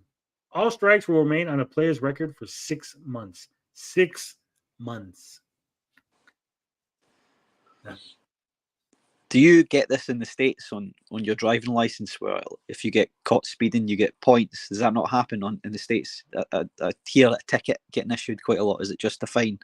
All strikes will remain on a player's record for 6 months. 6 months. Do you get this in the States on your driving license, where if you get caught speeding, you get points? Does that not happen in the States? I hear a ticket getting issued quite a lot. Is it just a fine?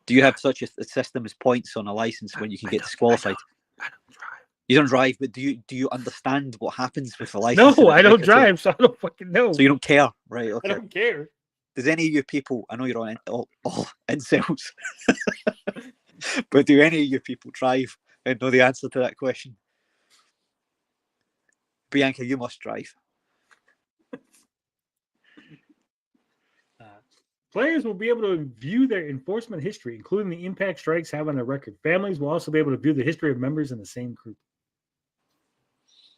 Do you have such a system as points on a license when you can get disqualified? I don't drive. You don't drive, but do you understand what happens with the license? No, I don't drive, so I don't fucking know. So you don't care, right? Okay. I don't care. Does any of you people, I know you're on all incels, but do any of you people drive I know the answer to that question. Bianca, you must drive. Players will be able to view their enforcement history, including the impact strikes have on their record. Families will also be able to view the history of members in the same group.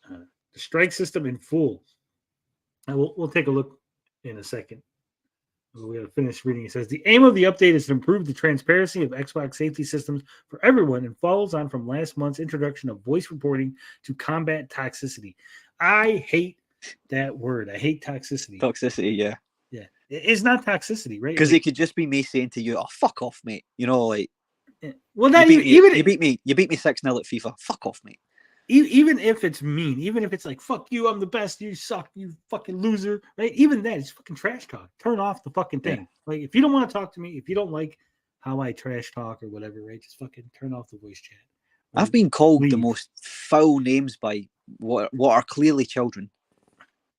The strike system in full. We'll take a look in a second. We got to finish reading. It says the aim of the update is to improve the transparency of Xbox safety systems for everyone and follows on from last month's introduction of voice reporting to combat toxicity. I hate that word. I hate toxicity. Toxicity, yeah. Yeah. It's not toxicity, right? Because it could just be me saying to you, "Oh, fuck off, mate." You know, like, well, not you even beat me 6-0 at FIFA. Fuck off, mate. Even if it's mean, even if it's like, fuck you, I'm the best, you suck, you fucking loser, right? Even that is fucking trash talk. Turn off the fucking thing. Yeah. Like, if you don't want to talk to me, if you don't like how I trash talk or whatever, right? Just fucking turn off the voice chat. I've been called the most foul names by what are clearly children.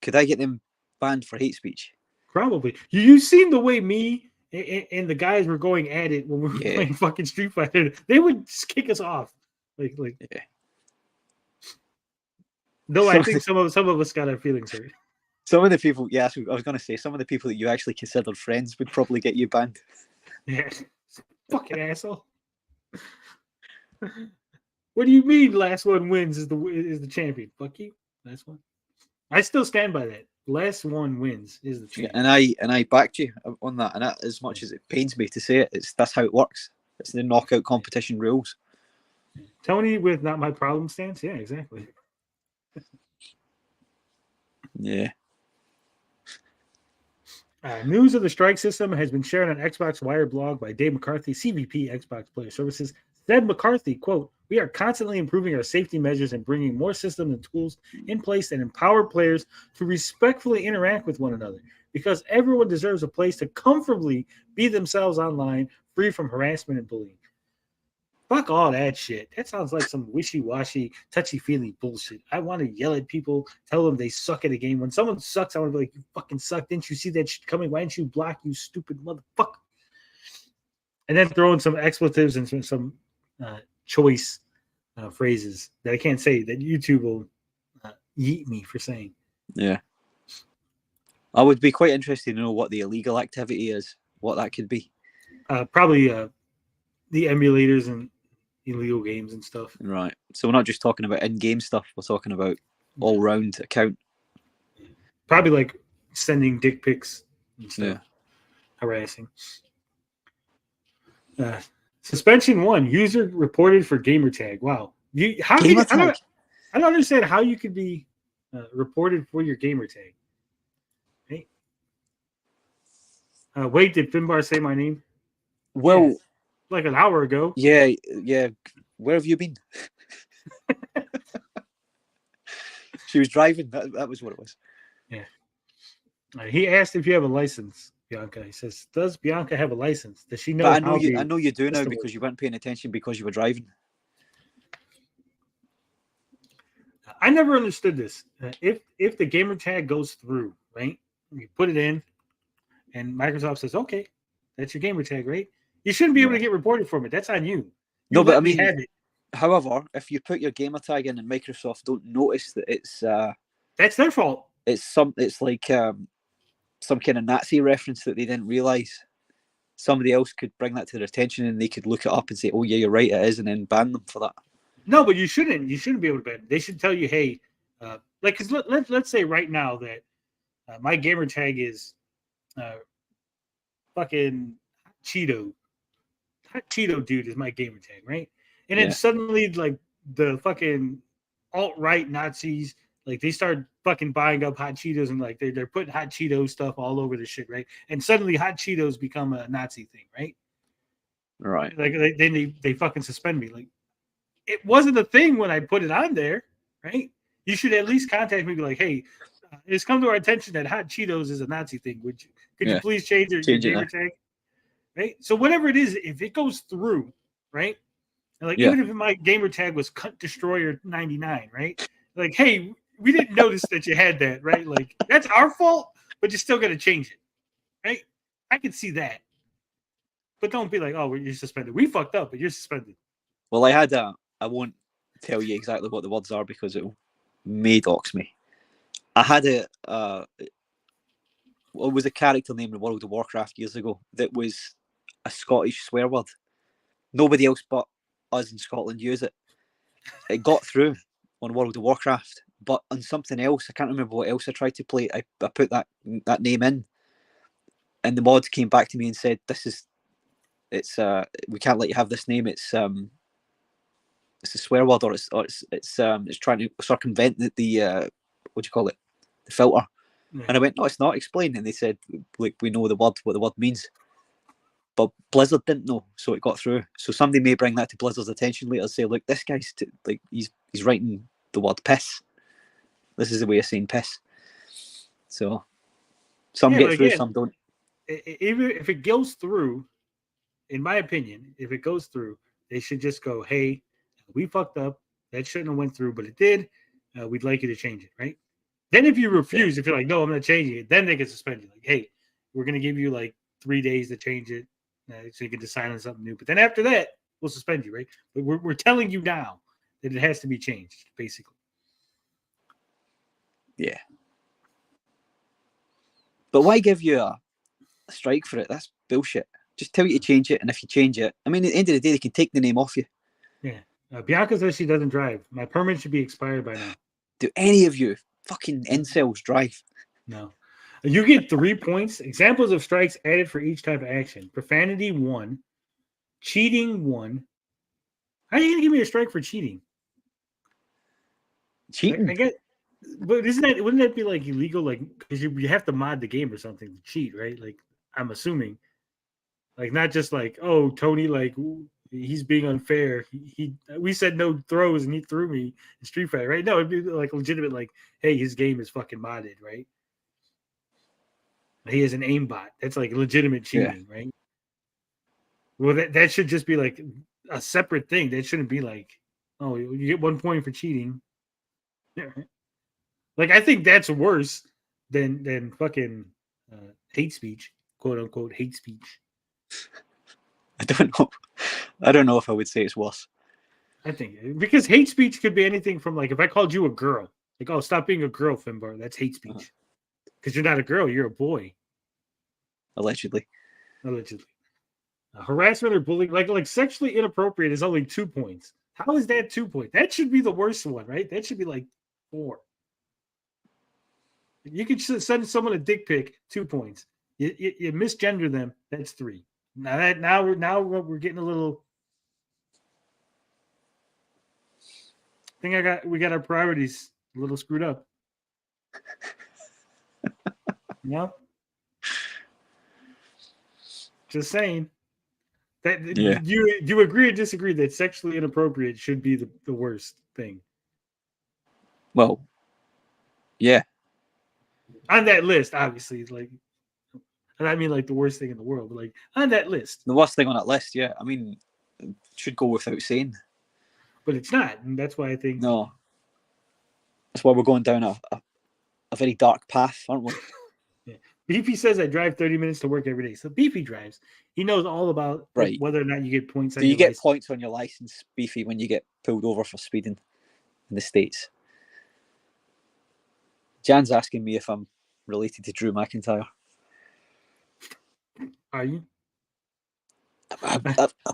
Could I get them banned for hate speech? Probably. You've seen the way me and the guys were going at it when we were playing fucking Street Fighter. They would just kick us off. Like yeah. No, I think some of us got our feelings hurt. Some of the people, I was going to say, some of the people that you actually considered friends would probably get you banned. Yeah, fucking asshole. What do you mean? Last one wins is the champion. Fuck you. Last one. I still stand by that. Last one wins is the champion. And I backed you on that. And that, as much as it pains me to say it, that's how it works. It's the knockout competition rules. Tony with not my problem stance. Yeah, exactly. Yeah. News of the strike system has been shared on Xbox Wire blog by Dave McCarthy, CVP, Xbox Player Services. Said McCarthy, quote, "We are constantly improving our safety measures and bringing more systems and tools in place that empower players to respectfully interact with one another because everyone deserves a place to comfortably be themselves online, free from harassment and bullying." Fuck all that shit. That sounds like some wishy-washy, touchy-feely bullshit. I want to yell at people, tell them they suck at a game. When someone sucks, I want to be like, "You fucking suck. Didn't you see that shit coming? Why didn't you block, you stupid motherfucker?" And then throw in some expletives and some choice phrases that I can't say that YouTube will yeet me for saying. Yeah. I would be quite interested to know what the illegal activity is, what that could be. Probably the emulators and illegal games and stuff. Right. So we're not just talking about in-game stuff. We're talking about all-round account. Probably like sending dick pics and stuff. Yeah. Harassing. Suspension 1. User reported for gamertag. Wow. I don't understand how you could be reported for your gamertag. Hey. Wait, did Finbar say my name? Well... Yeah. Like an hour ago. Yeah. Where have you been? She was driving. That was what it was. Yeah. He asked if you have a license, Bianca. He says, "Does Bianca have a license? Does she know?" But I know you do now because you weren't paying attention because you were driving. I never understood this. If the gamer tag goes through, right? You put it in, and Microsoft says, "Okay, that's your gamer tag, right?" You shouldn't be able to get reported from it. That's on you. No, but I mean, however, if you put your gamer tag in and Microsoft don't notice that it's that's their fault. It's like some kind of Nazi reference that they didn't realize. Somebody else could bring that to their attention and they could look it up and say, "Oh yeah, you're right, it is," and then ban them for that. No, but you shouldn't. You shouldn't be able to ban. They should tell you, "Hey, like, because let's say right now that my gamer tag is fucking Cheeto." Hot Cheeto dude is my gamer tag, right? And then suddenly, like, the fucking alt-right Nazis, like, they start fucking buying up Hot Cheetos and, like, they're putting Hot Cheeto stuff all over the shit, right? And suddenly Hot Cheetos become a Nazi thing, right? Right. Like, then they fucking suspend me. Like, it wasn't a thing when I put it on there, right? You should at least contact me and be like, "Hey, it's come to our attention that Hot Cheetos is a Nazi thing. Could you please change your gamer tag?" Right. So whatever it is, if it goes through, right? And like even if my gamer tag was Cunt Destroyer 99, right? Like, hey, we didn't notice that you had that, right? Like, that's our fault, but you're still gonna change it, right? I can see that, but don't be like, "Oh, you're suspended. We fucked up, but you're suspended." Well, I won't tell you exactly what the words are because it may dox me. I had what was a character name in World of Warcraft years ago that was a Scottish swear word. Nobody else but us in Scotland use it. It got through on World of Warcraft, but on something else, I can't remember what else I tried to play. I put that name in, and the mods came back to me and said, we can't let you have this name. It's a swear word, or it's trying to circumvent the what do you call it, the filter. Yeah. And I went, no, it's not. Explain. And they said, like, we know what the word means, but Blizzard didn't know, so it got through. So somebody may bring that to Blizzard's attention later and say, look, this guy's he's writing the word piss. This is the way of saying piss. So some get through, some don't. Even if it goes through, in my opinion, if it goes through, they should just go, hey, we fucked up. That shouldn't have went through, but it did. We'd like you to change it, right? Then if you refuse, if you're like, no, I'm not changing it, then they can suspend you. Like, hey, we're going to give you like 3 days to change it so you can decide on something new. But then after that, we'll suspend you, right? But we're telling you now that it has to be changed, basically. Yeah. But why give you a strike for it? That's bullshit. Just tell you to change it, and if you change it, I mean, at the end of the day, they can take the name off you. Yeah. Bianca says she doesn't drive. My permit should be expired by now. Do any of you fucking incels drive? No. You get 3 points. Examples of strikes added for each type of action. Profanity 1. Cheating 1. How are you gonna give me a strike for cheating? Cheating? I get, but wouldn't that be like illegal? Like, because you have to mod the game or something to cheat, right? Like, I'm assuming. Like, not just like, oh, Tony, like, he's being unfair. We said no throws and he threw me in Street Fighter, right? No, it'd be like legitimate, like, hey, his game is fucking modded, right? He is an aimbot. That's like legitimate cheating, right? Well, that should just be like a separate thing. That shouldn't be like, oh, you get 1 point for cheating. Like, I think that's worse than fucking hate speech, quote unquote hate speech. I don't know if I would say it's worse. I think because hate speech could be anything from like if I called you a girl, like, oh, stop being a girl, Finbar. That's hate speech. Because you're not a girl, you're a boy. Allegedly. Harassment or bullying, like sexually inappropriate is only 2 points. How is that 2 points? That should be the worst one, right? That should be like 4. You could send someone a dick pic, 2 points. You misgender them, that's 3. Now we're getting a little. I think we got our priorities a little screwed up. No. Just saying. That you agree or disagree that sexually inappropriate should be the worst thing? Well, yeah. On that list, obviously, like, and I mean like the worst thing in the world, but like on that list. The worst thing on that list, yeah. I mean, it should go without saying. But it's not, and that's why I think. No. That's why we're going down a very dark path, aren't we? Yeah. Beefy says I drive 30 minutes to work every day. So Beefy drives. He knows all about whether or not you get points on your license. Do you get points on your license, Beefy, when you get pulled over for speeding in the States? Jan's asking me if I'm related to Drew McIntyre. Are you? I've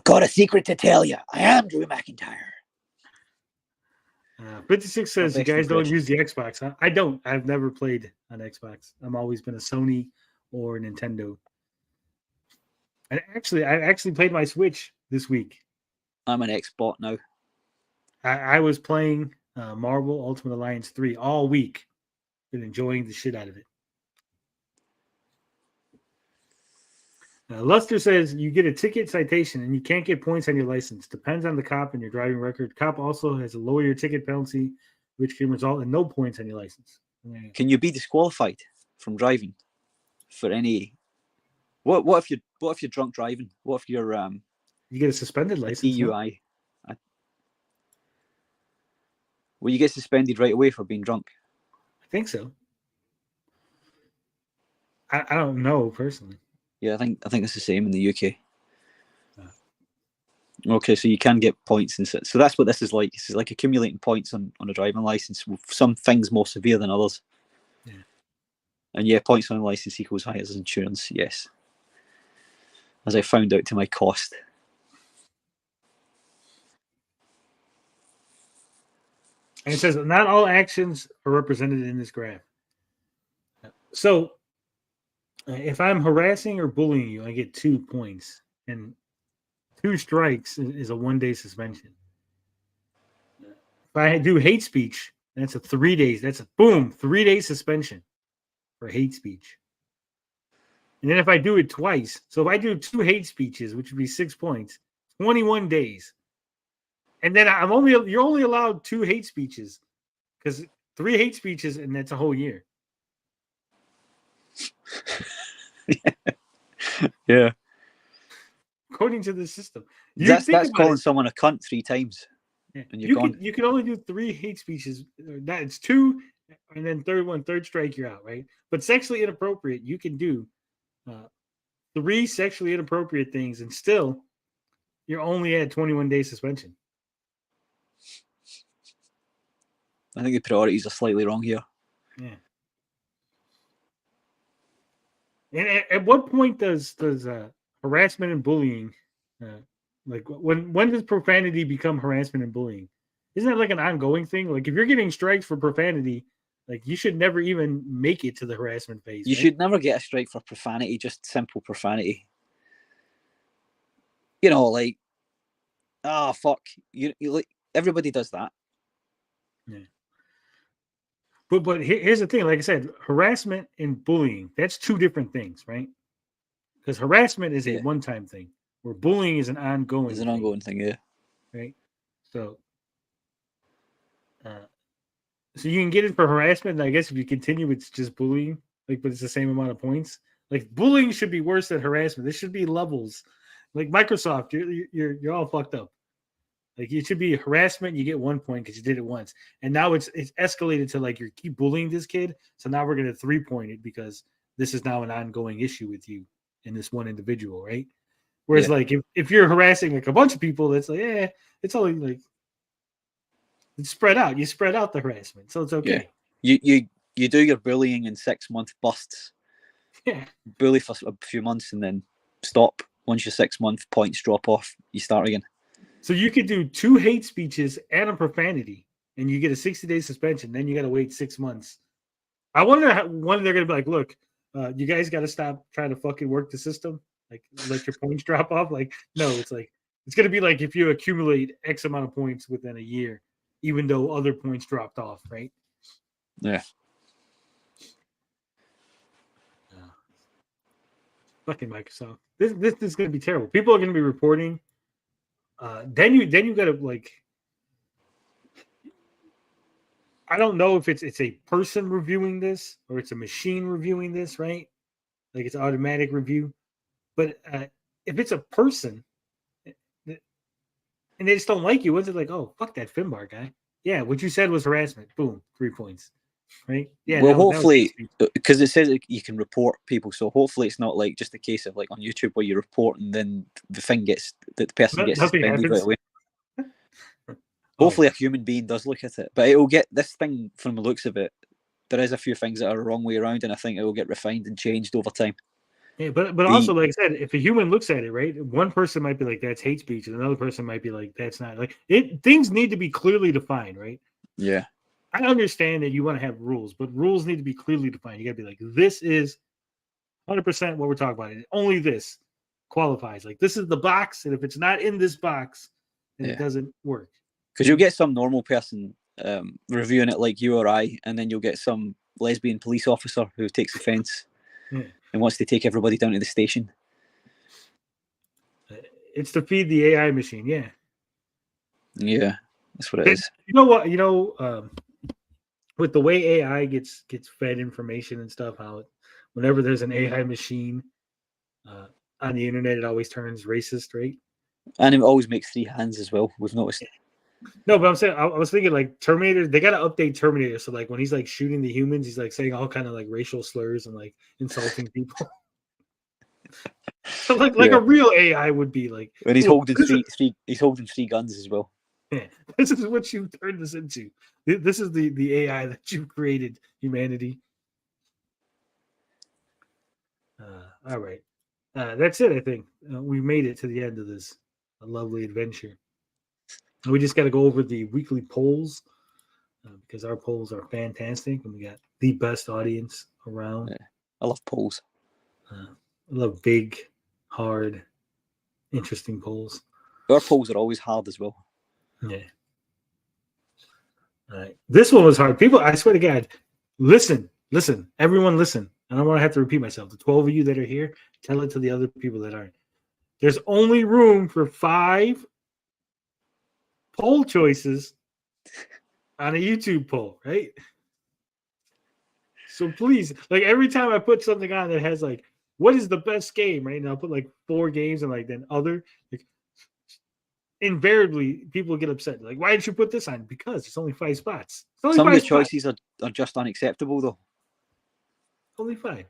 got a secret to tell you. I am Drew McIntyre. 56 says you guys don't use the Xbox. Huh? I don't. I've never played on Xbox. I've always been a Sony or Nintendo. And I actually played my Switch this week. I'm an Xbot now. I was playing Marvel Ultimate Alliance 3 all week. Been enjoying the shit out of it. Luster says you get a ticket citation and you can't get points on your license. Depends on the cop and your driving record. Cop also has a lower your ticket penalty, which can result in no points on your license. Can you be disqualified from driving for any? What if you're drunk driving? What if you're you get a suspended license? DUI. No? Will you get suspended right away for being drunk? I think so. I don't know personally. Yeah, I think it's the same in the UK. Okay, so you can get points, and so that's what this is like. This is like accumulating points on a driving license, with some things more severe than others. Yeah. And yeah, points on a license equals high as insurance. Yes, as I found out to my cost. And it says not all actions are represented in this graph. So if I'm harassing or bullying you, I get 2 points, and 2 strikes is a 1-day suspension. If I do hate speech, that's a 3 days. That's a 3-day suspension for hate speech. And then if I do it twice, so if I do 2 hate speeches, which would be 6 points, 21 days. And then you're only allowed 2 hate speeches, because 3 hate speeches, and that's a whole year. Yeah. According to the system. That's calling someone a cunt 3 times. Yeah. And you're gone. You can only do 3 hate speeches. It's 2, and then third strike, you're out, right? But sexually inappropriate, you can do 3 sexually inappropriate things, and still you're only at 21-day suspension. I think the priorities are slightly wrong here. Yeah. And at what point does harassment and bullying, like when does profanity become harassment and bullying? Isn't that like an ongoing thing? Like if you're getting strikes for profanity, like you should never even make it to the harassment phase. You should never get a strike for profanity, just simple profanity. You know, like, oh fuck, you like, everybody does that. Yeah. But here's the thing, like I said, harassment and bullying, that's 2 different things, right? Because harassment is a one-time thing, where bullying is an ongoing thing. It's an ongoing thing, yeah. Right? So so you can get it for harassment, and I guess if you continue, it's just bullying, like, but it's the same amount of points. Like bullying should be worse than harassment. There should be levels. Like Microsoft, you're all fucked up. Like it should be harassment, you get 1 point because you did it once. And now it's escalated to like you keep bullying this kid. So now we're gonna 3-point it because this is now an ongoing issue with you and this one individual, right? Whereas like if you're harassing like a bunch of people, that's like, it's only like it's spread out. You spread out the harassment, so it's okay. Yeah. You do your bullying in 6-month bursts. Yeah. Bully for a few months and then stop. Once your 6-month points drop off, you start again. So you could do 2 hate speeches and a profanity, and you get a 60-day suspension. Then you got to wait 6 months. I wonder when they're going to be like, look, you guys got to stop trying to fucking work the system. Like, let your points drop off. Like, no, it's like, it's going to be like if you accumulate X amount of points within a year, even though other points dropped off, right? Yeah. Fucking Microsoft. This is going to be terrible. People are going to be reporting. Then you got to like, I don't know if it's a person reviewing this or it's a machine reviewing this, right? Like it's automatic review. But if it's a person and they just don't like you, what's it like? Oh, fuck that Finbar guy. Yeah, what you said was harassment. Boom, 3 points. Right? Yeah. Well, hopefully, because it says you can report people, so hopefully it's not like just a case of like on YouTube where you report and then the person gets suspended right away. Hopefully, a human being does look at it, but it will get this thing from the looks of it. There is a few things that are the wrong way around, and I think it will get refined and changed over time. Yeah, but also, like I said, if a human looks at it, right, one person might be like, "That's hate speech," and another person might be like, "That's not." Like things need to be clearly defined, right? Yeah. I understand that you want to have rules, but rules need to be clearly defined. You got to be like, this is 100% what we're talking about. And only this qualifies. Like, this is the box, and if it's not in this box, then it doesn't work. Because you'll get some normal person reviewing it like you or I, and then you'll get some lesbian police officer who takes offense and wants to take everybody down to the station. It's to feed the AI machine, yeah. Yeah, that's what it is. You know what? With the way AI gets fed information and stuff, how whenever there's an AI machine on the internet, it always turns racist, right? And it always makes 3 hands as well. We've noticed. No, but I'm saying I was thinking like Terminator. They got to update Terminator, so like when he's like shooting the humans, he's like saying all kind of like racial slurs and like insulting people. So like Yeah. a real AI would be like. And he's "Look, holding this is- he's holding three guns as well. Yeah, this is what you turned this into. This is the AI that you created, humanity. All right. That's it, I think. We made it to the end of this lovely adventure. We just got to go over the weekly polls because our polls are fantastic and we got the best audience around. Yeah. I love polls. I love big, hard, interesting polls. Our polls are always hard as well. Yeah. All right. This one was hard. People, I swear to God, listen, everyone listen. I don't want to have to repeat myself. The 12 of you that are here, tell it to the other people that aren't. There's only room for 5 poll choices on a YouTube poll, right? So please, like every time I put something on that has like, what is the best game, right? And I'll put like 4 games and like then other. Like, invariably, people get upset. Like, why didn't you put this on? Because it's only 5 spots. It's only Some of 5 your spots. choices are just unacceptable, though. Only 5.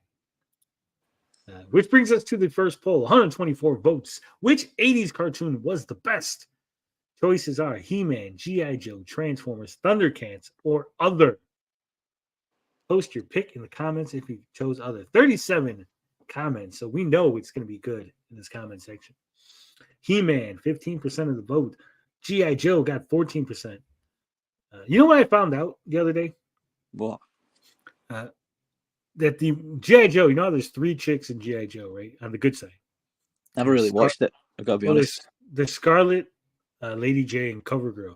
Which brings us to the first poll, 124 votes. Which 80s cartoon was the best? Choices are He-Man, G.I. Joe, Transformers, Thundercats, or other. Post your pick in the comments if you chose other. 37 comments, so we know it's going to be good in this comment section. He-Man, 15% of the vote. G.I. Joe got 14%. You know what I found out the other day? What? That the G.I. Joe, you know how there's 3 chicks in G.I. Joe, right? On the good side. Never really watched it. I've got to be honest. There's Scarlet, Lady J, and CoverGirl.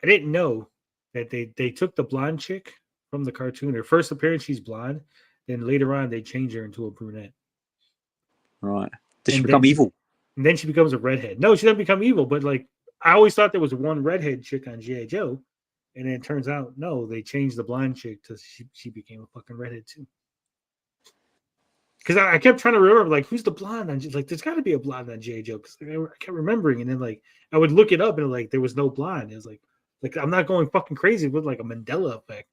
I didn't know that they took the blonde chick from the cartoon. Her first appearance, she's blonde. Then later on, they change her into a brunette. Right. Does she And become then- evil? And then she becomes a redhead. No, she doesn't become evil, but like I always thought there was one redhead chick on G.I. Joe. And then it turns out, no, they changed the blonde chick to she became a fucking redhead too. Because I kept trying to remember, like, who's the blonde on like there's got to be a blonde on G.I. Joe. Because I kept remembering, and then like I would look it up and like there was no blonde. It was like I'm not going fucking crazy with like a Mandela effect.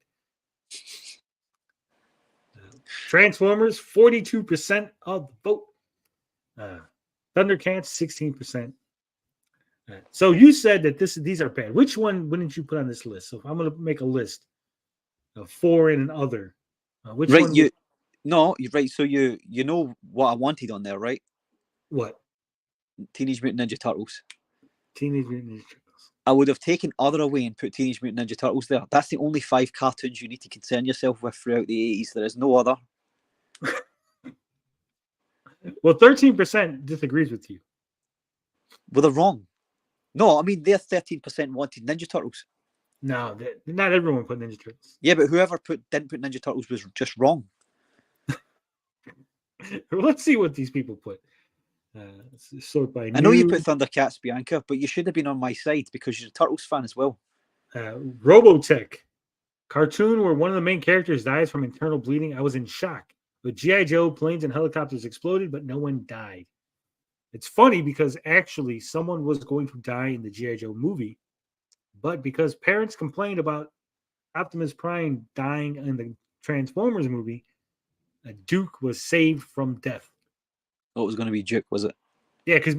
Transformers, 42% of the vote. Thundercats, 16%. So you said that these are bad. Which one wouldn't you put on this list? So if I'm going to make a list of 4 and an other, which Right, one? No, you're right. So you know what I wanted on there, right? What? Teenage Mutant Ninja Turtles. Teenage Mutant Ninja Turtles. I would have taken other away and put Teenage Mutant Ninja Turtles there. That's the only 5 cartoons you need to concern yourself with throughout the 80s. There is no other. Well, 13% disagrees with you. Well, they're wrong. No, I mean, their 13% wanted Ninja Turtles. No, not everyone put Ninja Turtles. Yeah, but whoever didn't put Ninja Turtles was just wrong. Let's see what these people put. Sort by I know you new. put Thundercats, Bianca, but you should have been on my side because you're a Turtles fan as well. Robotech. Cartoon where one of the main characters dies from internal bleeding. I was in shock. With G.I. Joe, planes and helicopters exploded, but no one died. It's funny because actually someone was going to die in the G.I. Joe movie, but because parents complained about Optimus Prime dying in the Transformers movie, Duke was saved from death. Oh, it was going to be Duke, was it? Yeah, because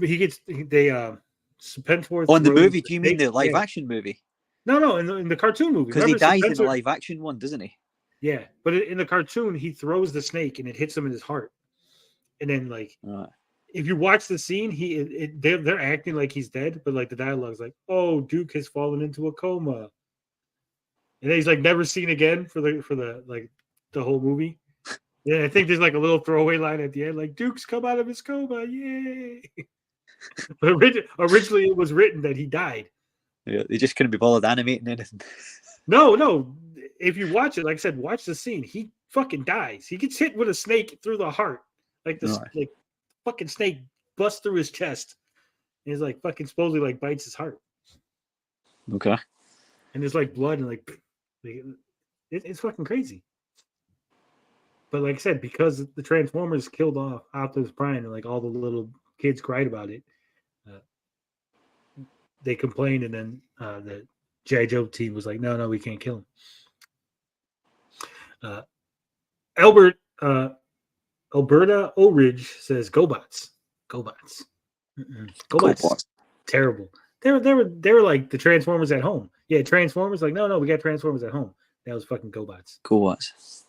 Penforth. On the movie, do you mean the live action movie? No, in the cartoon movie. Because he dies in the live action one, doesn't he? Yeah, but in the cartoon, he throws the snake and it hits him in his heart. And then, like, if you watch the scene, they're acting like he's dead, but like the dialogue's like, "Oh, Duke has fallen into a coma," and then he's like never seen again for the whole movie. Yeah, I think there's like a little throwaway line at the end, like Duke's come out of his coma, yay! But originally, it was written that he died. Yeah, they just couldn't be bothered animating anything. No. If you watch it, like I said, watch the scene. He fucking dies. He gets hit with a snake through the heart. Like this, like fucking snake busts through his chest. And he's like fucking supposedly like bites his heart. Okay. And there's like blood and like it's fucking crazy. But like I said, because the Transformers killed off Optimus Prime and like all the little kids cried about it, they complained, and then the G.I. Joe team was like, no, we can't kill him. Albert Alberta O'Ridge says GoBots. GoBots. GoBots. GoBots. Terrible. They were like the Transformers at home. Yeah, Transformers. Like, no, we got Transformers at home. That was fucking GoBots. GoBots.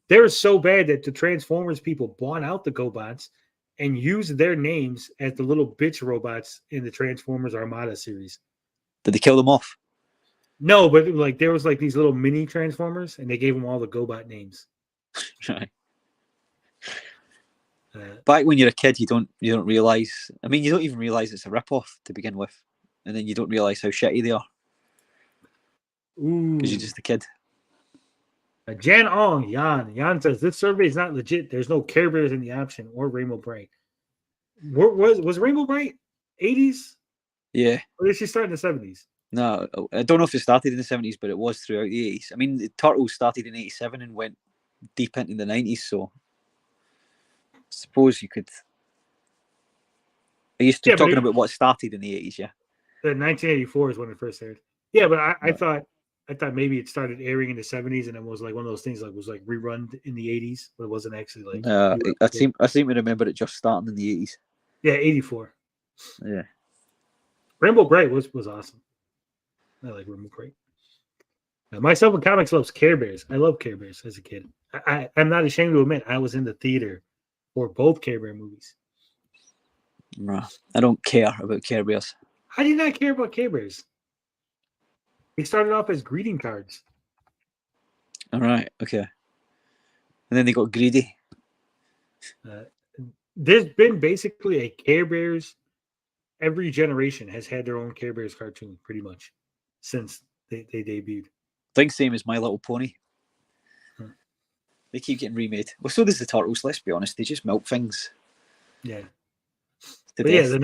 They were so bad that the Transformers people bought out the GoBots and used their names as the little bitch robots in the Transformers Armada series. Did they kill them off? No, but like there was like these little mini Transformers, and they gave them all the GoBot names. Right. Back when you're a kid, you don't realize. I mean, you don't even realize it's a rip-off to begin with, and then you don't realize how shitty they are because you're just a kid. Jan Ong, Jan says this survey is not legit. There's no Care Bears in the option or Rainbow Bright. Was Rainbow Bright 80s? Yeah. Or did she start in the 70s? No, I don't know if it started in the 70s, but it was throughout the 80s. I mean, the Turtles started in 87 and went deep into the 90s, so I suppose you could. Are you still talking about what started in the 80s, yeah? The 1984 is when it first aired. Yeah, but I thought maybe it started airing in the 70s and it was like one of those things like was like rerun in the 80s, but it wasn't actually like. I seem to remember it just starting in the 80s. Yeah, 84. Yeah. Rainbow Bright was awesome. I like Rainbow Bright. Myself in comics loves Care Bears. I love Care Bears as a kid. I'm not ashamed to admit I was in the theater for both Care Bear movies. No, I don't care about Care Bears. How do you not care about Care Bears? They started off as greeting cards. All right, okay. And then they got greedy. There's been basically a Care Bears. Every generation has had their own Care Bears cartoon, pretty much, since they debuted. I think same as My Little Pony. They keep getting remade. Well, so does the Turtles, let's be honest. They just milk things. Yeah. But yeah, the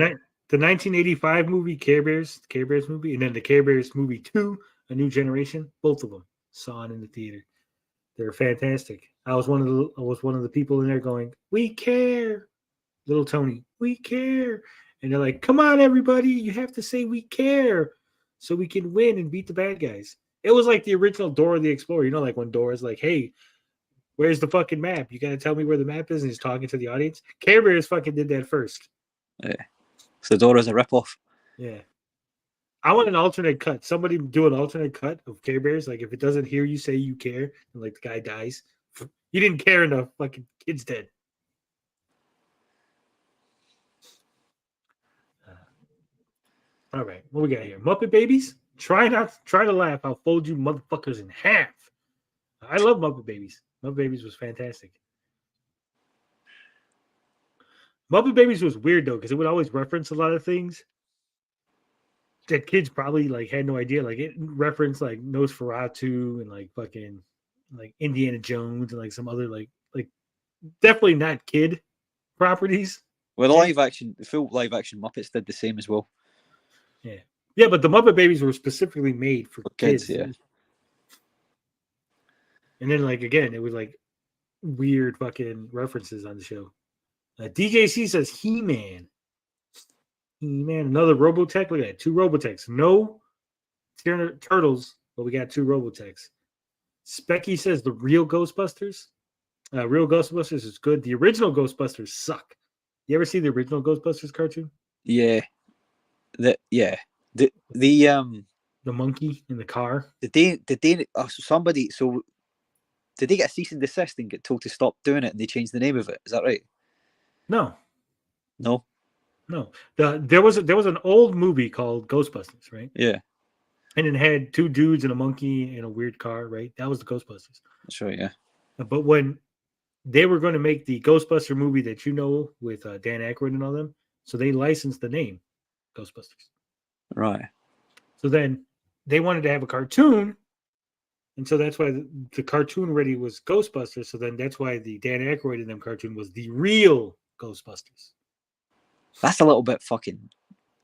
1985 movie, Care Bears movie, and then the Care Bears movie 2, A New Generation, both of them saw it in the theater. They're fantastic. I was one of the people in there going, "We care." Little Tony, "We care." And they're like, "Come on, everybody, you have to say we care so we can win and beat the bad guys." It was like the original Dora the Explorer. You know, like when Dora's like, "Hey, where's the fucking map? You got to tell me where the map is." And he's talking to the audience. Care Bears fucking did that first. Yeah. So Dora's a ripoff. Yeah. I want an alternate cut. Somebody do an alternate cut of Care Bears. Like if it doesn't hear you say you care, and like the guy dies. You didn't care enough. Fucking kid's dead. All right, what we got here? Muppet Babies? Try to laugh. I'll fold you motherfuckers in half. I love Muppet Babies. Muppet Babies was fantastic. Muppet Babies was weird though, because it would always reference a lot of things that kids probably like had no idea. Like it referenced like Nosferatu and like fucking like Indiana Jones and like some other like definitely not kid properties. Well, the full live action Muppets did the same as well. Yeah, but the Muppet Babies were specifically made for kids. Yeah. And then like again, it was like weird fucking references on the show. DJC says He-Man. He-Man, another Robotech. Look at that, 2 Robotechs. No Turtles, but we got 2 Robotechs. Specky says the real Ghostbusters. Real Ghostbusters is good. The original Ghostbusters suck. You ever see the original Ghostbusters cartoon? Yeah. The monkey in the car. Did they did they get a cease and desist and get told to stop doing it and they changed the name of it? Is that right? No. No. There was an old movie called Ghostbusters, right? Yeah. And it had 2 dudes and a monkey in a weird car, right? That was the Ghostbusters. That's right, yeah. But when they were going to make the Ghostbuster movie that you know with Dan Aykroyd and all them, so they licensed the name Ghostbusters. Right. So then they wanted to have a cartoon, and so that's why the cartoon already was Ghostbusters. So then that's why the Dan Aykroyd in them cartoon was the real Ghostbusters. That's a little bit fucking.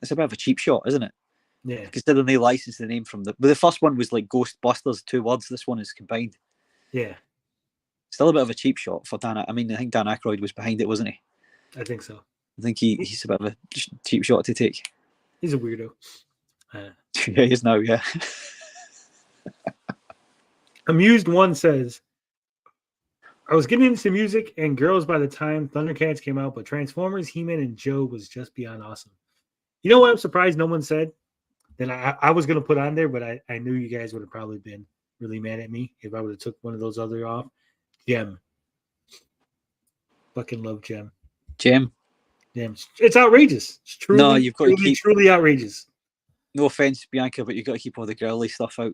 It's a bit of a cheap shot, isn't it? Yeah. Considering they licensed the name from the first one was like Ghostbusters, 2 words. This one is combined. Yeah. Still a bit of a cheap shot for Dan. I mean, I think Dan Aykroyd was behind it, wasn't he? I think so. I think he's a bit of a cheap shot to take. He's a weirdo. Yeah, he is now, yeah. Amused One says, I was getting into music and girls by the time Thundercats came out, but Transformers, He-Man, and Joe was just beyond awesome. You know what? I'm surprised no one said that I was going to put on there, but I knew you guys would have probably been really mad at me if I would have took one of those other off. Gem. Fucking love Gem. Gem. Gem. It's outrageous. It's truly, No, you've got to keep. Truly outrageous. No offense, Bianca, but you've got to keep all the girly stuff out.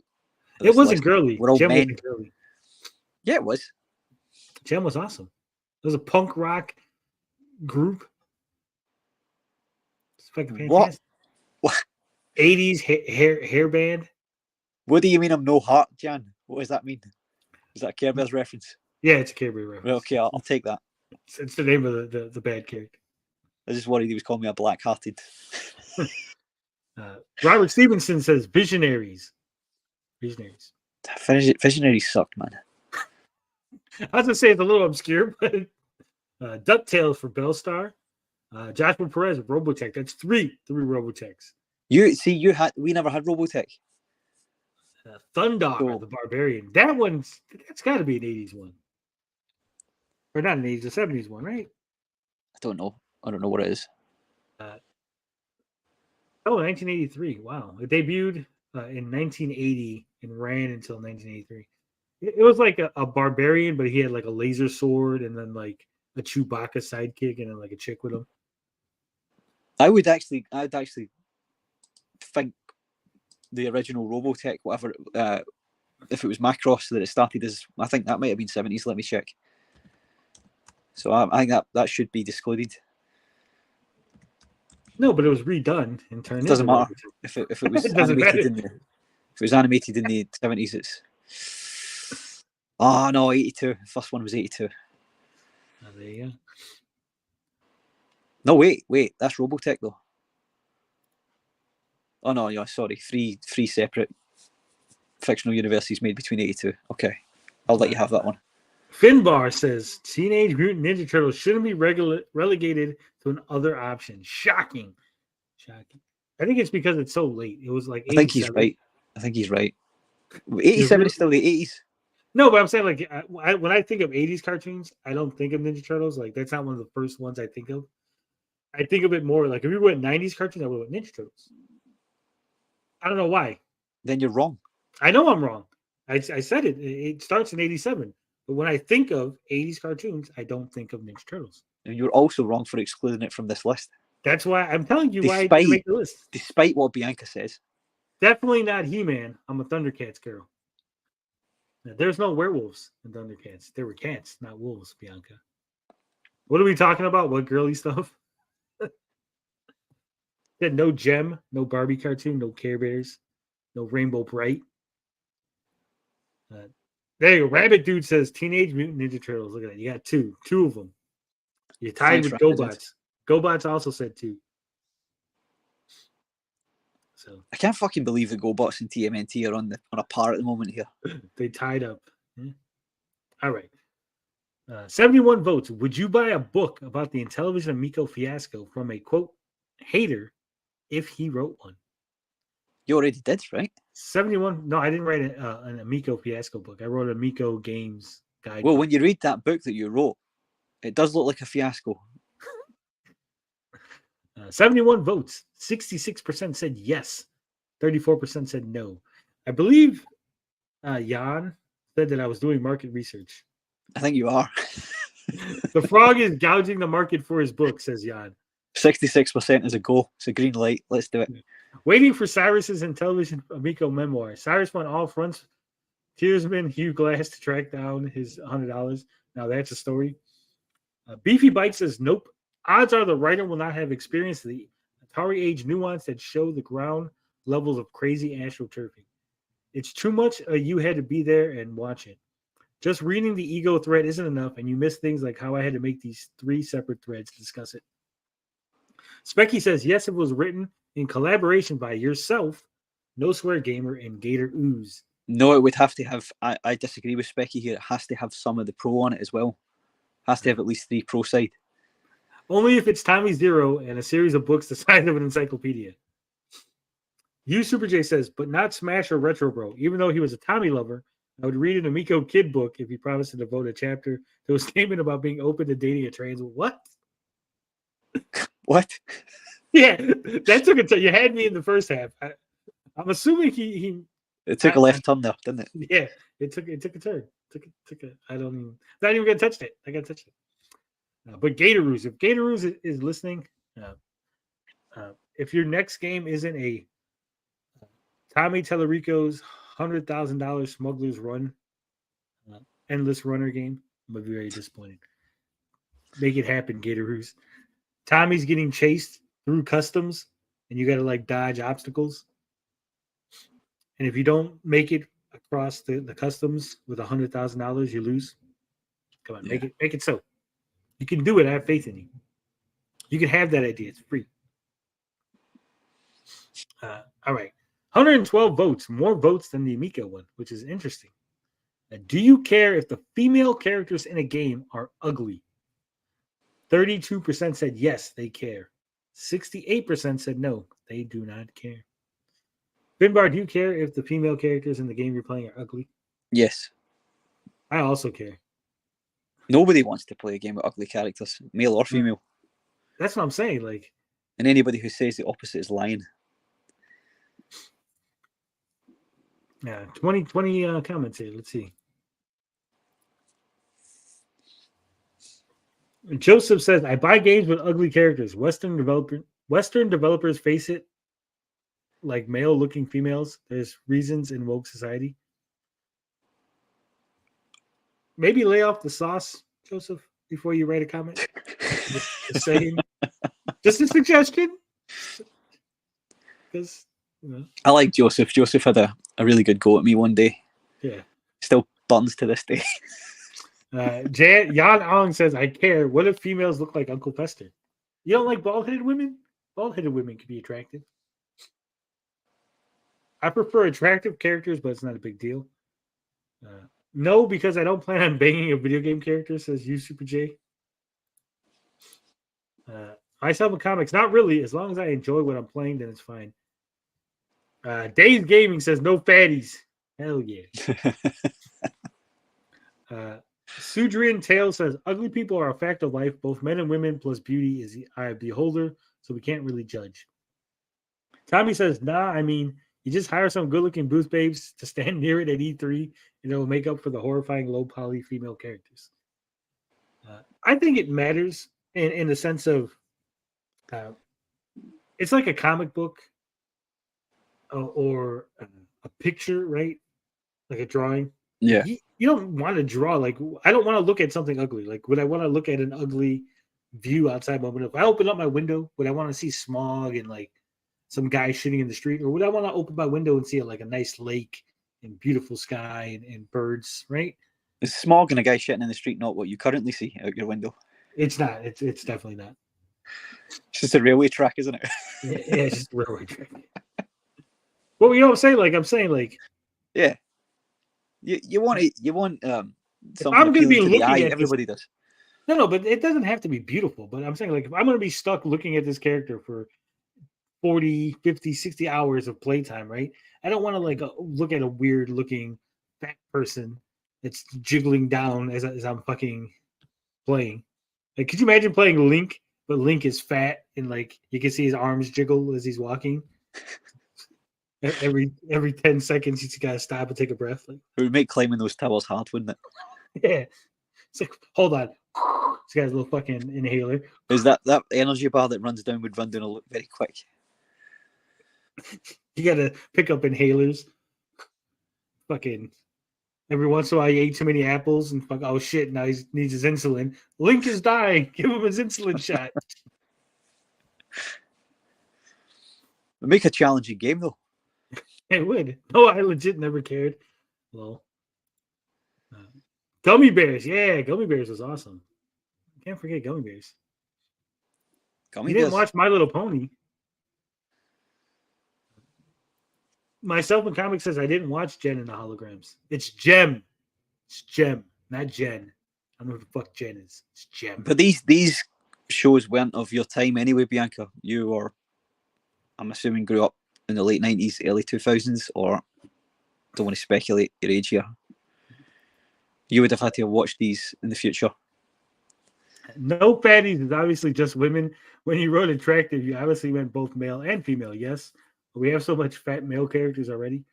It wasn't girly. We're all Gem men. wasn't girly. Yeah, it was. Gem was awesome. It was a punk rock group. It's fucking fantastic. What? 80s hair band. What do you mean I'm no heart, Jan? What does that mean? Is that a Care Bears reference? Yeah, it's a Care Bears reference. Well, okay, I'll take that. It's the name of the bad character. I just worried he was calling me a black-hearted. Robert Stevenson says Visionaries. Visionaries. Visionaries sucked, man. I was gonna say it's a little obscure, but DuckTales for Bellstar. Joshua Perez with Robotech. That's three Robotechs. We never had Robotech. Thundar, the Barbarian. That's got to be an 80s one. Or not an 80s, a 70s one, right? I don't know what it is. 1983. Wow. It debuted in 1980 and ran until 1983. It was like a barbarian, but he had like a laser sword and then like a Chewbacca sidekick and then like a chick with him. I'd actually think the original Robotech, whatever, if it was Macross that it started as, I think that might have been 70s. Let me check. So I think that should be disclosed. No, but it was redone and turned. It doesn't matter if it was it animated if it was animated in the 70s. It's 82. The first one was 82. Oh, there you go. No, wait, that's Robotech though. Oh no, yeah, sorry. Three separate fictional universes made between 82. Okay, I'll let you have that one. Finbar says Teenage Mutant Ninja Turtles shouldn't be relegated to an other option. Shocking. I think it's because it's so late. It was like 87. I think he's right. 87 is still the 80s. No, but I'm saying like when I think of 80s cartoons, I don't think of Ninja Turtles. Like that's not one of the first ones I think of. I think of it more like if we went 90s cartoons, I would have Ninja Turtles. I don't know why. Then you're wrong. I know I'm wrong. I said it. It starts in 87. But when I think of 80s cartoons, I don't think of Ninja Turtles. And you're also wrong for excluding it from this list. That's why I'm telling you why I didn't make the list. Despite what Bianca says. Definitely not He-Man. I'm a Thundercats girl. Now, there's no werewolves in Thundercats. There were cats, not wolves, Bianca. What are we talking about? What girly stuff? No Gem, no Barbie cartoon, no Care Bears, no Rainbow Bright. There you go. Rabbit Dude says Teenage Mutant Ninja Turtles. Look at that. You got two of them. You're tied with GoBots. GoBots also said 2. So I can't fucking believe the GoBots and TMNT are on a par at the moment here. They tied up. Yeah. All right. 71 votes. Would you buy a book about the Intellivision Amico fiasco from a quote hater if he wrote one? You already did, right? 71. No, I didn't write an Amico fiasco book. I wrote an Amico games guide. Well, when you read that book that you wrote, it does look like a fiasco. 71 votes. 66% said yes. 34% said no. I believe Jan said that I was doing market research. I think you are. The frog is gouging the market for his book, says Jan. 66% is a go. It's a green light. Let's do it. Waiting for Cyrus's Intellivision Amico memoir. Cyrus went all fronts. Tearsman Hugh Glass to track down his $100. Now that's a story. Beefy Bite says nope. Odds are the writer will not have experienced the Atari age nuance that show the ground levels of crazy astroturfing. It's too much. You had to be there and watch it. Just reading the ego thread isn't enough, and you miss things like how I had to make these 3 separate threads to discuss it. Specky says yes, it was written in collaboration by yourself, No Swear Gamer, and Gator Ooze. No, it would have to have. I disagree with Specky here. It has to have some of the pro on it as well. Has to have at least 3 pro side. Only if it's Tommy Zero and a series of books the size of an encyclopedia. You Super J says, but not Smash or Retro Bro. Even though he was a Tommy lover, I would read an Amico kid book if he promised to devote a chapter to a statement about being open to dating a trans. What? What? Yeah, that took a turn. You had me in the first half. I'm assuming he. It took a left turn there, didn't it? Yeah, it took a turn. Took a. I don't even. Not even gonna touch it. I gotta touch it. But Gatoroos, if Gatoroos is listening, if your next game isn't a Tommy Tallarico's $100,000 Smuggler's Run, endless runner game, I'm gonna be very disappointed. Make it happen, Gatoroos. Tommy's getting chased through customs, and you gotta like dodge obstacles. And if you don't make it across the customs with $100,000, you lose. Come on, make it so. You can do it. I have faith in you. You can have that idea. It's free. All right. 112 votes, more votes than the Amico one, which is interesting. Do you care if the female characters in a game are ugly? 32% said yes, they care. 68% said no, they do not care. Finbar, do you care if the female characters in the game you're playing are ugly? Yes. I also care. Nobody wants to play a game with ugly characters, male or female. That's what I'm saying. Like, and anybody who says the opposite is lying. Yeah, 20 comments here. Let's see. Joseph says, I buy games with ugly characters. Western developers face it like male-looking females. There's reasons in woke society. Maybe lay off the sauce, Joseph, before you write a comment. Just saying. Just a suggestion. Because, you know. I like Joseph. Joseph had a really good go at me one day. Yeah. Still burns to this day. Jan Ong says, I care. What if females look like Uncle Fester? You don't like bald-headed women? Bald-headed women can be attractive. I prefer attractive characters, but it's not a big deal. No, because I don't plan on banging a video game character, says you, Super J. I sell comics. Not really. As long as I enjoy what I'm playing, then it's fine. Days Gaming says, no fatties. Hell yeah. Sudrian Tail says, ugly people are a fact of life. Both men and women plus beauty is the eye of the beholder, so we can't really judge. Tommy says, nah, I mean, you just hire some good-looking booth babes to stand near it at E3, and it'll make up for the horrifying low-poly female characters. I think it matters in the sense of it's like a comic book or a picture, right? Like a drawing. Yeah. You don't want to draw, like, I don't want to look at something ugly. Like, would I want to look at an ugly view outside my window? If I open up my window, would I want to see smog and like some guy shitting in the street? Or would I want to open my window and see like a nice lake and beautiful sky and birds, right? Is smog and a guy shitting in the street not what you currently see out your window? It's not. It's definitely not. It's just a railway track, isn't it? Yeah, it's just a railway track. Well, you know what I'm saying? Like, I'm saying, like, yeah. You want something I'm going to be to looking the eye. at Everybody does. No, but it doesn't have to be beautiful. But I'm saying, like, if I'm going to be stuck looking at this character for 40, 50, 60 hours of playtime, right? I don't want to, like, look at a weird-looking fat person that's jiggling down as I'm fucking playing. Like, could you imagine playing Link, but Link is fat and, like, you can see his arms jiggle as he's walking? Every 10 seconds, he's got to stop and take a breath. Like, it would make climbing those towers hard, wouldn't it? Yeah. It's like, hold on. This guy's a little fucking inhaler. Is that energy bar that runs down would run down very quick? You got to pick up inhalers. Fucking every once in a while, he ate too many apples and fuck. Oh shit! Now he needs his insulin. Link is dying. Give him his insulin shot. Make a challenging game though. It would. No, I legit never cared. Well, Gummy Bears. Yeah, Gummy Bears was awesome. Can't forget Gummy Bears. You didn't watch My Little Pony. Myself in Comics says I didn't watch Jen in the holograms. It's Gem. It's Gem, not Jen. I don't know who the fuck Jen is. It's Gem. But these shows weren't of your time anyway, Bianca. You were, I'm assuming, grew up in the late 90s, early 2000s, or don't want to speculate your age here. You would have had to have watched these in the future. No fatties is obviously just women. When you wrote attractive, you obviously meant both male and female. Yes, but we have so much fat male characters already.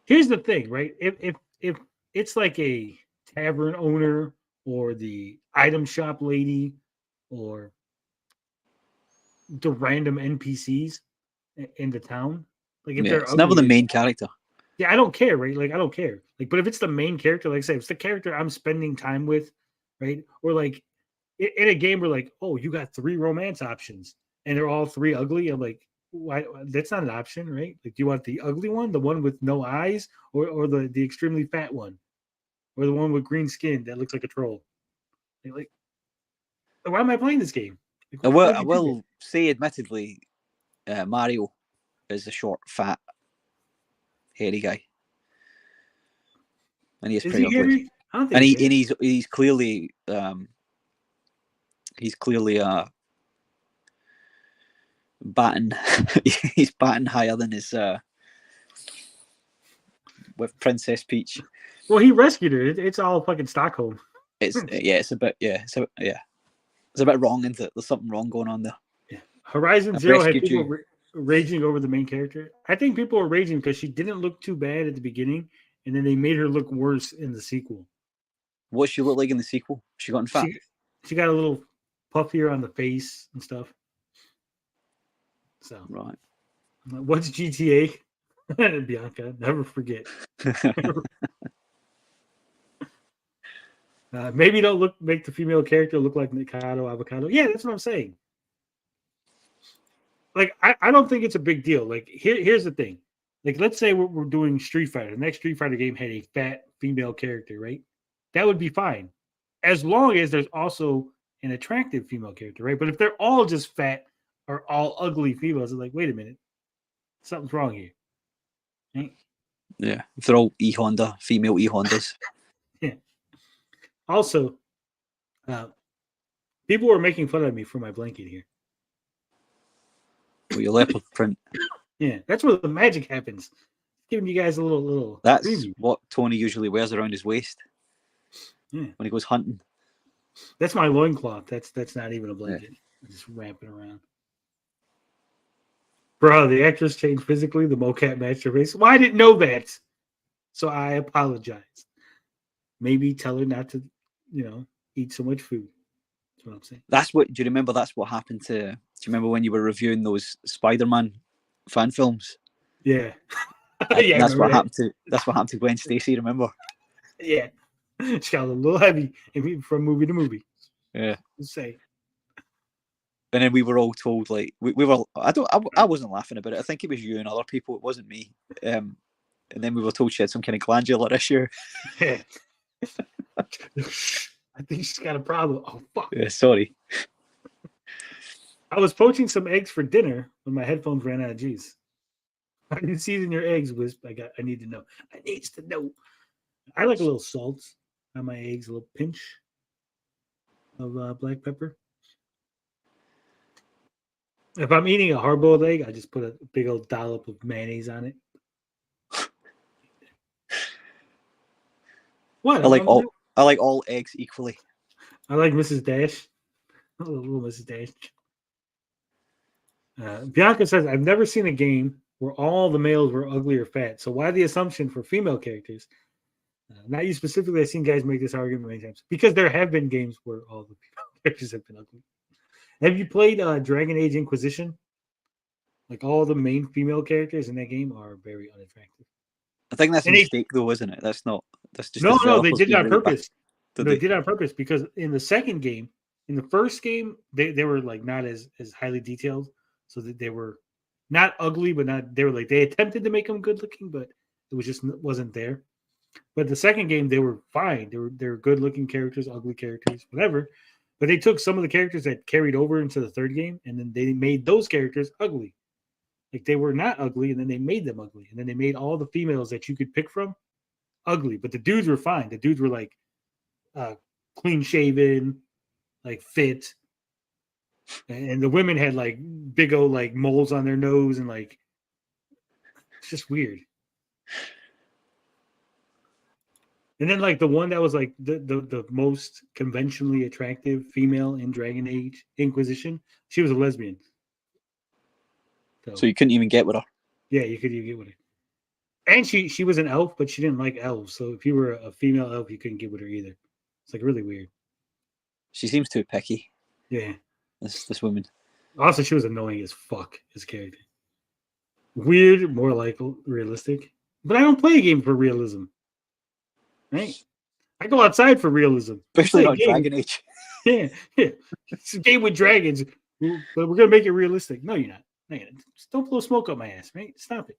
Here's the thing, right? If it's like a tavern owner or the item shop lady or the random NPCs in the town, like if Yeah, they're it's never the ugly, main character. yeah, I don't care, right? Like I don't care. Like, but if it's the main character, like I say, if it's the character I'm spending time with, right? Or like in a game where like, oh, you got 3 romance options and they're all 3 ugly. I'm like, why? That's not an option, right? Like, do you want the ugly one, the one with no eyes, or the extremely fat one, or the one with green skin that looks like a troll? Like why am I playing this game? Like, I will say, admittedly, Mario is a short, fat, hairy guy, and he is pretty ugly. Hairy? I don't think And he's he's clearly batting he's batting higher than his with Princess Peach. Well, he rescued her. It's all fucking Stockholm. It's it's a bit it's a bit wrong, isn't it? There's something wrong going on there. Yeah. Horizon I've Zero had rescued people raging over the main character. I think people were raging because she didn't look too bad at the beginning, and then they made her look worse in the sequel. What she look like in the sequel? She got fat. She got a little puffier on the face and stuff. So right. What's GTA? Bianca, never forget. Maybe don't make the female character look like Mikado Avocado. Yeah, that's what I'm saying. Like, I don't think it's a big deal. Like, here's the thing. Like, let's say we're doing Street Fighter. The next Street Fighter game had a fat female character, right? That would be fine. As long as there's also an attractive female character, right? But if they're all just fat or all ugly females, it's like, wait a minute. Something's wrong here. Right? Yeah. If they're all E-Honda, female E-Hondas. Yeah. Also, people were making fun of me for my blanket here. Well, your leopard print. Yeah, that's where the magic happens. Giving you guys a little. That's preview. what Tony usually wears around his waist. Yeah. When he goes hunting. That's my loincloth. That's not even a blanket. Yeah. Just ramping around. Bro, the actress changed physically. The mocap matched her face. Well, I didn't know that. So I apologize. Maybe tell her not to, eat so much food. That's what I'm saying. Do you remember that's what happened to, do you remember when you were reviewing those Spider-Man fan films? Yeah. Yeah, that's what happened to Gwen Stacy, remember? Yeah. She got a little heavy from movie to movie. Yeah. Say. And then we were all told, like, we were, I wasn't laughing about it. I think it was you and other people. It wasn't me. And then we were told she had some kind of glandular issue. Yeah. I think she's got a problem. Oh, fuck. Yeah, sorry. I was poaching some eggs for dinner when my headphones ran out of juice. I didn't season your eggs, Wisp. I need to know. I needs to know. I like a little salt on my eggs, a little pinch of black pepper. If I'm eating a hard-boiled egg, I just put a big old dollop of mayonnaise on it. What? I like all eggs equally. I like Mrs. Dash. A little Mrs. Dash. Bianca says, I've never seen a game where all the males were ugly or fat. So why the assumption for female characters? Not you specifically. I've seen guys make this argument many times. Because there have been games where all the female characters have been ugly. Have you played Dragon Age Inquisition? Like, all the main female characters in that game are very unattractive. I think that's a mistake, though, isn't it? That's just no. They did it on purpose. They did it on purpose because in the second game, in the first game, they were like not as highly detailed, so that they were not ugly, but not. They were like they attempted to make them good looking, but it was just wasn't there. But the second game, they were fine. They were good looking characters, ugly characters, whatever. But they took some of the characters that carried over into the third game, and then they made those characters ugly. Like, they were not ugly, and then they made them ugly. And then they made all the females that you could pick from ugly. But the dudes were fine. The dudes were, like, clean-shaven, like, fit. And the women had, like, big old, like, moles on their nose and, like, it's just weird. And then like the one that was like the most conventionally attractive female in Dragon Age Inquisition, she was a lesbian. So you couldn't even get with her. Yeah, you could even get with her. And she was an elf, but she didn't like elves. So if you were a female elf, you couldn't get with her either. It's like really weird. She seems too picky. Yeah. This woman. Also, she was annoying as fuck as character. Weird, more like realistic. But I don't play a game for realism. Right? I go outside for realism. Especially not Dragon Age. Yeah. It's a game with dragons, but we're gonna make it realistic. No, you're not. No, you're not. Just don't blow smoke up my ass, right? Stop it.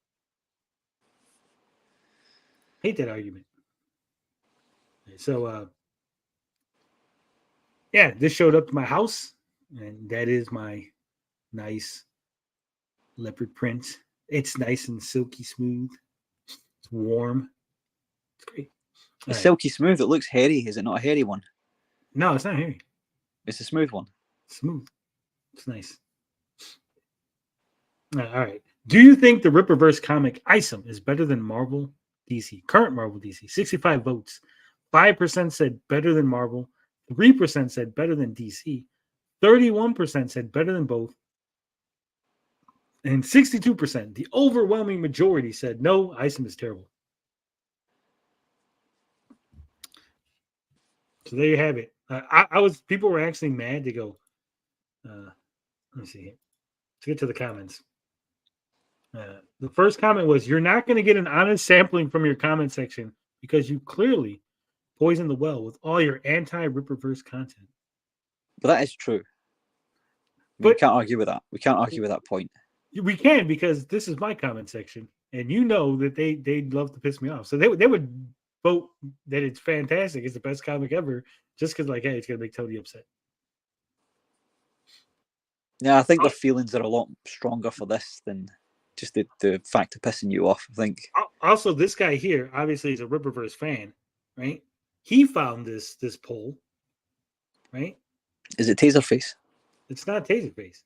Hate that argument. So yeah, this showed up to my house, and that is my nice leopard print. It's nice and silky smooth. It's warm. It's great. It's silky smooth. It looks hairy. Is it not a hairy one? No, it's not hairy. It's a smooth one. Smooth. It's nice. All right. Do you think the Rippaverse comic Isom is better than Marvel DC? Current Marvel DC. 65 votes. 5% said better than Marvel. 3% said better than DC. 31% said better than both. And 62%, the overwhelming majority, said no, Isom is terrible. So there you have it. People were actually mad to go. Let me see here. Let's get to the comments. The first comment was, you're not going to get an honest sampling from your comment section because you clearly poisoned the well with all your anti-Rippaverse content. But that is true. But we can't argue with that. We can't argue with that point. We can, because this is my comment section, and you know that they'd love to piss me off. So they would vote that it's fantastic, it's the best comic ever, just because, like, hey, it's going to make Tony upset. Yeah, I think their feelings are a lot stronger for this than just the fact of pissing you off, I think. Also, this guy here obviously is a Rippaverse fan, right? He found this poll, right? Is it Taserface? It's not Taserface.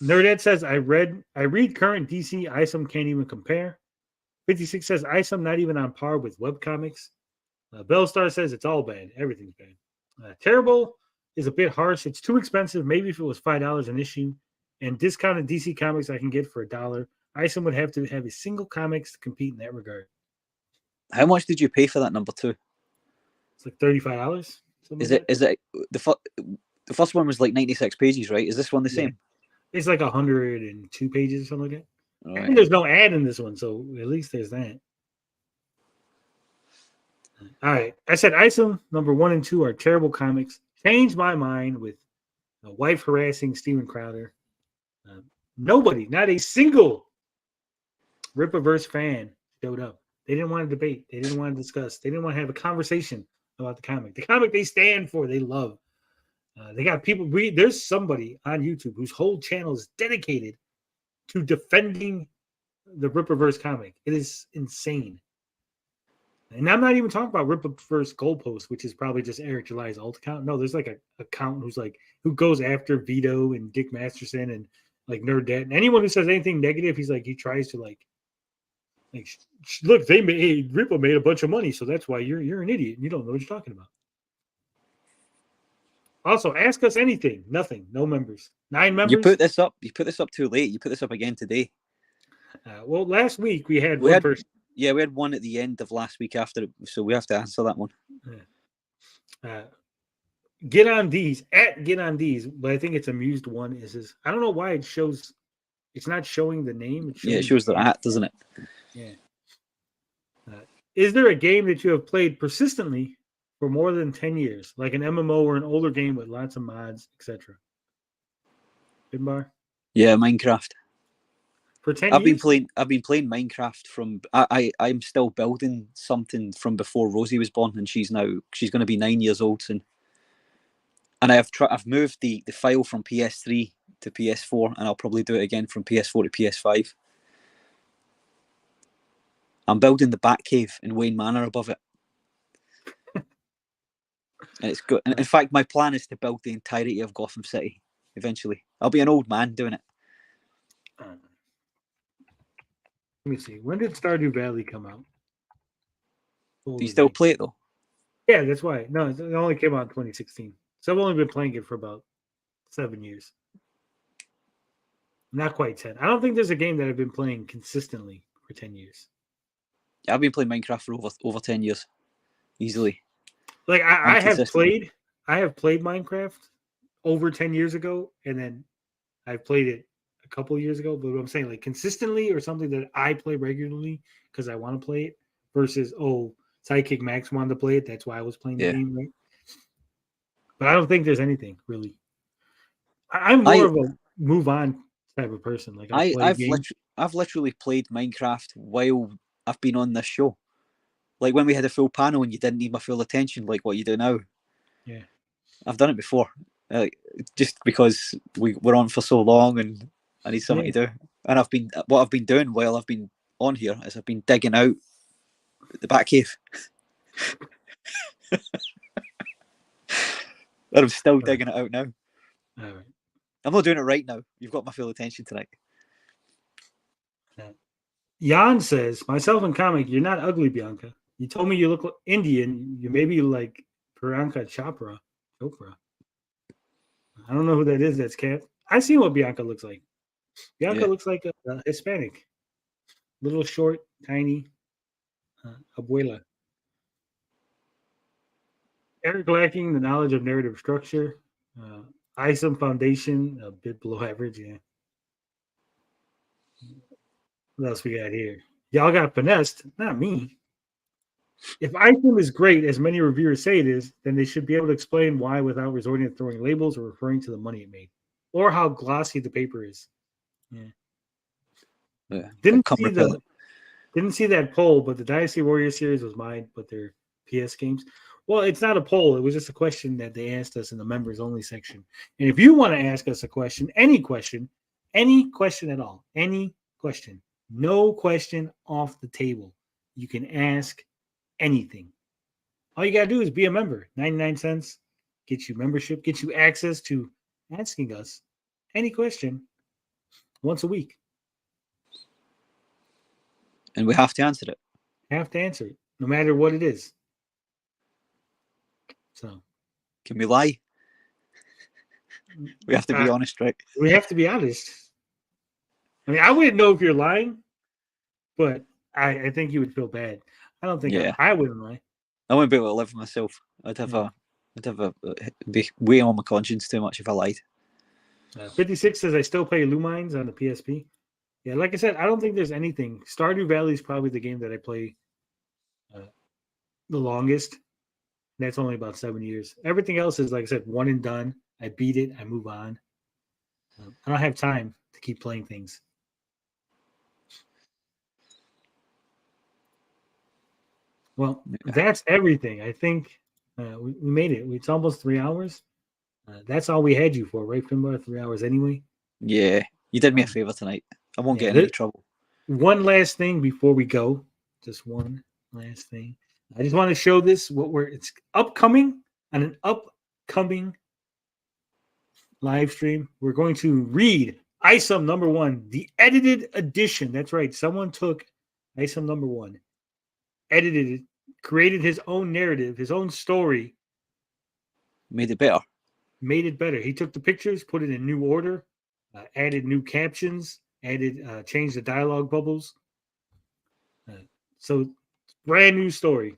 Nerdette says, I read current DC. Isom can't even compare. 56 says, Isom not even on par with webcomics. Bellstar says, it's all bad. Everything's bad. Terrible is a bit harsh. It's too expensive. Maybe if it was $5 an issue. And discounted DC comics I can get for $1. Isom would have to have a single comics to compete in that regard. How much did you pay for that number 2? It's like $35. Is it the first one was like 96 pages, right? Is this one the same? It's like 102 pages or something like that. Right. And there's no ad in this one, so at least there's that. All right. I said Isom number 1 and 2 are terrible comics. Changed my mind with wife harassing Steven Crowder. Nobody, not a single Rippaverse fan showed up. They didn't want to debate. They didn't want to discuss. They didn't want to have a conversation about the comic. The comic they stand for, they love. They got people. There's somebody on YouTube whose whole channel is dedicated to defending the Rippaverse comic. It is insane. And I'm not even talking about Rippaverse Goalpost, which is probably just Eric July's alt account. No, there's like a account who goes after Vito and Dick Masterson and like Nerdette. And anyone who says anything negative, he tries to like look, Rippa made a bunch of money, so that's why you're an idiot and you don't know what you're talking about. Also, ask us anything. Nothing. No members. 9 members. You put this up too late. You put this up again today. Well, last week we had one person. Yeah, we had one at the end of last week after, so we have to answer that one. Get on these, but I think it's amused one. I don't know why it shows. It's not showing the name. It shows the at, doesn't it? Yeah. Is there a game that you have played persistently for more than 10 years, like an MMO or an older game with lots of mods, etc.? Bimbar? Yeah, Minecraft. For 10 I've years? been playing Minecraft from I'm still building something from before Rosie was born, and she's going to be 9 years old soon. And I've moved the file from PS3 to PS4, and I'll probably do it again from PS4 to PS5. I'm building the Batcave in Wayne Manor above it. And it's good. In fact, my plan is to build the entirety of Gotham City eventually. I'll be an old man doing it. Let me see. When did Stardew Valley come out? Do you still play it though? Yeah, that's why. No, it only came out in 2016. So I've only been playing it for about 7 years. Not quite 10. I don't think there's a game that I've been playing consistently for 10 years. I've been playing Minecraft for over 10 years, easily. Like I have Consistently. played Minecraft over 10 years ago, and then I played it a couple years ago. But what I'm saying, like consistently, or something that I play regularly because I want to play it, versus Sidekick Max wanted to play it, that's why I was playing the game, right? But I don't think there's anything really. I'm more of a move on type of person. Like I've literally played Minecraft while I've been on this show. Like when we had a full panel and you didn't need my full attention, like what you do now. Yeah, I've done it before, just because we're on for so long and I need something to do. And what I've been doing while I've been on here is I've been digging out the back cave. I'm still digging it out now. All right. I'm not doing it right now. You've got my full attention tonight. Jan says, myself and comic, you're not ugly, Bianca. You told me you look like Indian. You maybe like Priyanka Chopra. I don't know who that is. That's Cat. I seen what Bianca looks like. Bianca looks like a Hispanic. Little short, tiny abuela. Eric lacking the knowledge of narrative structure. ISOM Foundation, a bit below average, yeah. What else we got here? Y'all got finessed, not me. If ISOM is great, as many reviewers say it is, then they should be able to explain why without resorting to throwing labels or referring to the money it made. Or how glossy the paper is. Yeah. Didn't see that poll, but the Dynasty Warriors series was mine, but they're PS games. Well, it's not a poll. It was just a question that they asked us in the members only section. And if you want to ask us a question, any question at all, any question, no question off the table, you can ask anything. All you got to do is be a member. 99 cents, get you membership, get you access to asking us any question once a week. And we have to answer it. Have to answer it, no matter what it is. So, can we lie? We have to be honest, right? We have to be honest. I mean, I wouldn't know if you're lying, but I think you would feel bad. I don't think I wouldn't lie. I wouldn't be able to live with myself. I'd be weighing on my conscience too much if I lied. 56 says I still play Lumines on the PSP. Yeah, like I said, I don't think there's anything. Stardew Valley is probably the game that I play the longest. That's only about 7 years. Everything else is, like I said, one and done. I beat it. I move on. I don't have time to keep playing things. Well, that's everything. I think we made it. It's almost 3 hours. That's all we had you for, right, Finbar? 3 hours anyway? Yeah. You did me a favor tonight. I won't get in any trouble. One last thing before we go. Just one last thing. I just want to show this it's upcoming on an upcoming live stream. We're going to read ISOM number 1, the edited edition. That's right. Someone took ISOM number 1, edited it, created his own narrative, his own story. Made it better. He took the pictures, put it in new order, added new captions, changed the dialogue bubbles. So brand new story.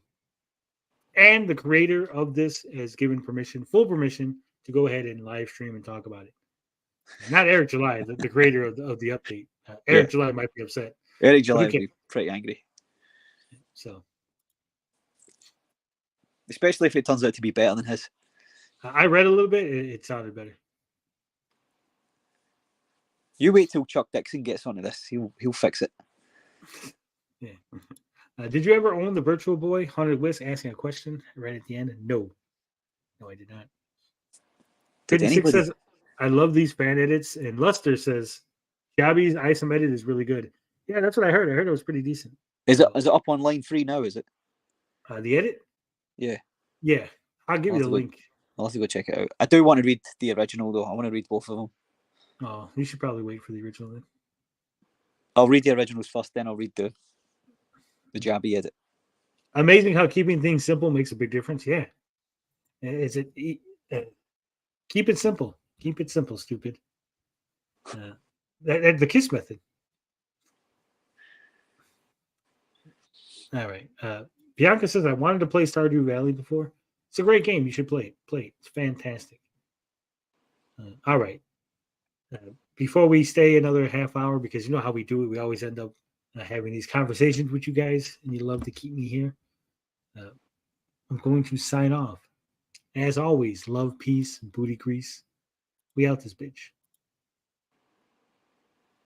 And the creator of this has given full permission to go ahead and live stream and talk about it. Not Eric July, the creator of the update. Eric July might be upset. Eric July would be pretty angry. So, especially if it turns out to be better than his. I read a little bit. It sounded better. You wait till Chuck Dixon gets onto this. He'll fix it. Yeah. Did you ever own the Virtual Boy? Haunted Whisk asking a question right at the end. No, I did not. 56 says, I love these fan edits. And Luster says, Gabby's ISOM edit is really good. Yeah, that's what I heard. I heard it was pretty decent. Is it up on line 3 now, is it? The edit? Yeah. Yeah. I'll give you the link. I'll have to go check it out. I do want to read the original, though. I want to read both of them. Oh, you should probably wait for the original then. I'll read the originals first, then I'll read the Jabby edit. Amazing how keeping things simple makes a big difference. Yeah. Is it keep it simple? Keep it simple, stupid. The KISS method. All right. Bianca says, I wanted to play Stardew Valley before. It's a great game. You should play it. Play it. It's fantastic. All right. Before we stay another half hour, because you know how we do it, we always end up having these conversations with you guys, and you love to keep me here. I'm going to sign off. As always, love, peace, and booty grease. We out this bitch.